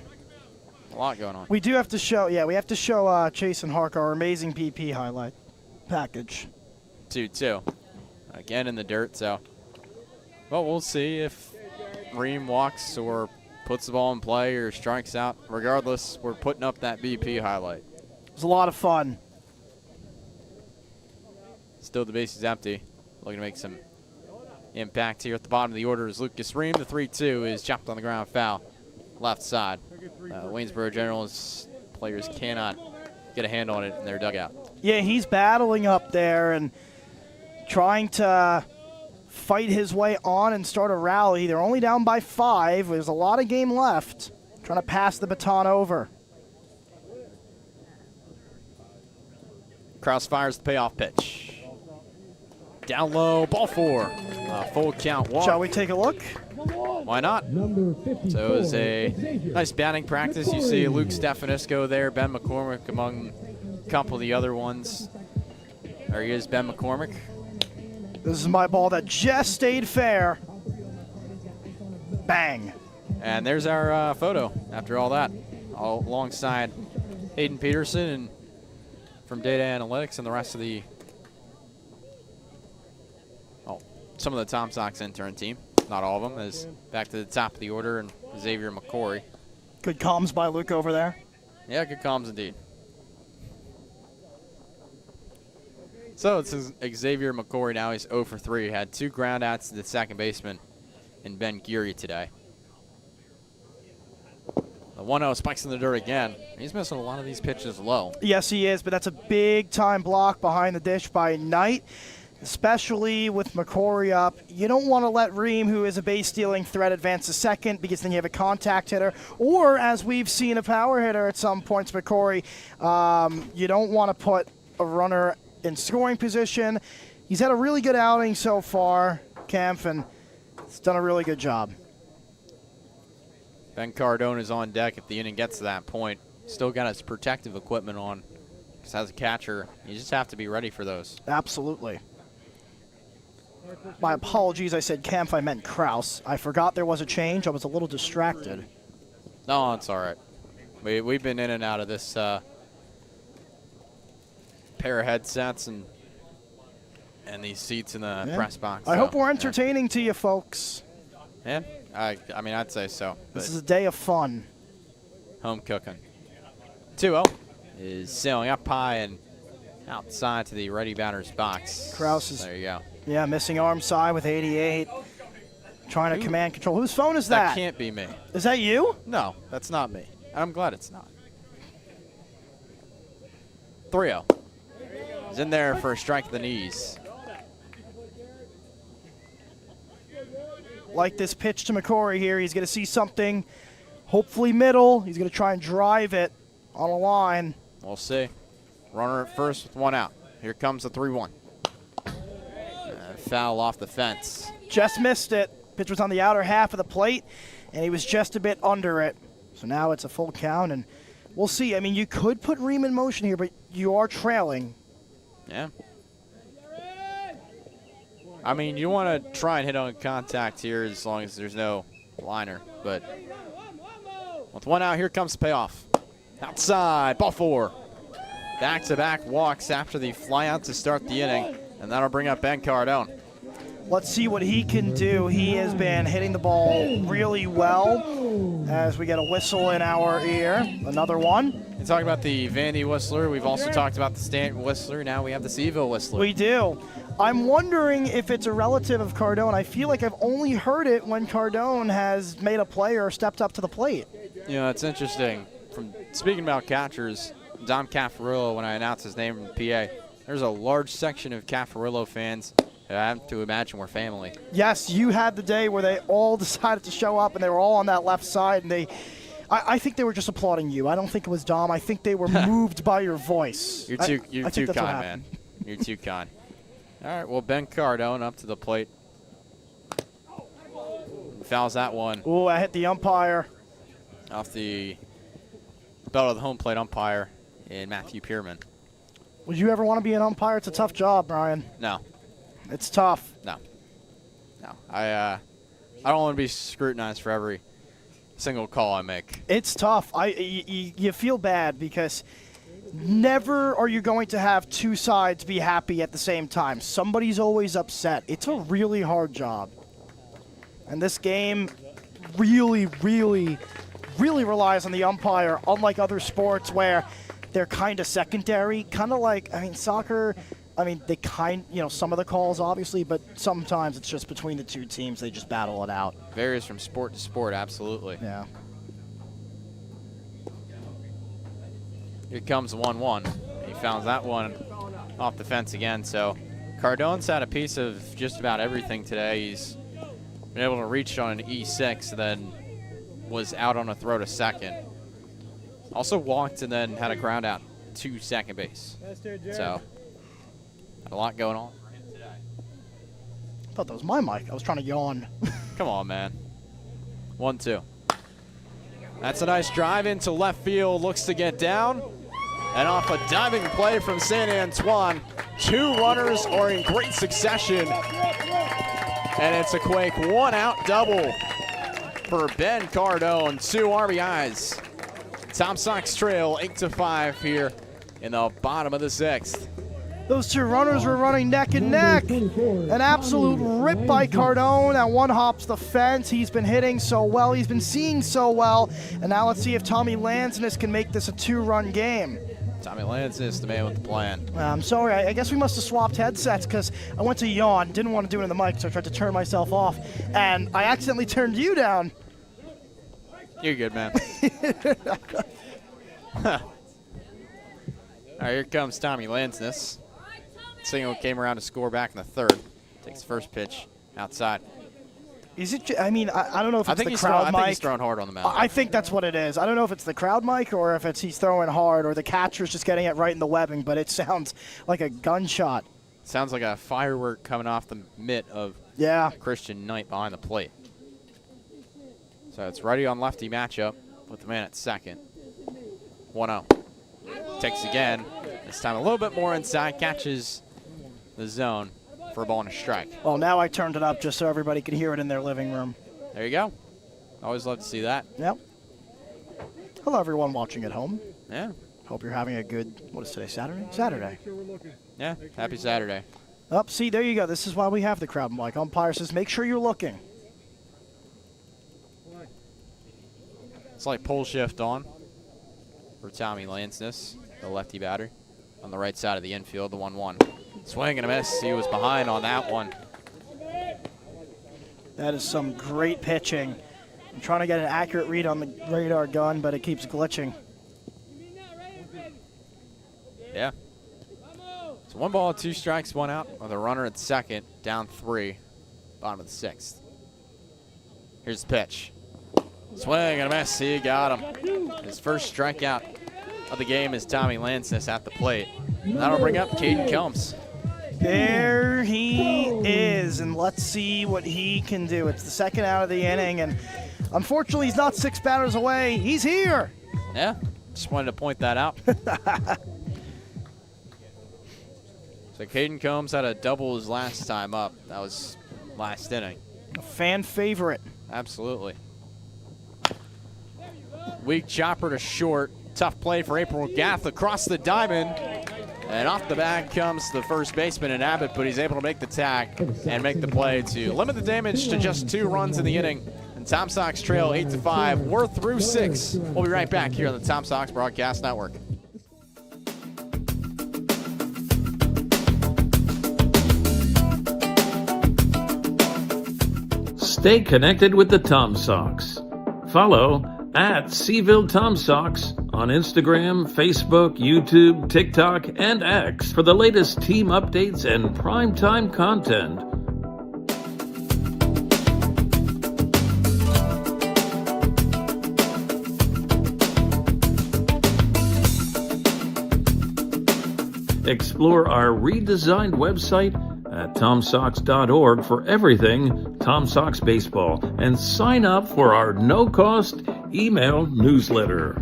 A lot going on. We do have to show, we have to show Chase and Hark our amazing PP highlight package. 2-2. Again in the dirt, so. Well, we'll see if Ream walks or puts the ball in play or strikes out. Regardless, we're putting up that BP highlight. It was a lot of fun. Still the base is empty. Looking to make some impact here at the bottom of the order is Lucas Ream. The 3-2 is chopped on the ground, foul. Left side. Waynesboro Generals players cannot get a hand on it in their dugout. Yeah, he's battling up there and trying to fight his way on and start a rally. They're only down by 5. There's a lot of game left. Trying to pass the baton over. Kraus fires the payoff pitch. Down low, ball 4. Full count walk. Shall we take a look? Why not? So it was a nice batting practice. You see Luke Stefanisco there, Ben McCormick among a couple of the other ones. There he is, Ben McCormick. This is my ball that just stayed fair. Bang. And there's our photo after all that, all alongside Hayden Peterson and from Data Analytics and the rest of the, some of the Tom Sox intern team. Not all of them, as back to the top of the order and Xavier McCory. Good comms by Luke over there. Yeah, good comms indeed. So it's Xavier McCory now. He's 0 for 3. Had 2 ground outs to the second baseman in Ben Geary today. The The 1-0 spikes in the dirt again. He's missing a lot of these pitches low. Yes, he is, but that's a big-time block behind the dish by Knight, especially with McCrory up. You don't want to let Ream, who is a base-stealing threat, advance to second because then you have a contact hitter. Or, as we've seen, a power hitter at some points, McCrory. You don't want to put a runner in scoring position. He's had a really good outing so far, Kempf, and he's done a really good job. Ben Cardone is on deck if the inning gets to that point. Still got his protective equipment on. Because as a catcher, you just have to be ready for those. Absolutely. My apologies, I said Kempf, I meant Kraus. I forgot there was a change. I was a little distracted. No, it's all right. We've been in and out of this pair of headsets and these seats in the press box. I hope we're entertaining to you folks. Yeah, I mean, I'd say so. This is a day of fun. Home cooking. 2-0 is sailing up high and outside to the ready batter's box. Kraus is, there you go. Yeah, missing arm side with 88. Trying to command control. Whose phone is that? That can't be me. Is that you? No, that's not me. I'm glad it's not. 3-0. He's in there for a strike to the knees. Like this pitch to McCrory here. He's going to see something, hopefully middle. He's going to try and drive it on a line. We'll see. Runner at first with 1 out. Here comes the 3-1. Foul off the fence. Just missed it. Pitch was on the outer half of the plate, and he was just a bit under it. So now it's a full count, and we'll see. I mean, you could put Ream in motion here, but you are trailing. Yeah. I mean, you want to try and hit on contact here as long as there's no liner. But with 1 out, here comes the payoff. Outside, ball 4. Back-to-back walks after the flyout to start the inning, and that'll bring up Ben Cardone. Let's see what he can do. He has been hitting the ball really well as we get a whistle in our ear. Another one. You talk about the Vandy Whistler. We've also talked about the Stanton Whistler. Now we have the Seville Whistler. We do. I'm wondering if it's a relative of Cardone. I feel like I've only heard it when Cardone has made a play or stepped up to the plate. You know, it's interesting. From speaking about catchers, Dom Caffarillo, when I announced his name from PA, there's a large section of Caffarillo fans who I have to imagine were family. Yes, you had the day where they all decided to show up, and they were all on that left side, and I think they were just applauding you. I don't think it was Dom. I think they were moved by your voice. You're too kind, man. You're too kind. All right, well, Ben Cardone up to the plate. Fouls that one. Ooh, I hit the umpire. Off the belt of the home plate umpire in Matthew Pierman. Would you ever want to be an umpire? It's a tough job, Brian. No. It's tough. No. I don't want to be scrutinized for every single call I make. It's tough. You feel bad because never are you going to have two sides be happy at the same time. Somebody's always upset. It's a really hard job. And this game really, really, really relies on the umpire, unlike other sports where they're kind of secondary. Kind of like, soccer, they some of the calls, obviously, but sometimes it's just between the two teams. They just battle it out. Varies from sport to sport, absolutely. Yeah. Here comes 1-1. He fouls that one off the fence again. So Cardone's had a piece of just about everything today. He's been able to reach on an E6 and then was out on a throw to second. Also walked and then had a ground out to second base. So had a lot going on for him today. I thought that was my mic. I was trying to yawn. Come on, man. 1-2. That's a nice drive into left field. Looks to get down. And off a diving play from St. Antoine, 2 runners are in great succession. And it's a quick 1-out double for Ben Cardone. 2 RBIs. Tom Sox trail 8-5 here in the bottom of the 6th. Those 2 runners were running neck and neck. An absolute rip by Cardone. That one hops the fence. He's been hitting so well. He's been seeing so well. And now let's see if Tommy Landsness can make this a 2-run game. Tommy Landsness, the man with the plan. I'm sorry. I guess we must have swapped headsets because I went to yawn. Didn't want to do it in the mic, so I tried to turn myself off. And I accidentally turned you down. You're good, man. All right, here comes Tommy Lansness. Single came around to score back in the third. Takes the first pitch outside. Is it? I mean, I don't know if it's the crowd mic. I think he's throwing hard on the mound. I think that's what it is. I don't know if it's the crowd mic or if it's he's throwing hard or the catcher's just getting it right in the webbing, but it sounds like a gunshot. Sounds like a firework coming off the mitt of Christian Knight behind the plate. So it's righty on lefty matchup with the man at second. 1-0. Takes again. This time a little bit more inside. Catches the zone for a ball and a strike. Well, now I turned it up just so everybody could hear it in their living room. There you go. Always love to see that. Yep. Hello, everyone watching at home. Yeah. Hope you're having a good, what is today, Saturday? Saturday. Yeah, happy Saturday. See, there you go. This is why we have the crowd mic. Umpire says, make sure you're looking. Slight pull shift on for Tommy Lansness, the lefty batter, on the right side of the infield, the 1-1. Swing and a miss. He was behind on that one. That is some great pitching. I'm trying to get an accurate read on the radar gun, but it keeps glitching. Yeah. So 1 ball, 2 strikes, 1 out with a runner at second, down 3, bottom of the 6th. Here's the pitch. Swing and a miss. He got him. His first strikeout of the game is Tommy Lansness at the plate. That'll bring up Caden Combs. There he is, and let's see what he can do. It's the second out of the inning, and unfortunately he's not 6 batters away. He's here. Yeah, just wanted to point that out. So Caden Combs had a double his last time up. That was last inning. A fan favorite. Absolutely. Weak chopper to short. Tough play for April Gath across the diamond. And off the bag comes the first baseman in Abbott, but he's able to make the tag and make the play to limit the damage to just 2 runs in the inning. And Tom Sox trail 8-5. We're through 6. We'll be right back here on the Tom Sox Broadcast Network. Stay connected with the Tom Sox. Follow at Seaville Tom Sox on Instagram, Facebook, YouTube, TikTok, and X for the latest team updates and primetime content. Explore our redesigned website at TomSox.org for everything Tom Sox baseball and sign up for our no-cost email newsletter.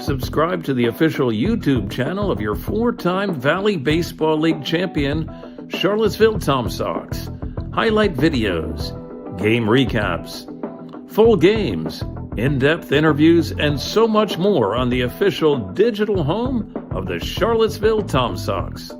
Subscribe to the official YouTube channel of your 4-time Valley Baseball League champion, Charlottesville Tom Sox. Highlight videos, game recaps, full games, in-depth interviews, and so much more on the official digital home of the Charlottesville Tom Sox.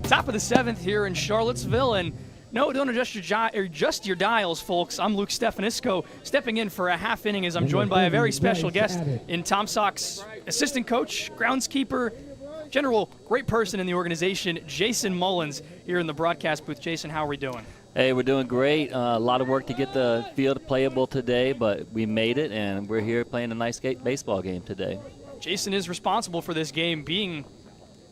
Top of the 7th here in Charlottesville, and no, don't adjust your dials, folks. I'm Luke Stefanisco, stepping in for a half inning as I'm joined by a very special guest in Tom Sox assistant coach, groundskeeper, general, great person in the organization, Jason Mullins, here in the broadcast booth. Jason, how are we doing? Hey, we're doing great. A lot of work to get the field playable today, but we made it, and we're here playing a nice baseball game today. Jason is responsible for this game being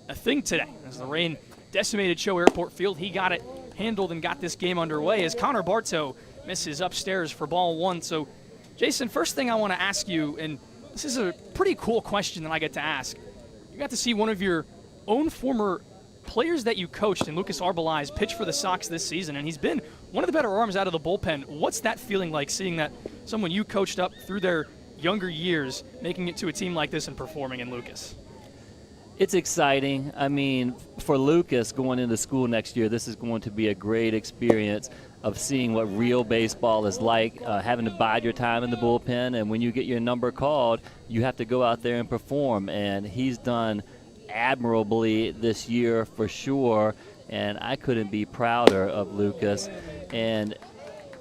a thing today. As the rain decimated Cho Airport Field, he got it handled and got this game underway as Connor Bartow misses upstairs for ball 1. So, Jason, first thing I want to ask you, and This is a pretty cool question that I get to ask. You got to see one of your own former players that you coached in Lucas Arbeliz pitch for the Sox this season, and he's been one of the better arms out of the bullpen. What's that feeling like, seeing that someone you coached up through their younger years making it to a team like this and performing in Lucas? It's exciting. I mean, for Lucas going into school next year, this is going to be a great experience of seeing what real baseball is like, having to bide your time in the bullpen, and when you get your number called, you have to go out there and perform. And he's done admirably this year for sure, and I couldn't be prouder of Lucas. And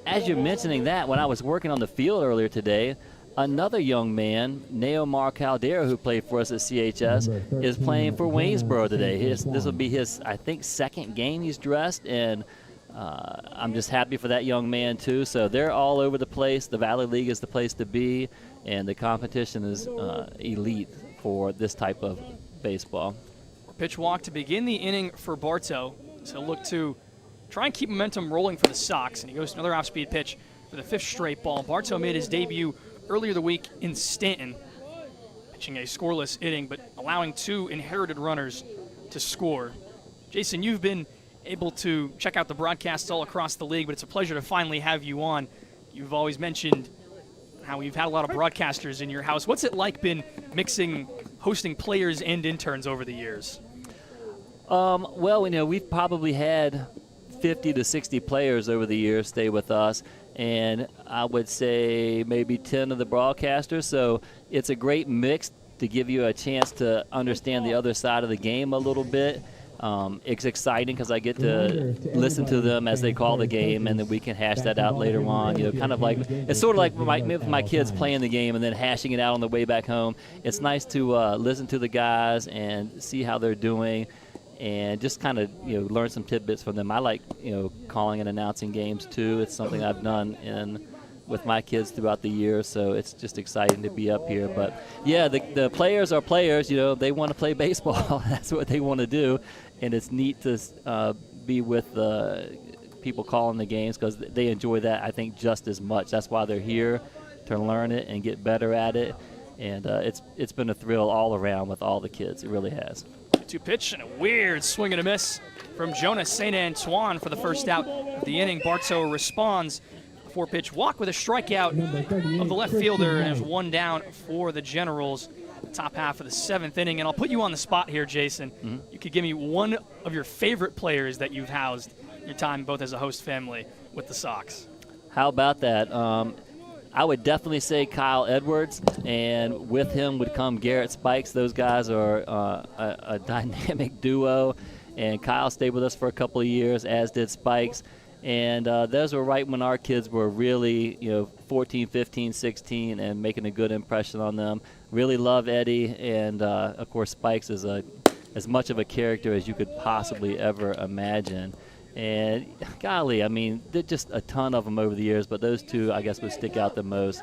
as you're mentioning that, when I was working on the field earlier today, another young man, Neomar Caldera, who played for us at CHS, is playing for Waynesboro today. This will be his, I think, second game he's dressed, and I'm just happy for that young man too. So they're all over the place. The Valley League is the place to be, and the competition is elite for this type of baseball. Pitch walk to begin the inning for Bartow. So look to try and keep momentum rolling for the Sox, and he goes to another off-speed pitch for the 5th straight ball. Bartow made his debut earlier the week in Stanton, pitching a scoreless inning, but allowing 2 inherited runners to score. Jason, you've been able to check out the broadcasts all across the league, but it's a pleasure to finally have you on. You've always mentioned how you've had a lot of broadcasters in your house. What's it like been hosting players and interns over the years? Well, we've probably had 50 to 60 players over the years stay with us, and I would say maybe 10 of the broadcasters. So it's a great mix to give you a chance to understand the other side of the game a little bit. It's exciting because I get to listen to them as they call the game, and then we can hash that out later on. Kind of like, it's sort of like my kids playing the game and then hashing it out on the way back home. It's nice to listen to the guys and see how they're doing, and just kind of learn some tidbits from them. I like calling and announcing games too. It's something I've done with my kids throughout the year, so it's just exciting to be up here. But yeah, the players are players. They want to play baseball. That's what they want to do, and it's neat to be with the people calling the games because they enjoy that, I think, just as much. That's why they're here, to learn it and get better at it. And it's been a thrill all around with all the kids. It really has. 2 pitch and a weird swing and a miss from Jonas St. Antoine for the first out of the inning. Bartow responds. 4-pitch walk with a strikeout of the left fielder, and is 1 down for the Generals. Top half of the 7th inning, and I'll put you on the spot here, Jason. Mm-hmm. You could give me one of your favorite players that you've housed your time both as a host family with the Sox. How about that? I would definitely say Kyle Edwards, and with him would come Garrett Spikes. Those guys are a dynamic duo, and Kyle stayed with us for a couple of years, as did Spikes. And those were right when our kids were really, 14, 15, 16, and making a good impression on them. Really love Eddie, and of course Spikes is as much of a character as you could possibly ever imagine. And golly, I mean, there's just a ton of them over the years, but those two, I guess, would stick out the most.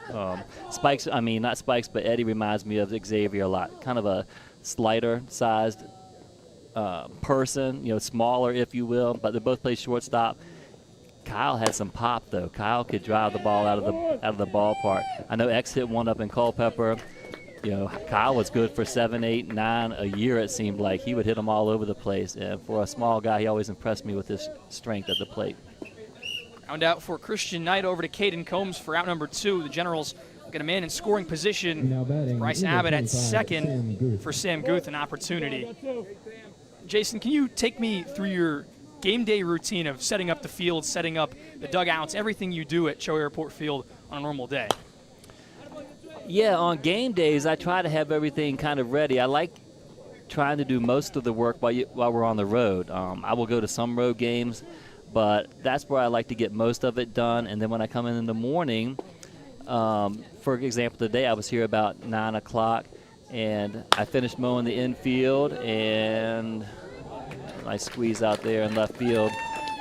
Spikes, I mean, not Spikes, but Eddie reminds me of Xavier a lot. Kind of a slighter-sized person, smaller, if you will, but they both play shortstop. Kyle had some pop, though. Kyle could drive the ball out of the ballpark. I know X hit one up in Culpeper. Kyle was good for 7, 8, 9 a year, it seemed like. He would hit them all over the place. And for a small guy, he always impressed me with his strength at the plate. Round out for Christian Knight over to Caden Combs for out number 2. The Generals get a man in scoring position. Bryce Abbott at second for Sam Guth, an opportunity. Jason, can you take me through your game day routine of setting up the field, setting up the dugouts, everything you do at Cho Airport Field on a normal day? Yeah, on game days, I try to have everything kind of ready. I like trying to do most of the work while we're on the road. I will go to some road games, but that's where I like to get most of it done. And then when I come in the morning, for example, today I was here about 9 o'clock, and I finished mowing the infield, and nice squeeze out there in left field.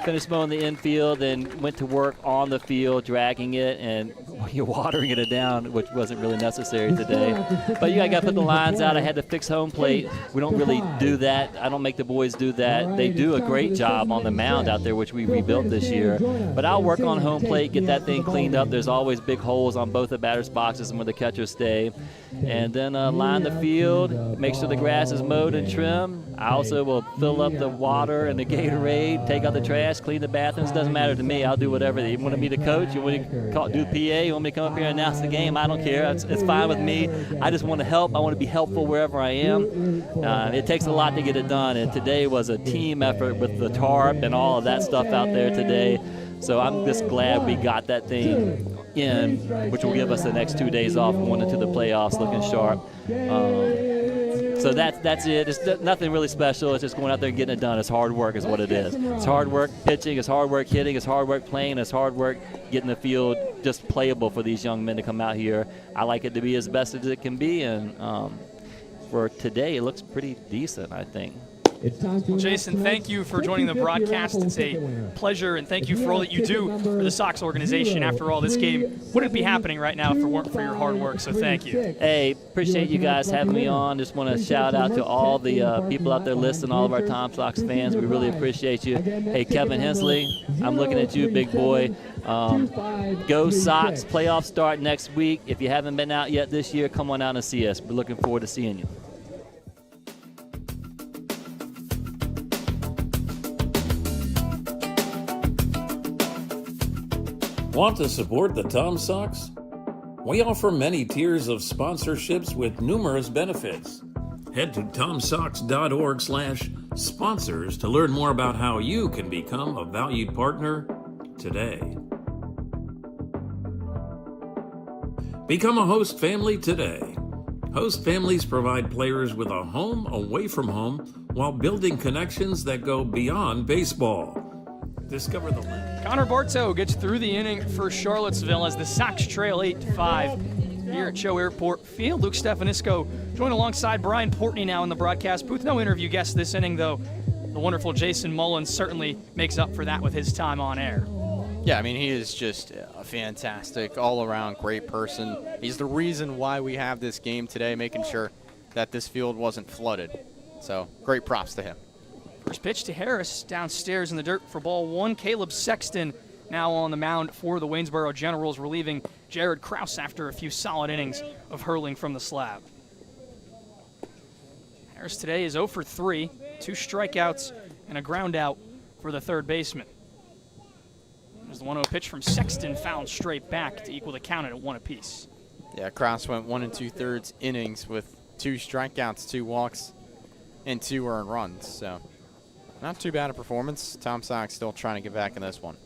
Finished mowing the infield and went to work on the field, dragging it, and you're watering it down, which wasn't really necessary today. But you got to put the lines out. I had to fix home plate. We don't really do that. I don't make the boys do that. They do a great job on the mound out there, which we rebuilt this year. But I'll work on home plate, get that thing cleaned up. There's always big holes on both the batters' boxes and where the catchers stay. And then line the field, make sure the grass is mowed and trimmed. I also will fill up the water and the Gatorade, take out the trash, clean the bathrooms. Doesn't matter to me. I'll do whatever. You want me to coach? You want me to do PA? You want me to come up here and announce the game? I don't care. It's fine with me. I just want to help. I want to be helpful wherever I am. It takes a lot to get it done, and today was a team effort with the tarp and all of that stuff out there today. So I'm just glad we got that thing in, which will give us the next 2 days off going into the playoffs looking sharp. So that's it. It's nothing really special. It's just going out there and getting it done. It's hard work is what it is. It's hard work pitching. It's hard work hitting. It's hard work playing. It's hard work getting the field just playable for these young men to come out here. I like it to be as best as it can be, and for today, it looks pretty decent, I think. Well, Jason, thank you for joining the broadcast. It's a pleasure, and thank you for all that you do for the Sox organization. After all, this game wouldn't be happening right now if it weren't for your hard work, so thank you. Hey, appreciate you guys having me on. Just want to shout out to all the people out there listening, all of our Tom Sox fans. We really appreciate you. Hey, Kevin Hensley, I'm looking at you, big boy. Go Sox. Playoffs start next week. If you haven't been out yet this year, come on out and see us. We're looking forward to seeing you. Want to support the Tom Sox? We offer many tiers of sponsorships with numerous benefits. Head to tomsox.org/sponsors to learn more about how you can become a valued partner today. Become a host family today. Host families provide players with a home away from home while building connections that go beyond baseball. Discover the link. Connor Bartow gets through the inning for Charlottesville as the Sox trail 8-5 here at Cho Airport Field. Luke Stefanisco joined alongside Brian Portney now in the broadcast booth. No interview guest this inning, though. The wonderful Jason Mullins certainly makes up for that with his time on air. Yeah, I mean, he is just a fantastic, all-around great person. He's the reason why we have this game today, making sure that this field wasn't flooded. So, great props to him. First pitch to Harris downstairs in the dirt for ball one. Caleb Sexton now on the mound for the Waynesboro Generals, relieving Jared Krause after a few solid innings of hurling from the slab. Harris today is 0 for 3, 2 strikeouts and a ground out for the third baseman. There's the 1-0 pitch from Sexton, fouled straight back to equal the count at 1 apiece. Yeah, Krause went 1 2/3 innings with 2 strikeouts, 2 walks, and 2 earned runs. So, not too bad a performance. Tom Sox still trying to get back in this one.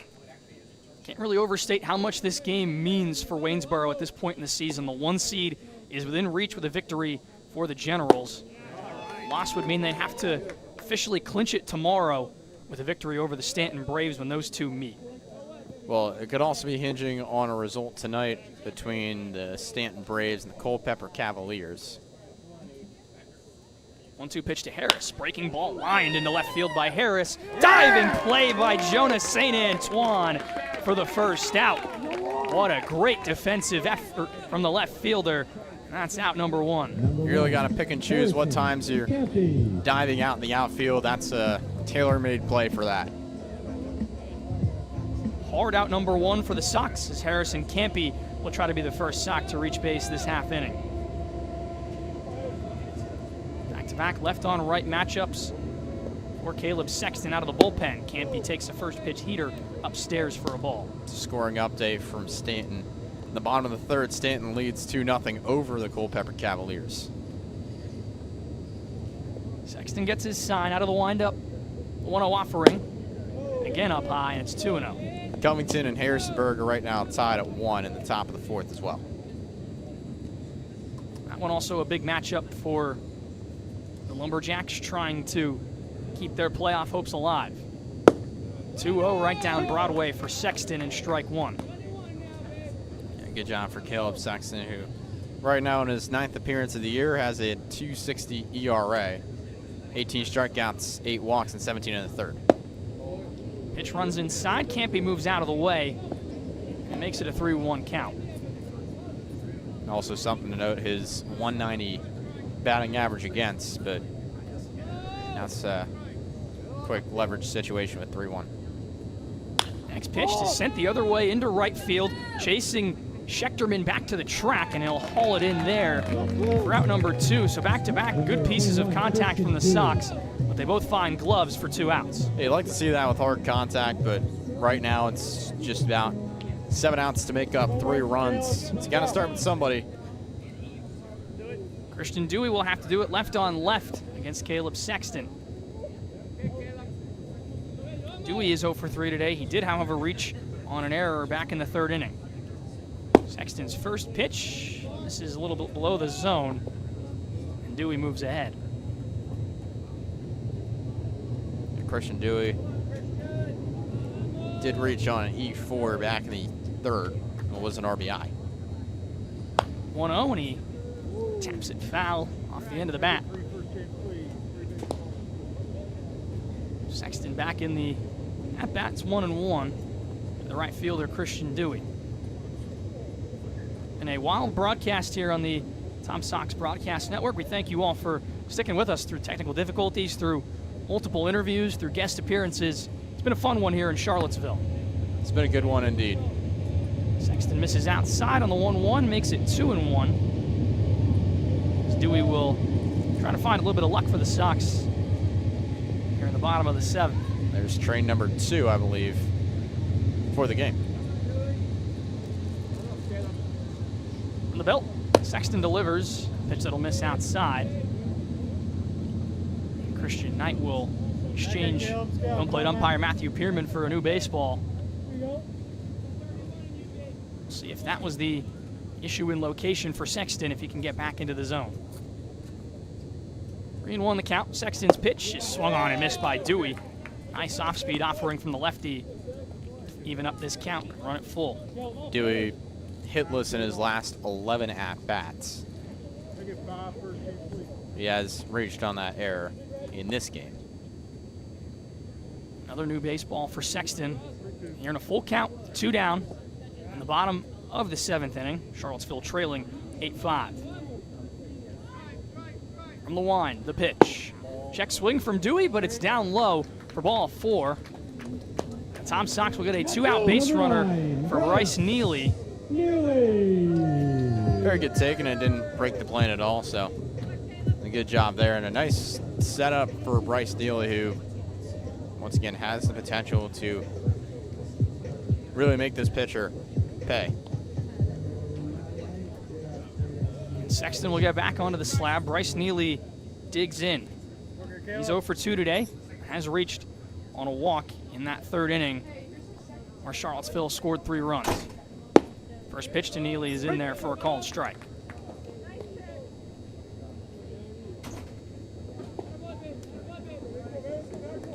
Can't really overstate how much this game means for Waynesboro at this point in the season. The 1 seed is within reach with a victory for the Generals. Loss would mean they'd have to officially clinch it tomorrow with a victory over the Stanton Braves when those two meet. Well, it could also be hinging on a result tonight between the Stanton Braves and the Culpeper Cavaliers. 1-2 pitch to Harris. Breaking ball lined into left field by Harris. Diving play by Jonas St. Antoine for the first out. What a great defensive effort from the left fielder. That's out number 1. You really got to pick and choose what times you're diving out in the outfield. That's a tailor-made play for that. Hard out number 1 for the Sox as Harrison Campy will try to be the first Sox to reach base this half inning. Back left on right matchups for Caleb Sexton out of the bullpen. Campy takes the first pitch heater upstairs for a ball. Scoring update from Stanton. In the bottom of the third, Stanton leads 2-0 over the Culpeper Cavaliers. Sexton gets his sign out of the windup. 1-0 offering. Again up high, and it's 2-0. Covington and Harrisonburg are right now tied at 1 in the top of the 4th as well. That one also a big matchup for the Lumberjacks, trying to keep their playoff hopes alive. 2-0 right down Broadway for Sexton in strike 1. Yeah, good job for Caleb Sexton, who right now in his 9th appearance of the year has a 2.60 ERA, 18 strikeouts, 8 walks, and 17 in the third. Pitch runs inside. Campy moves out of the way and makes it a 3-1 count. Also something to note, his 190 batting average against, but that's a quick leverage situation with 3-1. Next pitch is sent the other way into right field, chasing Schechterman back to the track, and he'll haul it in there for out number 2. So back-to-back good pieces of contact from the Sox, but they both find gloves for 2 outs. Yeah, you'd like to see that with hard contact, but right now it's just about 7 outs to make up 3 runs. It's got to start with somebody. Christian Dewey will have to do it left on left against Caleb Sexton. Dewey is 0 for 3 today. He did, however, reach on an error back in the 3rd inning. Sexton's first pitch. This is a little bit below the zone, and Dewey moves ahead. Christian Dewey did reach on an E4 back in the 3rd. It was an RBI. 1-0, and he taps it foul off the end of the bat. Sexton back in the at-bats, 1-1. The right fielder, Christian Dewey. And a wild broadcast here on the Tom Sox Broadcast Network. We thank you all for sticking with us through technical difficulties, through multiple interviews, through guest appearances. It's been a fun one here in Charlottesville. It's been a good one indeed. Sexton misses outside on the 1-1, makes it 2-1. As Dewey will try to find a little bit of luck for the Sox here in the bottom of the 7th. There's train number 2, I believe, for the game. From the belt, Sexton delivers. Pitch that'll miss outside. Christian Knight will exchange home plate umpire Matthew Pearman for a new baseball. We'll see if that was the issue in location for Sexton, if he can get back into the zone. 3-1 the count. Sexton's pitch is swung on and missed by Dewey. Nice off-speed offering from the lefty. Even up this count, run it full. Dewey hitless in his last 11 at-bats. He has reached on that error in this game. Another new baseball for Sexton. Here in a full count, 2 down. In the bottom of the 7th inning, Charlottesville trailing 8-5. From the wind, the pitch. Check swing from Dewey, but it's down low for ball 4. Tom Sox will get a 2-out base runner for Bryce Neely. Very good take, and it didn't break the plane at all, so a good job there. And a nice setup for Bryce Neely, who, once again, has the potential to really make this pitcher pay. Sexton will get back onto the slab. Bryce Neely digs in. He's 0 for 2 today. Has reached on a walk in that 3rd inning where Charlottesville scored 3 runs. First pitch to Neely is in there for a called strike.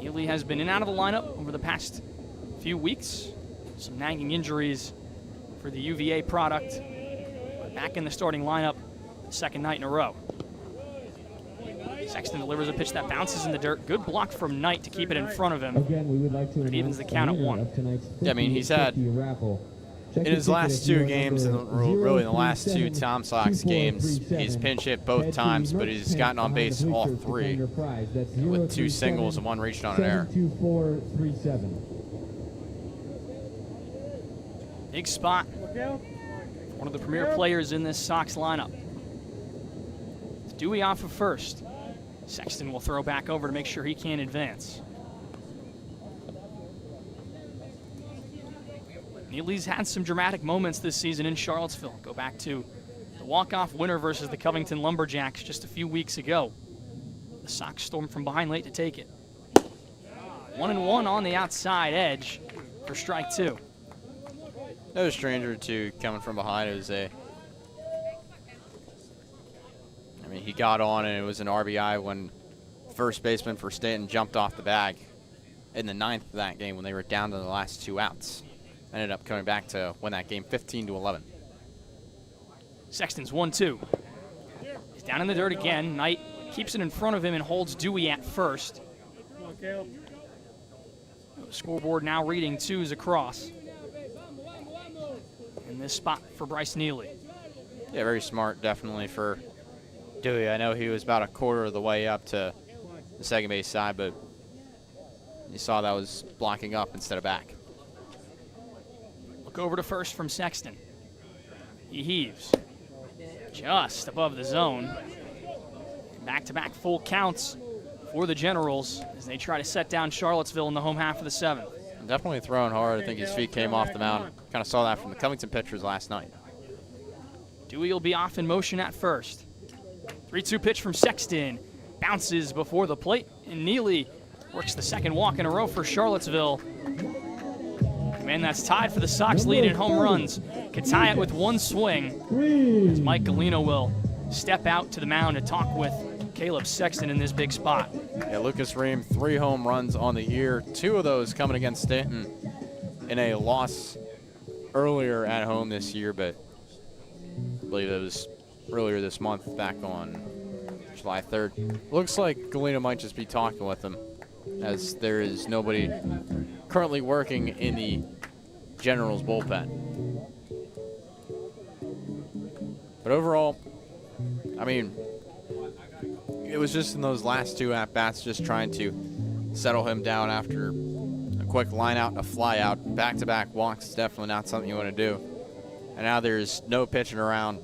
Neely has been in and out of the lineup over the past few weeks. Some nagging injuries for the UVA product. But back in the starting lineup the 2nd night in a row. Sexton delivers a pitch that bounces in the dirt. Good block from Knight to keep it in front of him. Again, we would like to It evens the count at 1. Yeah, I mean, he's had, in his last 2 games, and really in the last 2 Tom Sox games, he's pinch hit both times, but he's gotten on base all 3 with 2 singles and 1 reached on an error. Big spot. One of the premier players in this Sox lineup. Dewey off of first. Sexton will throw back over to make sure he can advance. Neely's had some dramatic moments this season in Charlottesville. Go back to the walk-off winner versus the Covington Lumberjacks just a few weeks ago. The Sox stormed from behind late to take it. 1-1 on the outside edge for strike 2. No stranger to coming from behind. It was he got on, and it was an RBI when first baseman for Stanton jumped off the bag in the 9th of that game when they were down to the last 2 outs. Ended up coming back to win that game 15-11. Sexton's 1-2. He's down in the dirt again. Knight keeps it in front of him and holds Dewey at first. The scoreboard now reading 2s across. In this spot for Bryce Neely. Yeah, very smart, definitely, for Dewey. I know he was about a quarter of the way up to the second base side, but you saw that was blocking up instead of back. Look over to first from Sexton. He heaves just above the zone. Back-to-back full counts for the Generals as they try to set down Charlottesville in the home half of the 7th. Definitely throwing hard. I think his feet came off the mound. Kind of saw that from the Covington pitchers last night. Dewey will be off in motion at first. 3-2 pitch from Sexton. Bounces before the plate, and Neely works the second walk in a row for Charlottesville. Man, that's tied for the Sox lead in home runs. Could tie it with one swing as Mike Galino will step out to the mound to talk with Caleb Sexton in this big spot. Yeah, Lucas Ream, 3 home runs on the year. 2 of those coming against Stanton in a loss earlier at home this year, but I believe it was earlier this month, back on July 3rd. Looks like Galino might just be talking with him, as there is nobody currently working in the Generals bullpen. But overall, I mean, it was just in those last 2 at-bats just trying to settle him down after a quick line-out and a fly-out. Back-to-back walks is definitely not something you want to do. And now there's no pitching around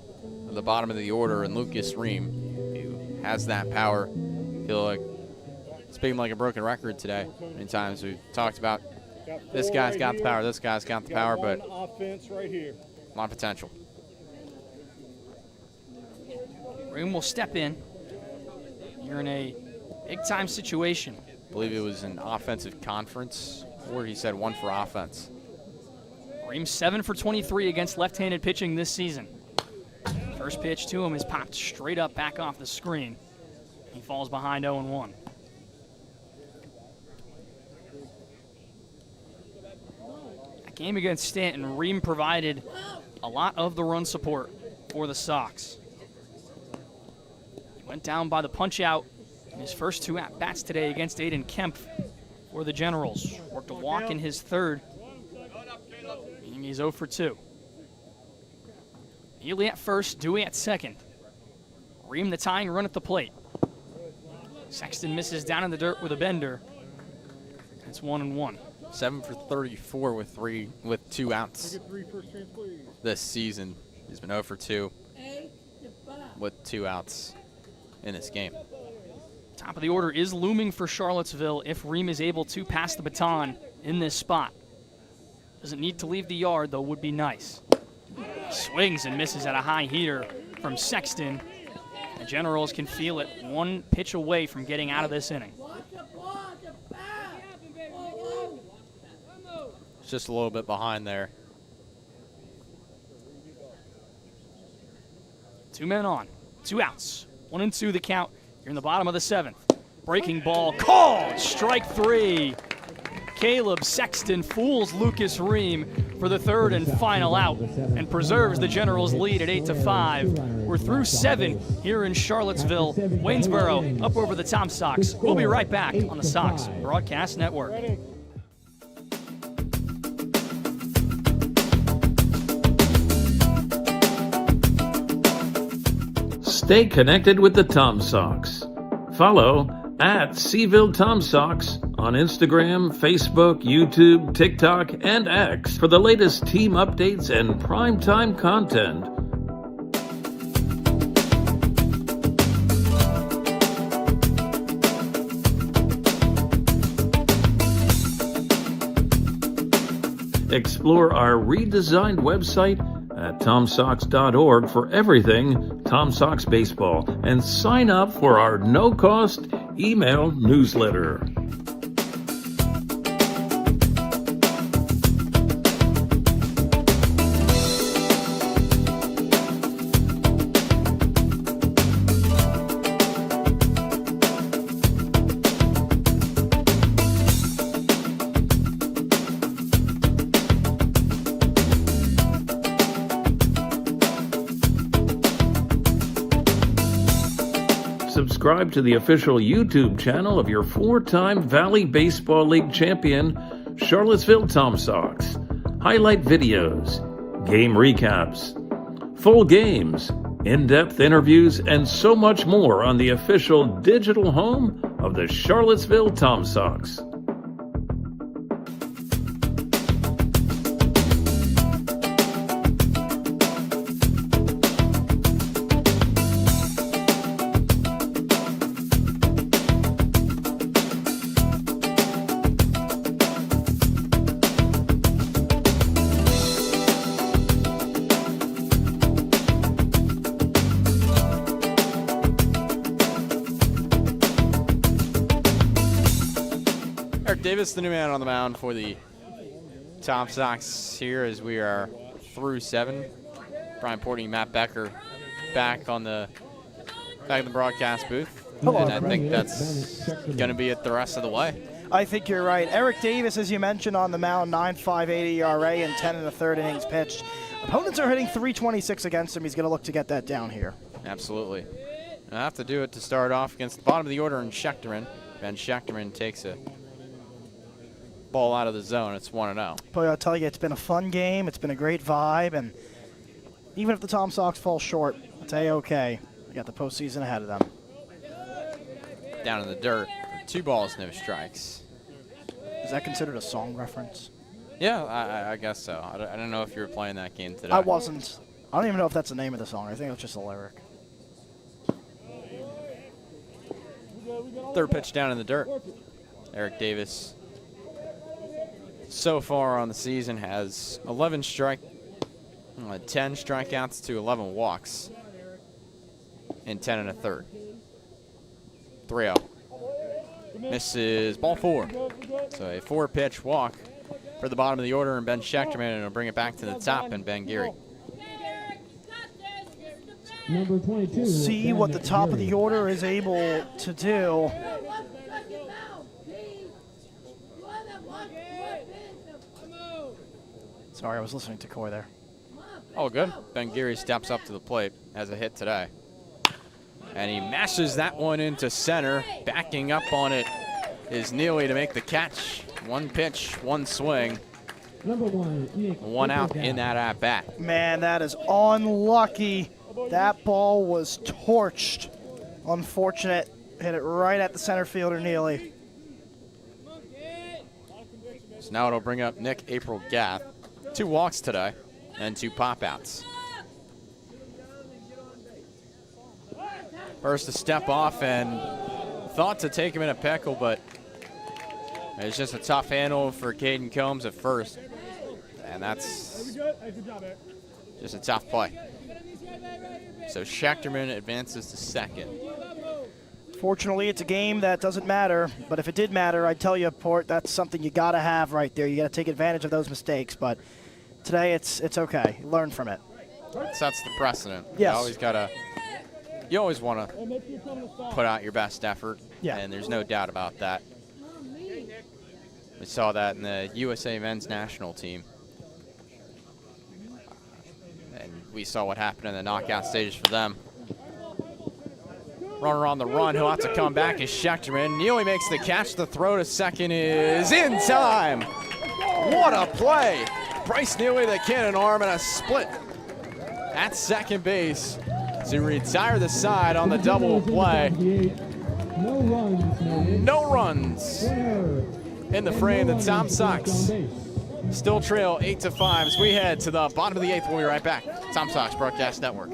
at the bottom of the order, and Lucas Ream, who has that power, feel like speaking like a broken record today. Many times we've talked about this guy's got the power, this guy's got the power, but a lot of potential. Ream will step in. You're in a big-time situation. I believe it was an offensive conference, or he said 1 for offense. Ream 7 for 23 against left-handed pitching this season. First pitch to him is popped straight up back off the screen. He falls behind 0-1. That game against Stanton, Ream provided a lot of the run support for the Sox. He went down by the punch-out in his first 2 at-bats today against Aiden Kemp for the Generals. Worked a walk in his 3rd. He's 0 for 2. Neely at first, Dewey at second. Ream the tying run at the plate. Sexton misses down in the dirt with a bender. It's 1-1. 7 for 34 with 2 outs this season. He's been 0 for 2 with 2 outs in this game. Top of the order is looming for Charlottesville if Ream is able to pass the baton in this spot. Doesn't need to leave the yard, though, would be nice. Swings and misses at a high heater from Sexton. The Generals can feel it 1 pitch away from getting out of this inning. It's just a little bit behind there. 2 men on, 2 outs. 1-2 the count. You're in the bottom of the 7th. Breaking ball called. Strike 3. Caleb Sexton fools Lucas Ream for the 3rd and final out and preserves the Generals' lead at 8-5. We're through 7 here in Charlottesville. Waynesboro up over the Tom Sox. We'll be right back on the Sox Broadcast Network. Stay connected with the Tom Sox. Follow at Seaville Tom Sox on Instagram, Facebook, YouTube, TikTok, and X for the latest team updates and primetime content. Explore our redesigned website at TomSox.org for everything Tom Sox baseball, and sign up for our no-cost email newsletter. Subscribe to the official YouTube channel of your 4-time Valley Baseball League champion, Charlottesville Tom Sox. Highlight videos, game recaps, full games, in-depth interviews, and so much more on the official digital home of the Charlottesville Tom Sox. Eric Davis, the new man on the mound for the Tom Sox here as we are through 7. Brian Portney, Matt Becker back in the broadcast booth. Hello, and I think that's going to be it the rest of the way. I think you're right. Eric Davis, as you mentioned, on the mound, 9.58 ERA and 10 1/3 innings pitched. Opponents are hitting .326 against him. He's going to look to get that down here. Absolutely. I have to do it to start off against the bottom of the order in Schechterman. Ben Schechterman takes a ball out of the zone. It's 1-0. Boy, I'll tell you, it's been a fun game. It's been a great vibe. And even if the Tom Sox fall short, it's A-okay. We got the postseason ahead of them. Down in the dirt. 2 balls, no strikes. Is that considered a song reference? Yeah, I guess so. I don't know if you were playing that game today. I wasn't. I don't even know if that's the name of the song. I think it's just a lyric. Third pitch down in the dirt. Eric Davis, so far on the season, has 10 strikeouts to 11 walks in 10 1/3. 3-0. Misses, ball 4. So a 4-pitch walk for the bottom of the order, and Ben Schechterman, and it'll bring it back to the top, and Ben Geary. Number 22. See what the top of the order is able to do. Sorry, I was listening to Coy there. Oh, good. Ben Geary steps up to the plate, has a hit today. And he mashes that one into center. Backing up on it is Neely to make the catch. 1 pitch, 1 swing. Number 1, Nick. 1 out in that at-bat. Man, that is unlucky. That ball was torched. Unfortunate. Hit it right at the center fielder, Neely. So now it'll bring up Nick April Gath. 2 walks today and 2 pop-outs. First to step off and thought to take him in a pickle, but it's just a tough handle for Caden Combs at first. And that's just a tough play. So Schechterman advances to second. Fortunately, it's a game that doesn't matter, but if it did matter, I'd tell you, Port, that's something you got to have right there. You got to take advantage of those mistakes, but today it's okay. Learn from it. Sets the precedent. Yes. You always want to put out your best effort, Yeah. and there's no doubt about that. We saw that in the USA Men's National Team. And we saw what happened in the knockout stages for them. Runner on the run, he'll have to come back is Schechterman. Neely makes the catch. The throw to second is in time. What a play. Bryce Neely, the cannon arm, and a split at second base to retire the side on the double play. No runs, man. No runs in the frame. The Tom Sox still trail 8-5 as we head to the bottom of the 8th. We'll be right back. Tom Sox Broadcast Network.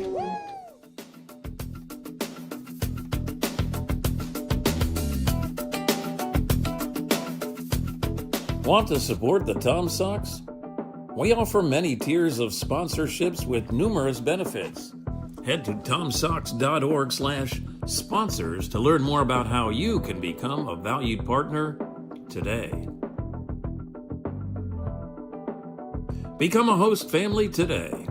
Want to support the Tom Sox? We offer many tiers of sponsorships with numerous benefits. Head to tomsox.org/sponsors to learn more about how you can become a valued partner today. Become a host family today.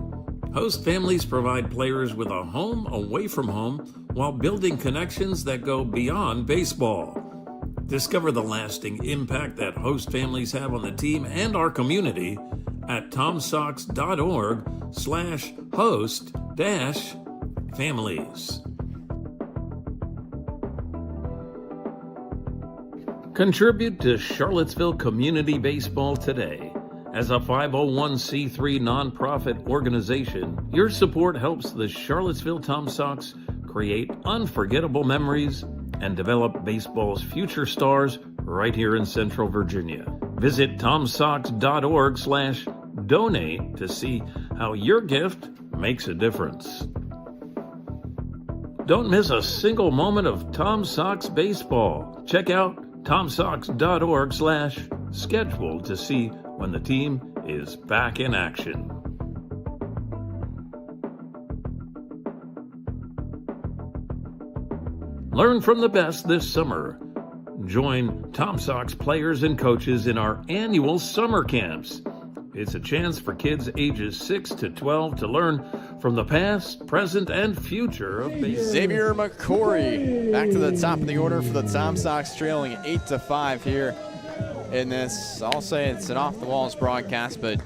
Host families provide players with a home away from home while building connections that go beyond baseball. Discover the lasting impact that host families have on the team and our community at tomsox.org/host-families. Contribute to Charlottesville community baseball today As a 501c3 nonprofit organization, your support helps the Charlottesville Tom Sox create unforgettable memories and develop baseball's future stars right here in Central Virginia. Visit tomsox.org/donate to see how your gift makes a difference. Don't miss a single moment of Tom Sox baseball. Check out tomsox.org/schedule to see when the team is back in action. Learn from the best this summer. Join Tom Sox players and coaches in our annual summer camps. It's a chance for kids ages 6 to 12 to learn from the past, present, and future of baseball. Xavier McCory back to the top of the order for the Tom Sox, trailing 8-5 here in this. I'll say it's an off-the-walls broadcast, but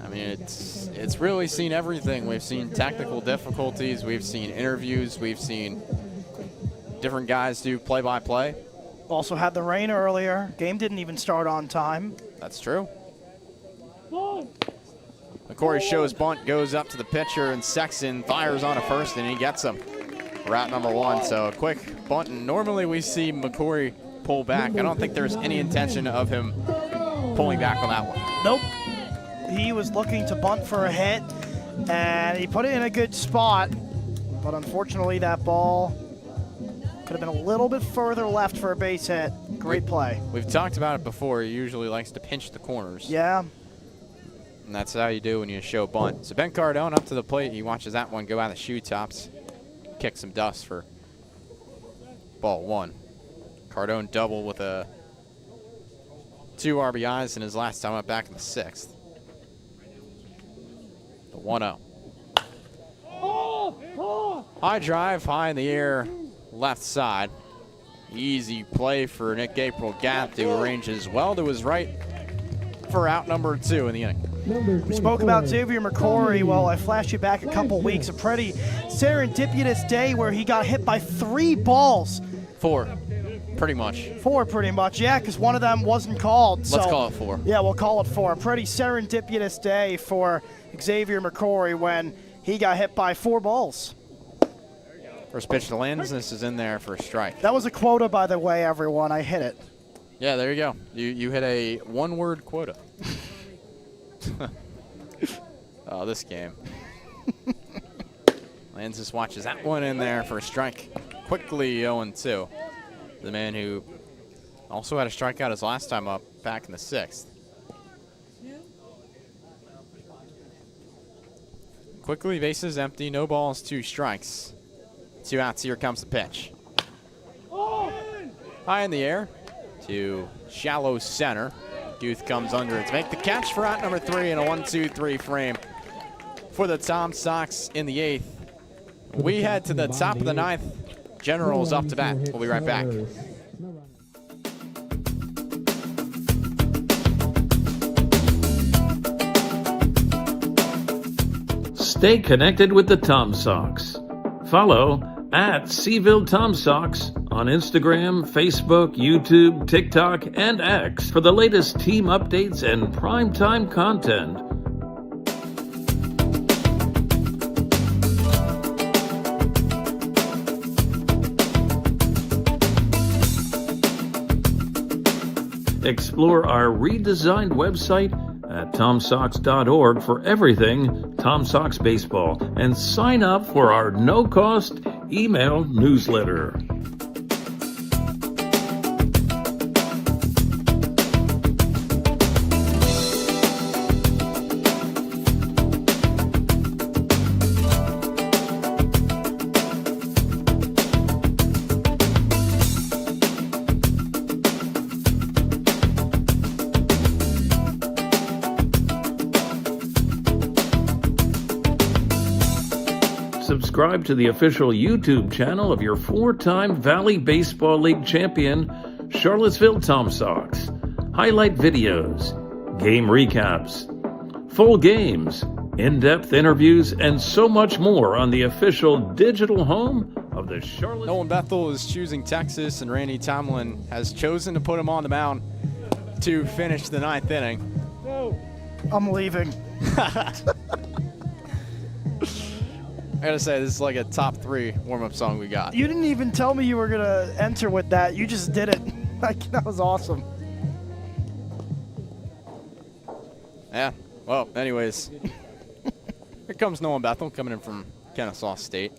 I mean it's really seen everything. We've seen technical difficulties, we've seen interviews, we've seen different guys do play-by-play. Also had the rain earlier. Game didn't even start on time. That's true. McCory shows bunt, goes up to the pitcher, and Sexton fires on a first, and he gets him. Route number 1, so a quick bunt. And normally we see McCory pull back. I don't think there's any intention of him pulling back on that one. Nope. He was looking to bunt for a hit, and he put it in a good spot. But unfortunately, that ball could have been a little bit further left for a base hit. Great play. We've talked about it before. He usually likes to pinch the corners. Yeah. And that's how you do when you show bunt. So Ben Cardone up to the plate. He watches that one go out of the shoe tops. Kick some dust for ball 1. Cardone double with 2 RBIs in his last time up back in the 6th. The 1-0. High drive, high in the air, left side. Easy play for Nick April-Gath to arranges well to his right for out number 2 in the inning. We spoke about Xavier McCory. Well, I flashed you back a couple weeks. A pretty serendipitous day where he got hit by 3 balls. 4, pretty much. 4, pretty much, yeah, because one of them wasn't called. Let's call it 4. Yeah, we'll call it 4. A pretty serendipitous day for Xavier McCory when he got hit by 4 balls. First pitch to Lands. This is in there for a strike. That was a quota, by the way, everyone. I hit it. Yeah, there you go. You hit a 1-word quota. Oh, this game. Lands just watches that one in there for a strike. Quickly 0-2. The man who also had a strikeout his last time up back in the 6th. Quickly, bases empty, no balls, 2 strikes. 2 outs, here comes the pitch. High in the air to shallow center. Guth comes under it to make the catch for out number 3 in a 1-2-3 frame for the Tom Sox in the 8th. We head to the top of the 9th. Generals up to bat. We'll be right back. Stay connected with the Tom Sox. Follow at Seville Tom Sox on Instagram, Facebook, YouTube, TikTok, and X for the latest team updates and primetime content. Explore our redesigned website at tomsox.org for everything Tom Sox baseball and sign up for our no-cost email newsletter. Subscribe to the official YouTube channel of your 4-time Valley Baseball League champion, Charlottesville Tom Sox. Highlight videos, game recaps, full games, in-depth interviews, and so much more on the official digital home of the Charlotte. Nolan Bethel is choosing Texas, and Randy Tomlin has chosen to put him on the mound to finish the 9th inning. I'm leaving. I gotta say, this is like a top 3 warm-up song we got. You didn't even tell me you were going to enter with that. You just did it. Like, that was awesome. Yeah. Well, anyways. Here comes Nolan Bethel coming in from Kennesaw State.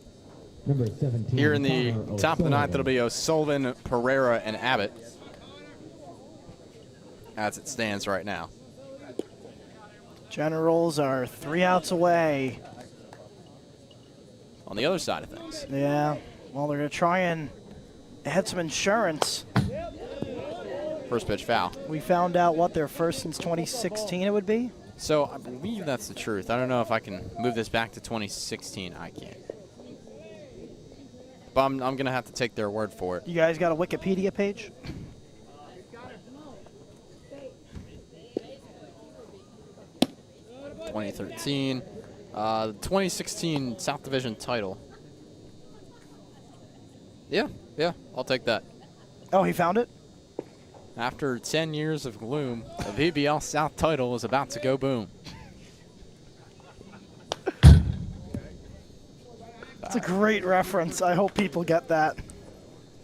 Number 17. Here in the Connor top of the ninth, O'Sullivan. it'll be O'Sullivan, Pereira, and Abbott. As it stands right now. Generals are 3 outs away. On the other side of things. Yeah. Well, they're going to try and add some insurance. First pitch foul. We found out what their first since 2016 it would be. So I believe that's the truth. I don't know if I can move this back to 2016. I can't. But I'm going to have to take their word for it. You guys got a Wikipedia page? (2013), 2016 South Division title. Yeah, I'll take that. Oh, he found it? After 10 years of gloom, the VBL South title is about to go boom. That's a great reference. I hope people get that.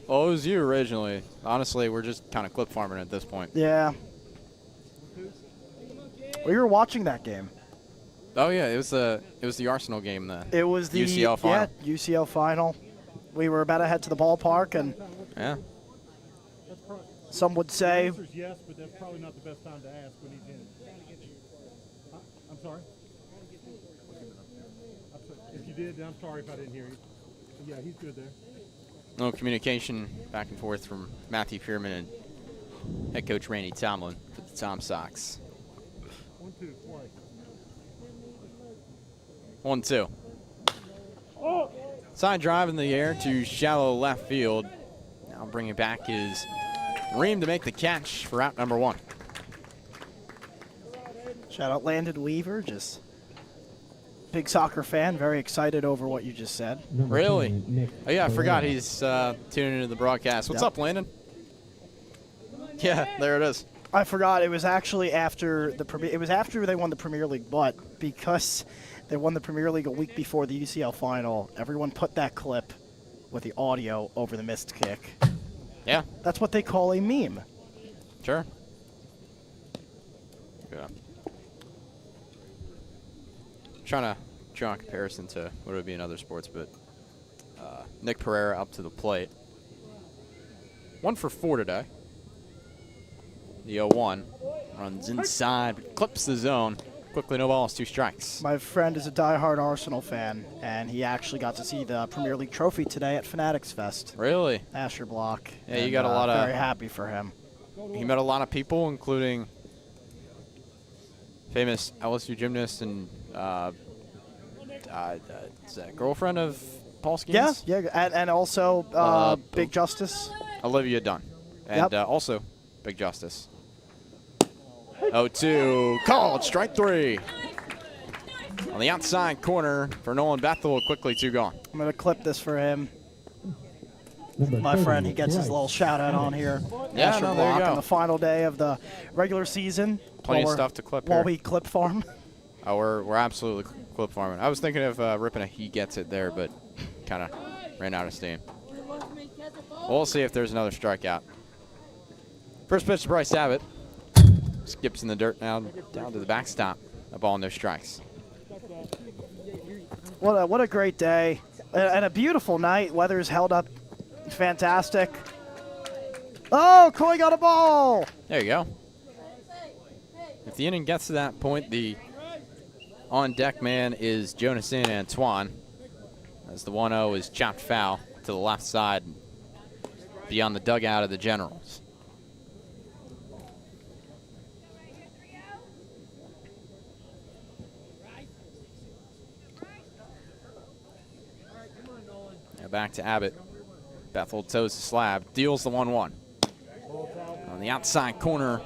Well, it was you originally. Honestly, we're just kind of clip farming at this point. Yeah. We were watching that game. Oh yeah, it was the Arsenal game, It was the UCL final. Yeah, UCL final. We were about to head to the ballpark, and Yeah. some would say Yes, but that's probably not the best time to ask when he's in. I'm sorry? If you did, I'm sorry if I didn't hear you. Yeah, he's good there. No communication back and forth from Matthew Pierman and head coach Randy Tomlin for the Tom Sox. 1-2, twice. 1-2. Side drive in the air to shallow left field. Now bringing back is Ream to make the catch for out number 1. shout out Landon Weaver, just big soccer fan, very excited over what you just said. Number Really? 10, Nick Oh yeah, I forgot Pereira. he's tuning into the broadcast. What's Yep. up, Landon? Yeah, there it is. I forgot it was actually after it was after they won the Premier League, but because they won the Premier League a week before the UCL final, everyone put that clip with the audio over the missed kick. Yeah, That's what they call a meme. sure. Yeah. Trying to draw a comparison to what would be in other sports, but Nick Pereira up to the plate. 1 for 4 today. The 0-1 runs inside, clips the zone. Quickly, no balls, 2 strikes. My friend is a diehard Arsenal fan, and he actually got to see the Premier League trophy today at Fanatics Fest. Really? Asher Block. Yeah, you and, got a lot of- very happy for him. He met a lot of people, including famous LSU gymnast and is that girlfriend of Paul Skeens? Yeah, and also Big Justice. Olivia Dunn. And Yep. also Big Justice. 0-2, called, strike 3. On the outside corner for Nolan Bethel, quickly 2 gone. I'm going to clip this for him. Number My 30, friend, he gets his Bryce. little shout out on here. Yeah, Asher no, there you Block go. on the final day of the regular season. Plenty of while stuff to clip While here. we clip farm. Oh, we're absolutely clip farming. I was thinking of ripping a he gets it there, but kind of ran out of steam. We'll see if there's another strikeout. First pitch to Bryce Abbott. Skips in the dirt now, down to the backstop. A ball, no strikes. What a great day. And a beautiful night. Weather's held up fantastic. Oh, Coy got a ball. There you go. If the inning gets to that point, the on-deck man is Jonas Antoine, as the 1-0 is chopped foul to the left side beyond the dugout of the Generals. Now back to Abbott. Bethel toes the slab, deals the 1-1. On the outside corner,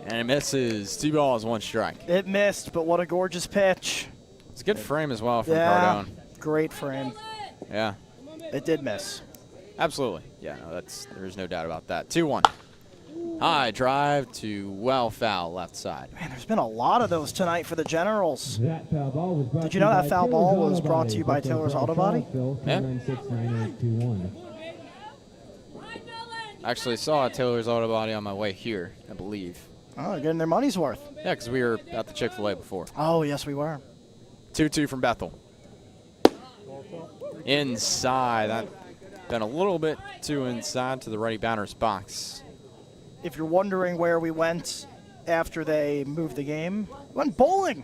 and it misses. 2 balls, 1 strike. It missed, but what a gorgeous pitch. It's a good frame as well from Yeah, Cardone. great frame. Yeah, It did miss. absolutely. Yeah, no, there's no doubt about that. 2-1. High drive to well foul left side. Man, there's been a lot of those tonight for the Generals. That foul ball was brought Did to you know that by foul Taylor's ball Auto was brought Body. to you by Taylor's Auto Body? Charlottesville, Yeah. 296-9821. I actually saw Taylor's Auto Body on my way here, I believe. Oh, getting their money's worth. Yeah, because we were at the Chick-fil-A before. Oh, yes, we were. 2-2 from Bethel. Inside. That been a little bit too inside to the ready batter's box. If you're wondering where we went after they moved the game, we went bowling.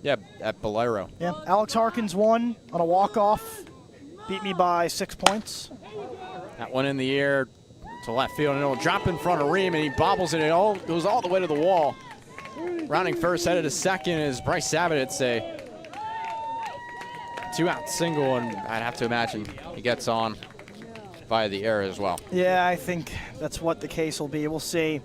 Yeah, at Bolero. Yeah, Alex Harkins won on a walk-off. Beat me by 6 points. That one in the air to left field, and it'll drop in front of Ream, and he bobbles it. It all goes all the way to the wall. Rounding first, headed to second is Bryce Sabat. It's a 2-out single, and I'd have to imagine he gets on via the air as well. Yeah, I think that's what the case will be. We'll see.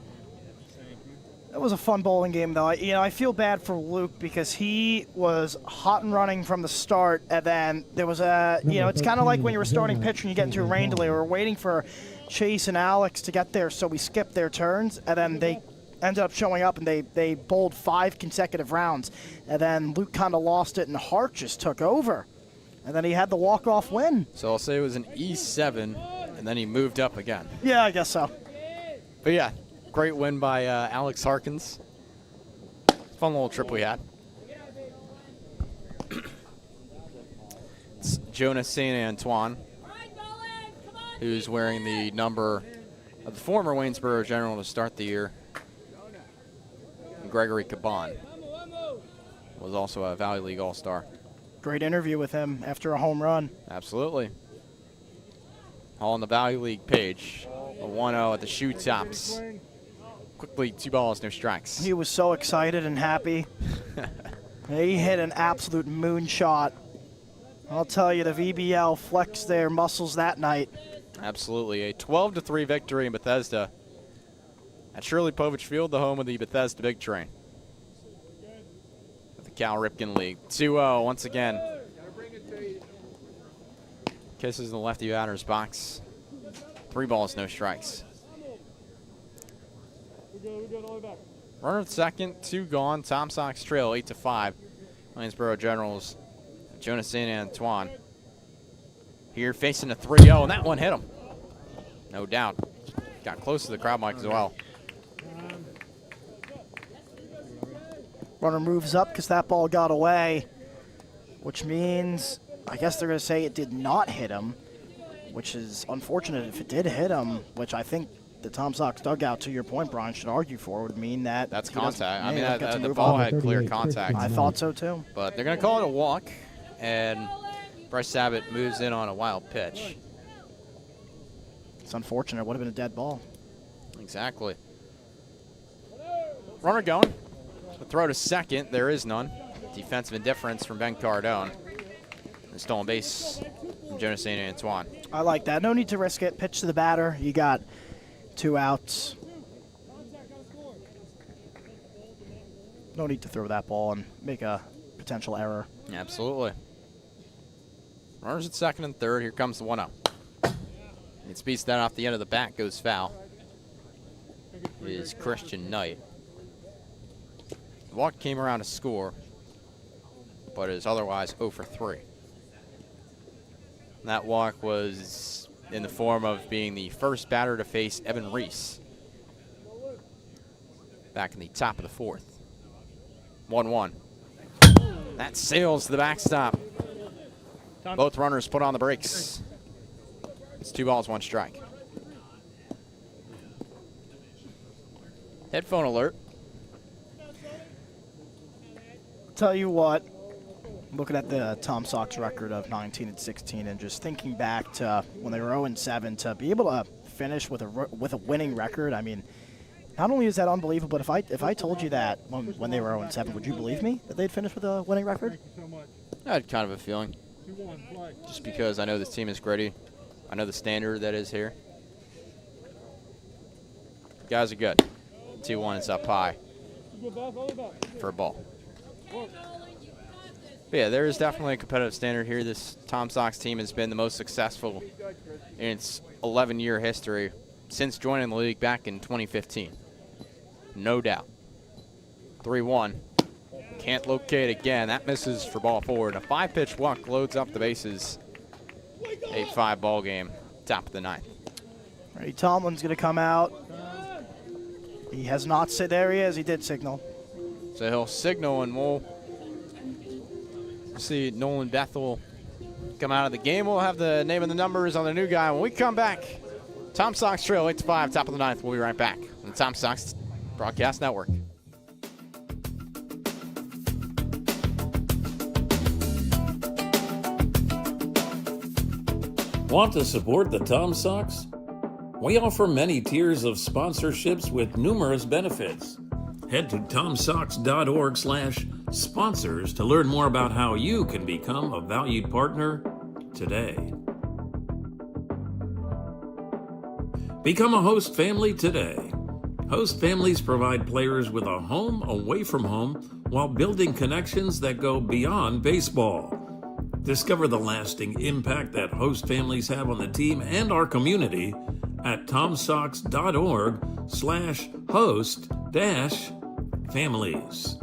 It was a fun bowling game, though. I feel bad for Luke because he was hot and running from the start, and then there was a, it's kind of like when you were starting pitch and you get into a rain delay. We were waiting for Chase and Alex to get there, so we skipped their turns, and then they ended up showing up, and they bowled 5 consecutive rounds, and then Luke kind of lost it, and Hart just took over, and then he had the walk-off win. So I'll say it was an E7, and then he moved up again. Yeah, I guess so. But yeah, great win by Alex Harkins. Fun little trip we had. It's Jonas St. Antoine, who's wearing the number of the former Waynesboro General to start the year. And Gregory Caban was also a Valley League All-Star. Great interview with him after a home run. Absolutely. All on the Valley League page. A 1-0 at the shoe tops. Quickly, 2 balls, no strikes. He was so excited and happy. He hit an absolute moonshot. I'll tell you, the VBL flexed their muscles that night. Absolutely. A 12-3 victory in Bethesda at Shirley Povich Field, the home of the Bethesda Big Train. With the Cal Ripken League. 2-0 once again. Kisses in the lefty batter's box. 3 balls, no strikes. Runner at second, 2 gone. Tom Sox trail 8-5. Waynesboro Generals, Jonas St. Antoine. Here facing a 3-0, and that one hit him. No doubt. Got close to the crowd mic as well. Runner moves up because that ball got away, which means I guess they're going to say it did not hit him, which is unfortunate. If it did hit him, which I think the Tom Sox dugout, to your point, Brian, should argue for, would mean that that's he doesn't- contact. yeah, I he mean, doesn't get to the move ball on. had clear contact. I thought so too. But they're going to call it a walk, and Bryce Sabat moves in on a wild pitch. It's unfortunate. It would have been a dead ball. Exactly. Runner going. The throw to second. There is none. Defensive indifference from Ben Cardone. The stolen base from Jonas St. Antoine. I like that. No need to risk it. Pitch to the batter. You got 2 outs. No need to throw that ball and make a potential error. Absolutely. Runners at second and third. Here comes the 1-0. It speeds that off the end of the bat. Goes foul. It is Christian Knight. The walk came around to score, but is otherwise 0 for 3. And that walk was in the form of being the first batter to face Evan Reese back in the top of the 4th. 1-1. That sails to the backstop. Both runners put on the brakes. It's 2 balls, 1 strike. Headphone alert. Tell you what, looking at the Tom Sox record of 19-16 and just thinking back to when they were 0-7, to be able to finish with a winning record, I mean, not only is that unbelievable, but if I told you that when they were 0-7, would you believe me that they'd finish with a winning record? I had kind of a feeling. Just because I know this team is gritty. I know the standard that is here. Guys are good. 2-1 is up high for a ball. But yeah, there is definitely a competitive standard here. This Tom Sox team has been the most successful in its 11-year history since joining the league back in 2015. no doubt. 3-1. Can't locate again. That misses for ball forward. A 5-pitch walk loads up the bases. 8-5 ball game. Top of the 9th. Ray Tomlin's going to come out. He has not said there he is. He did signal. So he'll signal, and we'll see Nolan Bethel come out of the game. We'll have the name and the numbers on the new guy when we come back. Tom Sox Trail 8-5, top of the 9th. We'll be right back on the Tom Sox Broadcast Network. Want to support the Tom Sox? We offer many tiers of sponsorships with numerous benefits. Head to tomsox.org/sponsors to learn more about how you can become a valued partner today. Become a host family today. Host families provide players with a home away from home while building connections that go beyond baseball. Discover the lasting impact that host families have on the team and our community at tomsox.org/host-families.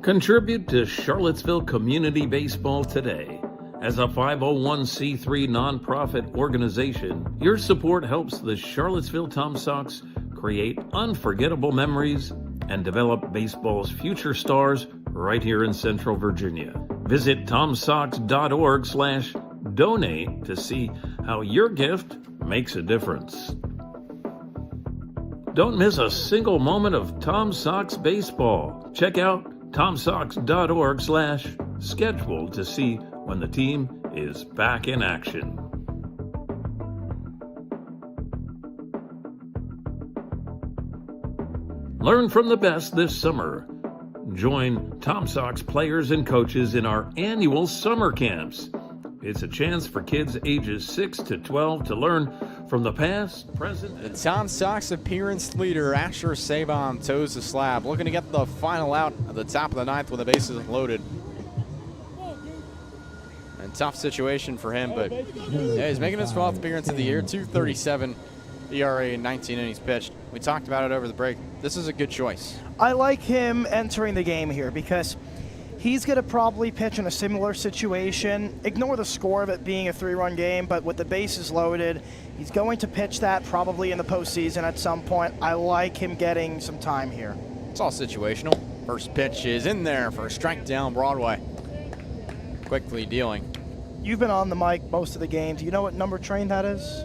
Contribute to Charlottesville Community Baseball today. As a 501c3 nonprofit organization, your support helps the Charlottesville Tom Sox create unforgettable memories and develop baseball's future stars right here in Central Virginia. Visit tomsox.org/donate to see how your gift makes a difference. Don't miss a single moment of Tom Sox baseball. Check out tomsox.org/schedule to see when the team is back in action. Learn from the best this summer. Join Tom Sox players and coaches in our annual summer camps. It's a chance for kids ages 6 to 12 to learn from the past, present, The Tom Sox appearance leader, Asher Sabon, toes the slab, looking to get the final out at the top of the 9th with the bases loaded. And tough situation for him, but yeah, he's making his 12th appearance of the year, 2.37 ERA in 19 innings pitched. We talked about it over the break. This is a good choice. I like him entering the game here because he's going to probably pitch in a similar situation. Ignore the score of it being a 3-run game, but with the bases loaded, he's going to pitch that probably in the postseason at some point. I like him getting some time here. It's all situational. First pitch is in there for a strike down Broadway. Quickly dealing. You've been on the mic most of the games. You know what number train that is?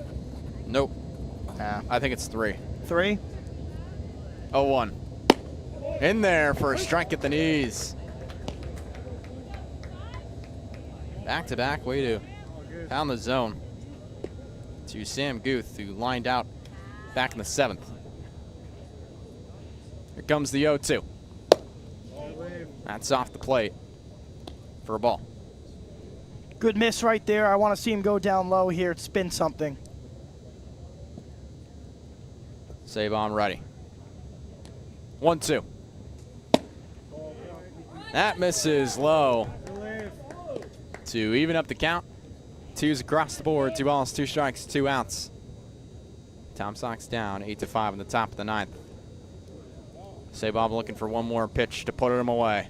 Nope. Nah. I think it's 3. 3? 0-1. In there for a strike at the knees. Back-to-back way to pound the zone to Sam Guth, who lined out back in the 7th. Here comes the 0-2. That's off the plate for a ball. Good miss right there. I want to see him go down low here, spin something. Sabon ready. 1-2. That misses low to even up the count. 2's across the board. 2 balls, 2 strikes, 2 outs. Tom Sox down 8-5 in the top of the 9th. Sabon looking for one more pitch to put him away.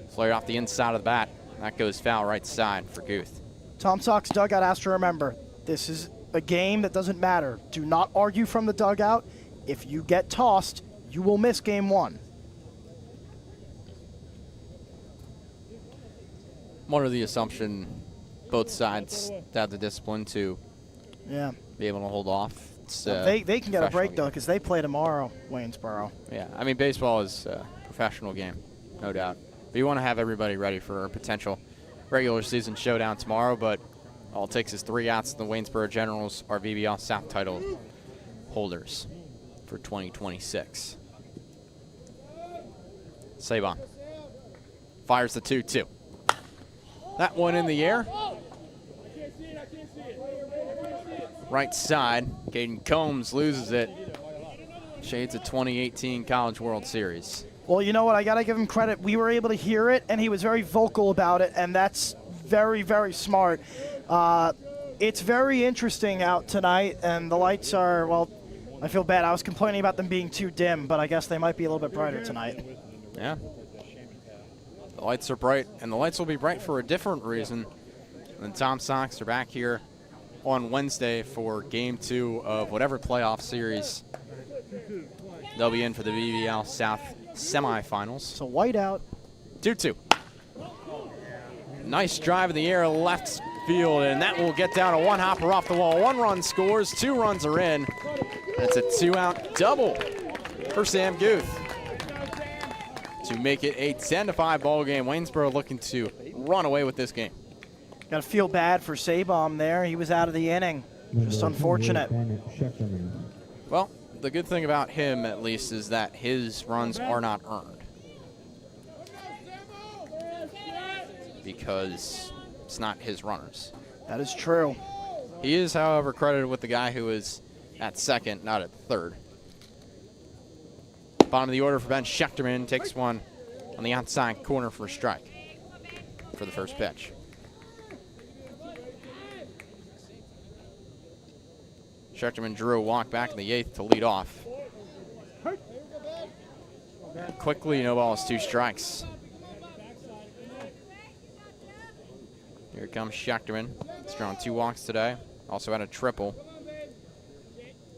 Flare off the inside of the bat. That goes foul right side for Guth. Tom Sox dugout has to remember, this is a game that doesn't matter. Do not argue from the dugout. If you get tossed, you will miss game 1. I'm under the assumption both sides have the discipline to be able to hold off. They can get a break, though, game. because they play tomorrow, Waynesboro. Yeah, I mean, baseball is a professional game, no doubt. But you want to have everybody ready for a potential regular season showdown tomorrow, but all it takes is 3 outs. The Waynesboro Generals are VBL South title holders for 2026. Sabon fires the 2-2. That one in the air. Right side. Caden Combs loses it. Shades of 2018 College World Series. Well, you know what? I got to give him credit. We were able to hear it, and he was very vocal about it, and that's very, very smart. It's very interesting out tonight, and the lights are, well, I feel bad. I was complaining about them being too dim, but I guess they might be a little bit brighter tonight. Yeah. The lights are bright, and the lights will be bright for a different reason. And the Tom Sox are back here on Wednesday for Game 2 of whatever playoff series they'll be in for the VBL South semifinals. So whiteout. 2-2. Nice drive in the air, left field, and that will get down a one-hopper off the wall. 1 run scores, 2 runs are in. That's a 2-out double for Sam Guth to make it a 10-5 ball game. Waynesboro looking to run away with this game. Got to feel bad for Sabom there. He was out of the inning. Just unfortunate. Well, the good thing about him, at least, is that his runs are not earned, because it's not his runners. That is true. He is, however, credited with the guy who is at second, not at third. Bottom of the order for Ben Schechterman, takes one on the outside corner for a strike for the first pitch. Schechterman drew a walk back in the 8th to lead off. Quickly, no balls, 2 strikes. Here comes Schechterman. He's drawn 2 walks today. Also had a triple.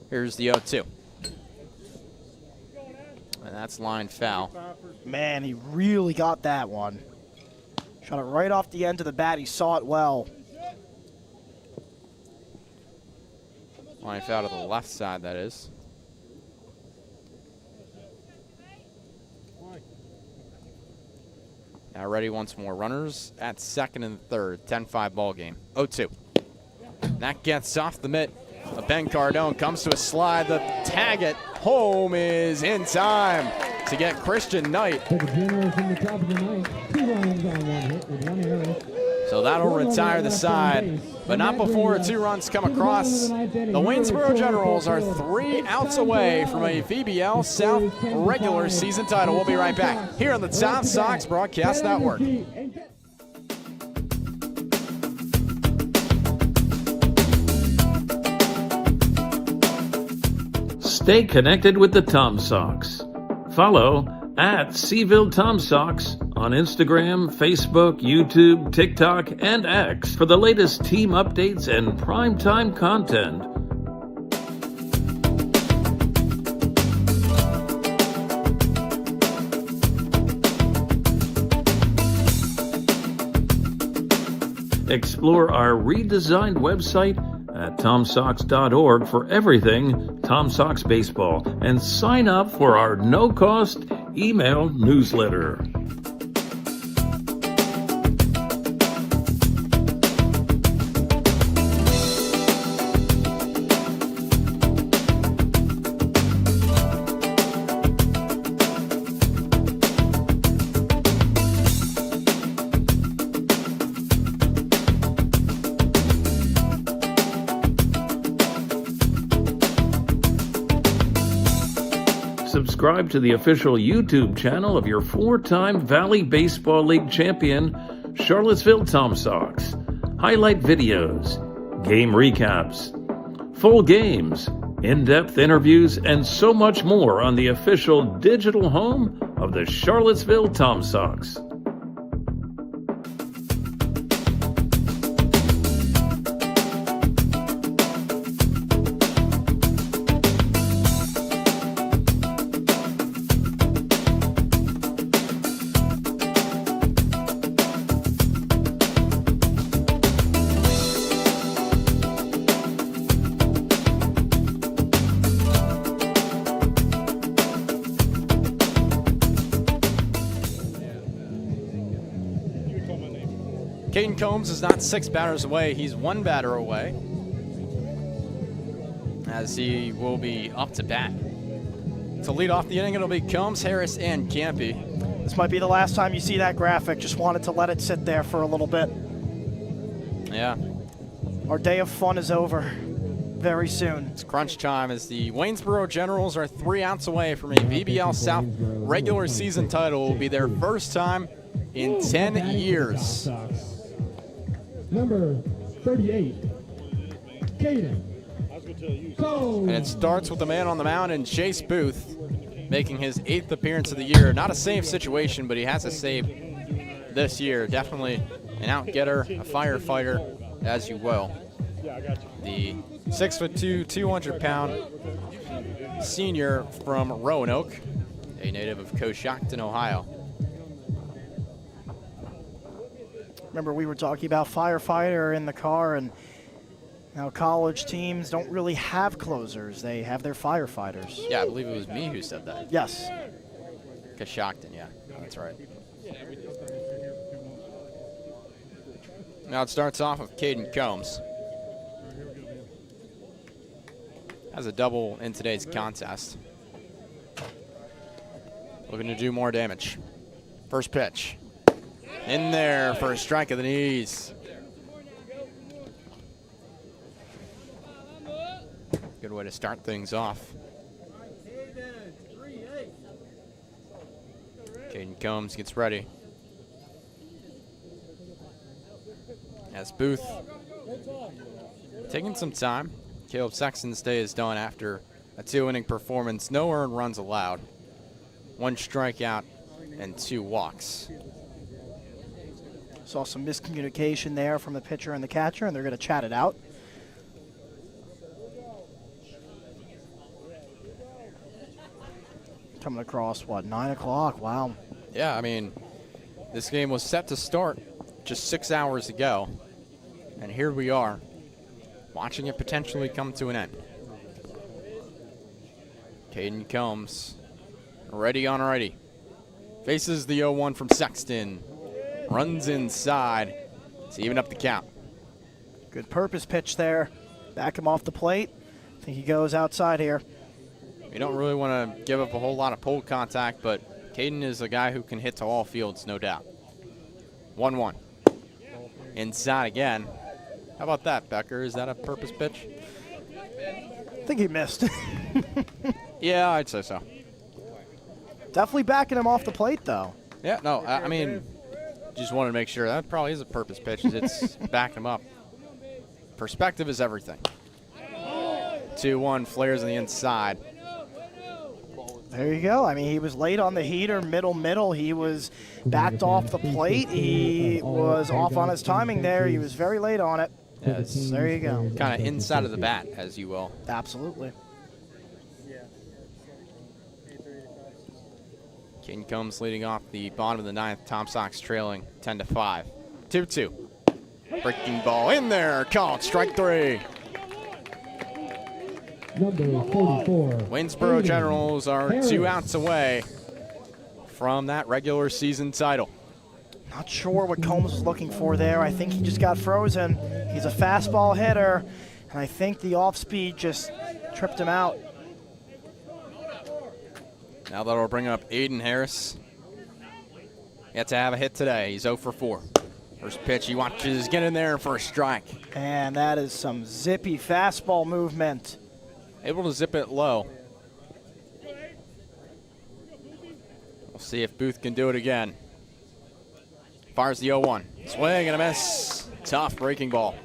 Here's the 0-2. And that's line foul. Man, he really got that one. Shot it right off the end of the bat. He saw it well. Line foul to the left side, that is. Now ready once more. Runners at second and third. 10-5 ball game. 0-2. That gets off the mitt. Ben Cardone comes to a slide. The tag at home is in time to get Christian Knight. So that'll retire the side, but not before 2 runs come across. The Waynesboro Generals are 3 outs away from a VBL South regular season title. We'll be right back here on the Tom Sox Broadcast Network. Stay connected with the Tom Sox. Follow at Seville Tom Sox on Instagram, Facebook, YouTube, TikTok, and X for the latest team updates and primetime content. Explore our redesigned website at TomSox.org for everything Tom Sox baseball, and sign up for our no-cost email newsletter. Subscribe to the official YouTube channel of your 4-time Valley Baseball League champion, Charlottesville Tom Sox. Highlight videos, game recaps, full games, in-depth interviews, and so much more on the official digital home of the Charlottesville Tom Sox. Caden Combs is not 6 batters away. He's 1 batter away, as he will be up to bat. To lead off the inning, it'll be Combs, Harris, and Campy. This might be the last time you see that graphic. Just wanted to let it sit there for a little bit. Yeah. Our day of fun is over very soon. It's crunch time as the Waynesboro Generals are 3 outs away from a VBL South regular season title. It will be their first time in 10 years. Number 38, And it starts with the man on the mound and Chase Booth making his 8th appearance of the year. Not a save situation, but he has a save this year. Definitely an out-getter, a firefighter, as you will. The 6'2", 200-pound senior from Roanoke, a native of Coshocton, Ohio. Remember, we were talking about firefighter in the car, and now college teams don't really have closers. They have their firefighters. Yeah, I believe it was me who said that. Yes. Coshocton, yeah, that's right. Now it starts off with Caden Combs. Has a double in today's contest. Looking to do more damage. First pitch. In there for a strike of the knees. Good way to start things off. Caden Combs gets ready. As Booth taking some time. Caleb Sexton's day is done after a 2-inning performance. No earned runs allowed. 1 strikeout and 2 walks. Saw some miscommunication there from the pitcher and the catcher, and they're going to chat it out. Coming across, what, 9 o'clock? Wow. Yeah, I mean, this game was set to start just 6 hours ago, and here we are, watching it potentially come to an end. Caden Combs, ready on ready. Faces the 0-1 from Sexton. Runs inside to even up the count. Good purpose pitch there. Back him off the plate. I think he goes outside here. We don't really want to give up a whole lot of pole contact, but Caden is a guy who can hit to all fields, no doubt. 1-1. Inside again. How about that, Becker? Is that a purpose pitch? I think he missed. Yeah, I'd say so. Definitely backing him off the plate, though. Yeah, no, I mean, just wanted to make sure. That probably is a purpose pitch. It's backing him up. Perspective is everything. 2-1, flares on the inside. There you go. I mean, he was late on the heater, middle. He was backed off the plate. He was off on his timing there. He was very late on it. Yes. There you go. Kind of inside of the bat, as you will. Absolutely. Caden Combs leading off the bottom of the 9th. Tom Sox trailing 10-5. 2-2. Breaking ball in there. Called strike 3. Number 44. Waynesboro Generals are 2 outs away from that regular season title. Not sure what Combs was looking for there. I think he just got frozen. He's a fastball hitter, and I think the off-speed just tripped him out. Now that'll bring up Aiden Harris. Yet to have a hit today. He's 0 for 4. First pitch, he watches get in there for a strike. And that is some zippy fastball movement. Able to zip it low. We'll see if Booth can do it again. Fires the 0-1. Swing and a miss. Tough breaking ball.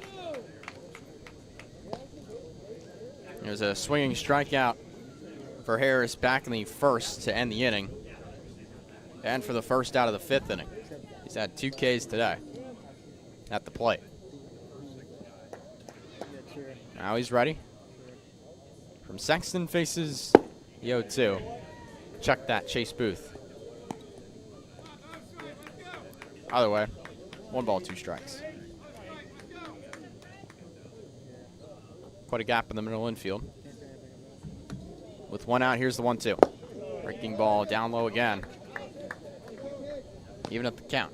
There's a swinging strikeout for Harris back in the 1st to end the inning. And for the first out of the 5th inning. He's had 2 Ks today at the plate. Now he's ready. From Sexton faces the 0-2. Check that, Chase Booth. Either way, 1 ball, 2 strikes. Quite a gap in the middle infield. With 1 out, here's the 1-2. Breaking ball down low again. Even up the count.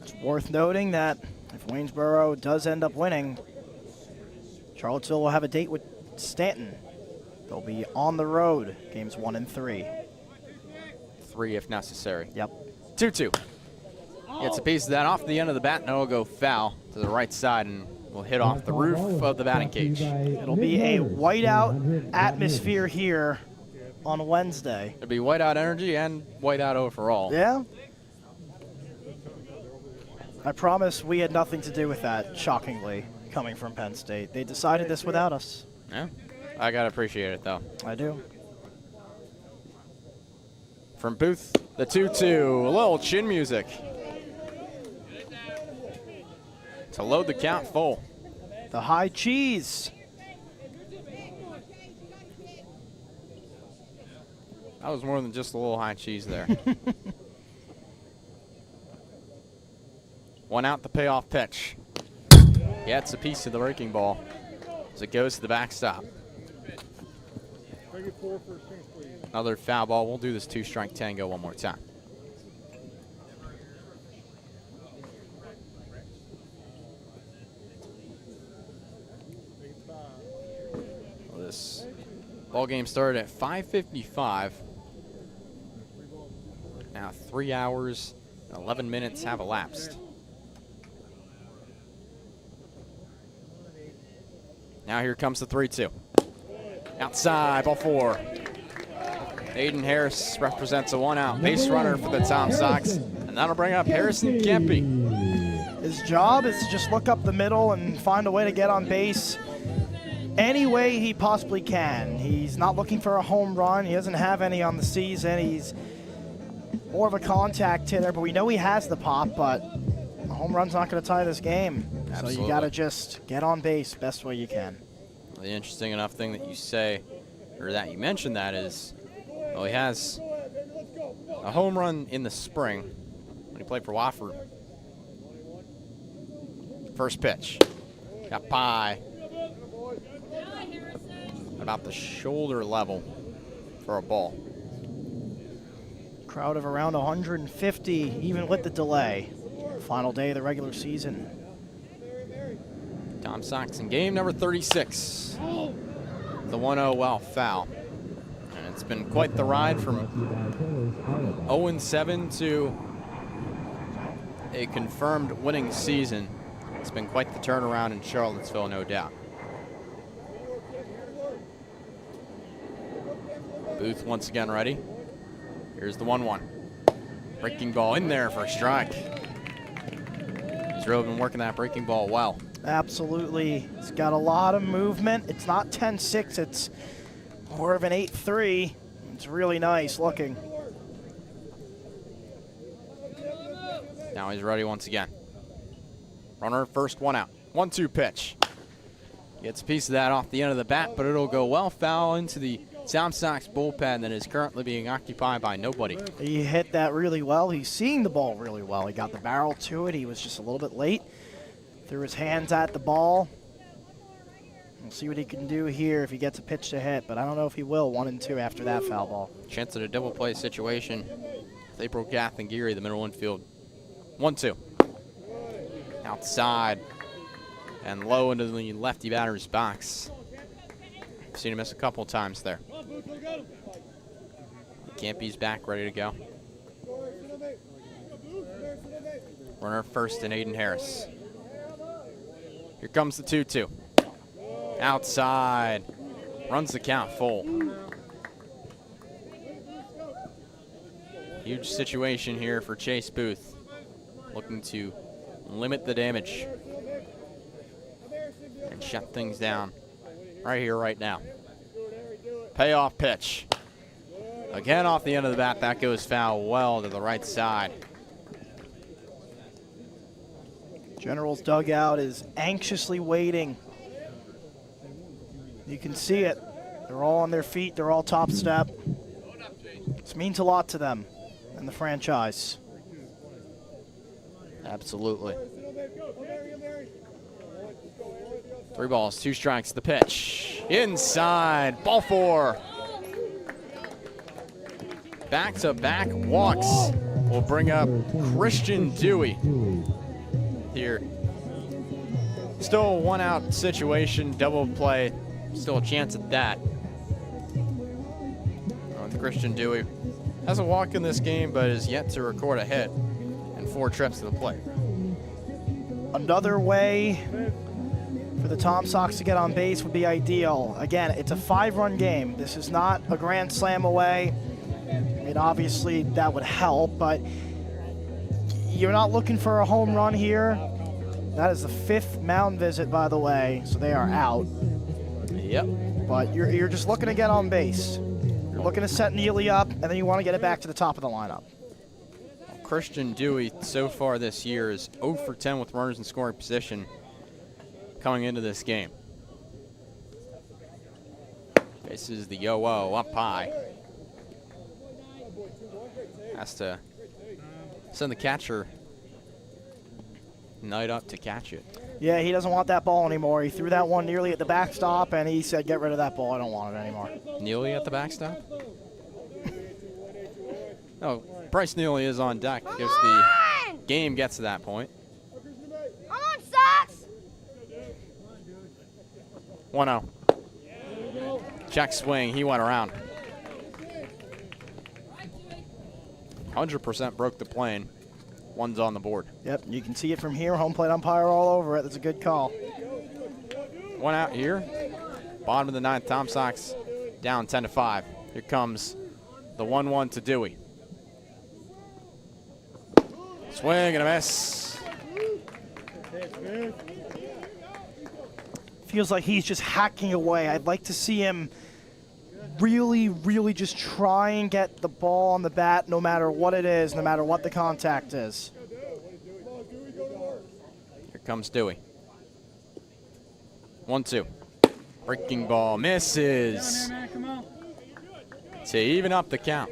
It's worth noting that if Waynesboro does end up winning, Charlottesville will have a date with Stanton. They'll be on the road, games 1 and 3. 3 if necessary. Yep. 2-2. Gets a piece of that off the end of the bat, and it'll go foul to the right side and will hit off the roof of the batting cage. It'll be a whiteout atmosphere here on Wednesday. It'll be whiteout energy and whiteout overall. Yeah. I promise we had nothing to do with that, shockingly. coming from Penn State. They decided this without us. Yeah, I got to appreciate it, though. I do. From Booth, the 2-2, a little chin music to load the count full. The high cheese. That was more than just a little high cheese there. One out, the payoff pitch. Yeah, it's a piece of the breaking ball as it goes to the backstop. Another foul ball. We'll do this 2-strike tango one more time. Well, this ball game started at 5:55. Now 3 hours, 11 minutes have elapsed. Now here comes the 3-2. Outside, ball 4. Aiden Harris represents a 1-out base runner for the Tom Sox, and that'll bring up Harrison Kempe. His job is to just look up the middle and find a way to get on base any way he possibly can. He's not looking for a home run. He doesn't have any on the season. He's more of a contact hitter, but we know he has the pop, but a home run's not going to tie this game. Absolutely. So you got to just get on base best way you can. The interesting enough thing that you say, or that you mentioned that is, well, he has a home run in the spring when he played for Wofford. First pitch. Got by about the shoulder level for a ball. Crowd of around 150, even with the delay. Final day of the regular season. Tom Sox in game number 36. The 1-0 well foul. And it's been quite the ride from 0-7 to a confirmed winning season. It's been quite the turnaround in Charlottesville, no doubt. Booth once again ready. Here's the 1-1. Breaking ball in there for a strike. He's really been working that breaking ball well. Absolutely. It's got a lot of movement. It's not 10-6. It's more of an 8-3. It's really nice looking. Now he's ready once again. Runner first, 1 out. 1-2 pitch. Gets a piece of that off the end of the bat, but it'll go well foul into the Tom Sox bullpen that is currently being occupied by nobody. He hit that really well. He's seeing the ball really well. He got the barrel to it. He was just a little bit late. Threw his hands at the ball. We'll see what he can do here if he gets a pitch to hit, but I don't know if he will. 1-2 after that foul ball. Chance at a double play situation. April Gath and Geary, the middle infield. 1-2. Outside and low into the lefty batter's box. Seen him miss a couple times there. Kempe's back, ready to go. Runner first and Aiden Harris. Here comes the 2-2. Outside. Runs the count full. Huge situation here for Chase Booth. Looking to limit the damage and shut things down right here, right now. Payoff pitch. Again off the end of the bat. That goes foul well to the right side. General's dugout is anxiously waiting. You can see it. They're all on their feet. They're all top step. This means a lot to them and the franchise. Absolutely. 3 balls, 2 strikes, the pitch. Inside, ball 4. Back-to-back walks will bring up Christian Dewey here. Still a 1-out situation, double play. Still a chance at that. Christian Dewey has a walk in this game, but is yet to record a hit in 4 trips to the plate. Another way for the Tom Sox to get on base would be ideal. Again, it's a 5-run game. This is not a grand slam away. I mean, obviously that would help, but you're not looking for a home run here. That is the 5th mound visit, by the way, so they are out. Yep. But you're just looking to get on base. You're looking to set Neely up, and then you want to get it back to the top of the lineup. Christian Dewey so far this year is 0 for 10 with runners in scoring position coming into this game. This is the 0-0 up high. Has to send the catcher Knight up to catch it. Yeah, he doesn't want that ball anymore. He threw that one nearly at the backstop, and he said, get rid of that ball. I don't want it anymore. Neely at the backstop? Oh, Bryce Neely is on deck if the game gets to that point. Come on, Sox! 1-0. Check swing. He went around. 100% broke the plane. One's on the board. Yep, you can see it from here. Home plate umpire all over it. That's a good call. 1 out here. Bottom of the 9th, Tom Sox down 10-5. Here comes the 1-1 to Dewey. Swing and a miss. Feels like he's just hacking away. I'd like to see him really, really just try and get the ball on the bat no matter what it is, no matter what the contact is. Here comes Dewey. 1-2. Breaking ball misses. To even up the count.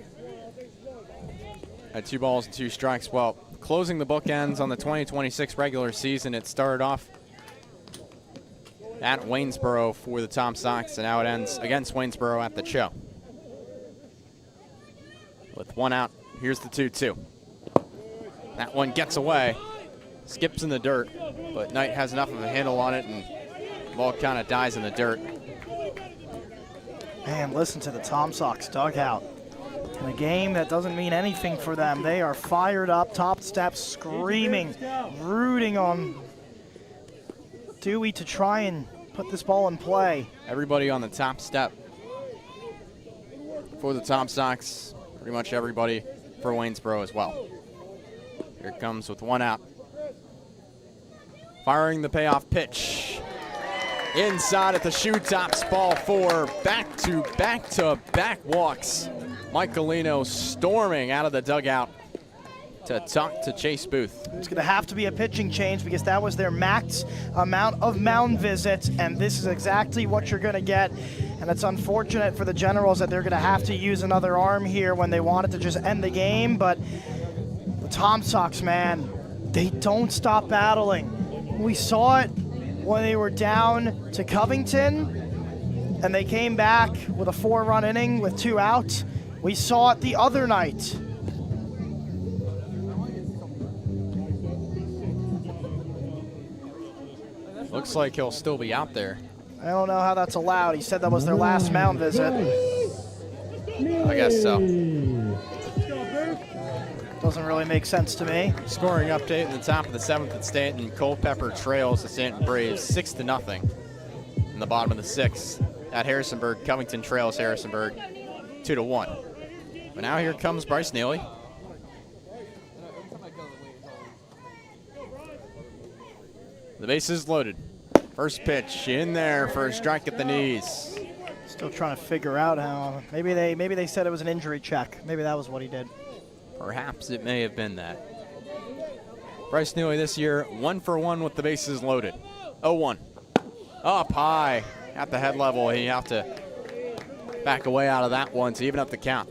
At 2 balls and 2 strikes. Well, closing the bookends on the 2026 regular season, it started off at Waynesboro for the Tom Sox, and now it ends against Waynesboro at the Show. With 1 out, here's the 2-2. That one gets away, skips in the dirt, but Knight has enough of a handle on it, and the ball kind of dies in the dirt. Man, listen to the Tom Sox dugout. In a game that doesn't mean anything for them, they are fired up, top step, screaming, rooting on Dewey to try and put this ball in play. Everybody on the top step for the Tom Sox, pretty much everybody for Waynesboro as well. Here it comes with 1 out. Firing the payoff pitch. Inside at the shoe tops, ball 4. Back-to-back walks. Michaelino storming out of the dugout to talk to Chase Booth. It's going to have to be a pitching change because that was their max amount of mound visits, and this is exactly what you're going to get. And it's unfortunate for the Generals that they're going to have to use another arm here when they wanted to just end the game, but the Tom Sox, man, they don't stop battling. We saw it when they were down to Covington, and they came back with a 4-run inning with 2 outs. We saw it the other night. Looks like he'll still be out there. I don't know how that's allowed. He said that was their last mound visit. I guess so. Doesn't really make sense to me. Scoring update in the top of the 7th at Stanton. Culpeper trails the Stanton Braves 6-0 in the bottom of the 6th. At Harrisonburg, Covington trails Harrisonburg 2-1. But now here comes Bryce Neely. The base is loaded. First pitch in there for a strike at the knees. Still trying to figure out how. Maybe they said it was an injury check. Maybe that was what he did. Perhaps it may have been that. Bryce Neely this year 1 for 1 with the bases loaded. 0-1. Up high at the head level. He have to back away out of that one to even up the count.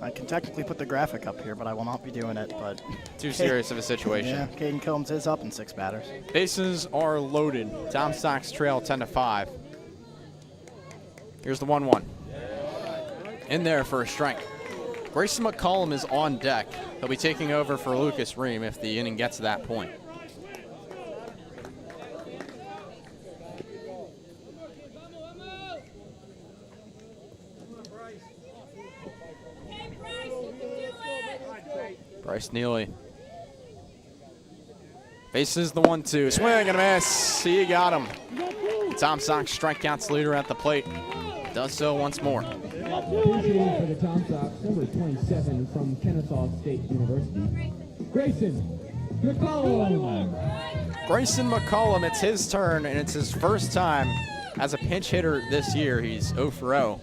I can technically put the graphic up here, but I will not be doing it. But too serious of a situation. Yeah, Caden Combs is up in 6 batters. Bases are loaded. Tom Sox trail 10-5. Here's the 1-1. In there for a strike. Grayson McCollum is on deck. He'll be taking over for Lucas Ream if the inning gets to that point. Bryce Neely. Faces the 1-2. Swing and a miss. He got him. Tom Sox strikeouts leader at the plate. Does so once more. Pitching for the Tom Sox, number 27 from Kennesaw State University, Grayson Grayson McCollum, it's his turn, and it's his first time as a pinch hitter this year. He's 0 for 0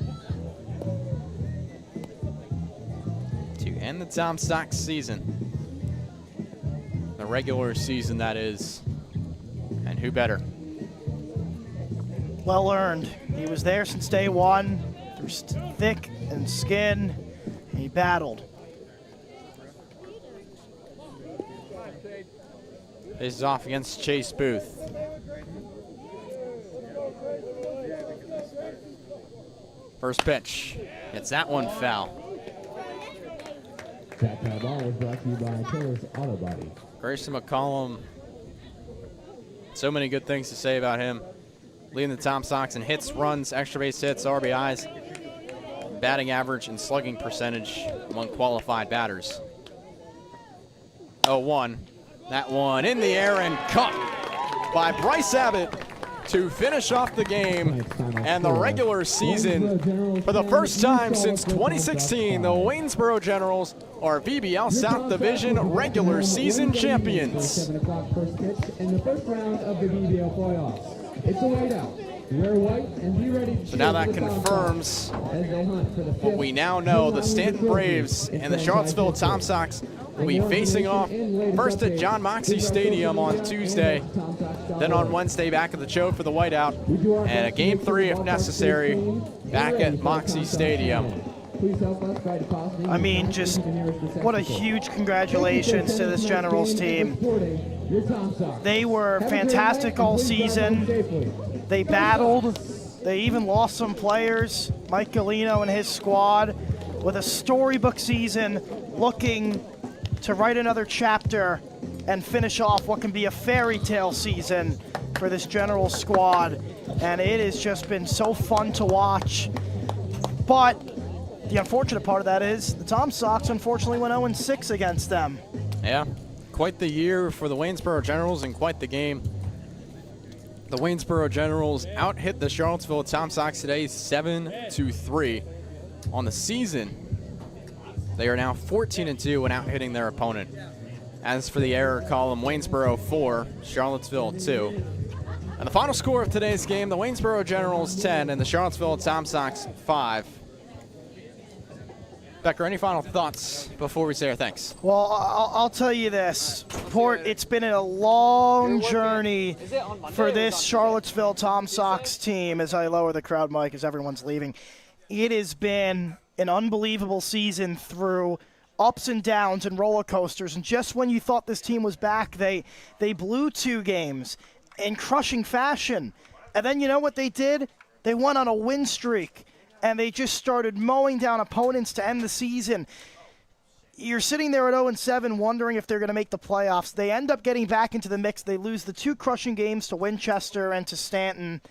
to end the Tom Sox season. The regular season, that is. And who better? Well earned. He was there since day one, through thick and skin. He battled. This is off against Chase Booth. First pitch. It's that one foul. That foul ball was brought to you by Taylor's Auto Body. Grayson McCollum. So many good things to say about him. Leading the Tom Sox in hits, runs, extra base hits, RBIs, batting average, and slugging percentage among qualified batters. 0-1. That one in the air and caught by Bryce Abbott to finish off the game and the regular season. For the first time since 2016, the Waynesboro Generals are VBL South Division regular season champions. 7 o'clock first pitch in the first round of the VBL playoffs. It's a white out. Wear white and be ready to So now that confirms what we now know. The Stanton Braves and the Charlottesville Tom Sox will be facing off first at John Moxey Stadium on Tuesday, then on Wednesday back at the Cho for the whiteout, and a Game 3 if necessary back at Moxey Stadium. I mean, just what a huge congratulations to this Generals team. They were fantastic all season. They battled. They even lost some players, Mike Galino and his squad, with a storybook season looking to write another chapter and finish off what can be a fairy tale season for this Generals squad. And it has just been so fun to watch. But the unfortunate part of that is the Tom Sox unfortunately went 0-6 against them. Yeah, quite the year for the Waynesboro Generals and quite the game. The Waynesboro Generals out-hit the Charlottesville Tom Sox today 7-3 on the season. They are now 14-2 when out-hitting their opponent. As for the error column, Waynesboro 4, Charlottesville 2. And the final score of today's game, the Waynesboro Generals 10 and the Charlottesville Tom Sox 5. Becker, any final thoughts before we say our thanks? Well, I'll tell you this, Port, it's been a long journey for this Charlottesville Tom Sox team as I lower the crowd mic as everyone's leaving. It has been an unbelievable season through ups and downs and roller coasters, and just when you thought this team was back, they blew 2 games in crushing fashion. And then you know what they did? They went on a win streak. And they just started mowing down opponents to end the season. You're sitting there at 0-7 wondering if they're going to make the playoffs. They end up getting back into the mix. They lose the 2 crushing games to Winchester and to Stanton.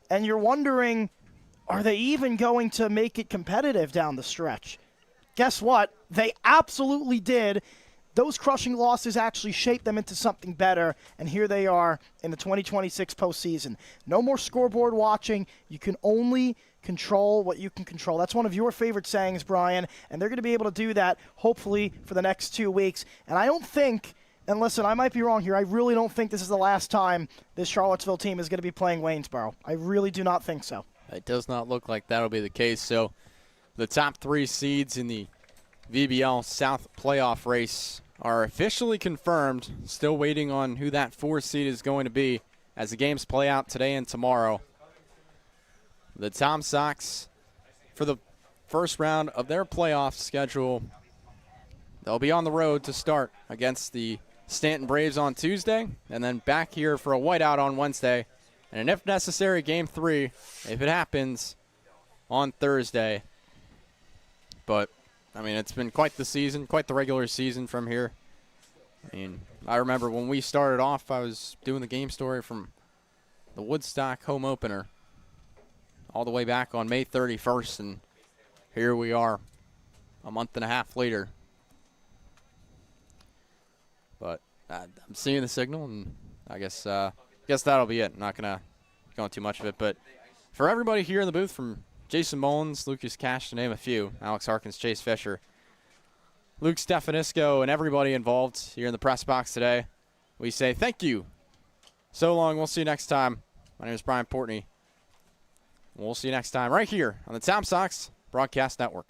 And you're wondering, are they even going to make it competitive down the stretch? Guess what? They absolutely did. Those crushing losses actually shaped them into something better, and here they are in the 2026 postseason. No more scoreboard watching. You can only control what you can control. That's one of your favorite sayings, Brian, and they're going to be able to do that, hopefully, for the next 2 weeks. And I don't think, and listen, I might be wrong here, I really don't think this is the last time this Charlottesville team is going to be playing Waynesboro. I really do not think so. It does not look like that'll be the case. So the top 3 seeds in the VBL South playoff race are officially confirmed. Still waiting on who that 4 seed is going to be as the games play out today and tomorrow. The Tom Sox, for the first round of their playoff schedule, they'll be on the road to start against the Stanton Braves on Tuesday, and then back here for a whiteout on Wednesday, and an if necessary Game 3, if it happens, on Thursday. But I mean, it's been quite the season, quite the regular season from here. I mean, I remember when we started off, I was doing the game story from the Woodstock home opener all the way back on May 31st, and here we are a month and a half later. But I'm seeing the signal, and I guess that'll be it. I'm not going to go into too much of it. But for everybody here in the booth, from Jason Mullins, Lucas Cash, to name a few, Alex Harkins, Chase Fisher, Luke Stefanisco, and everybody involved here in the press box today, we say thank you. So long. We'll see you next time. My name is Brian Portney. We'll see you next time right here on the Tom Sox Broadcast Network.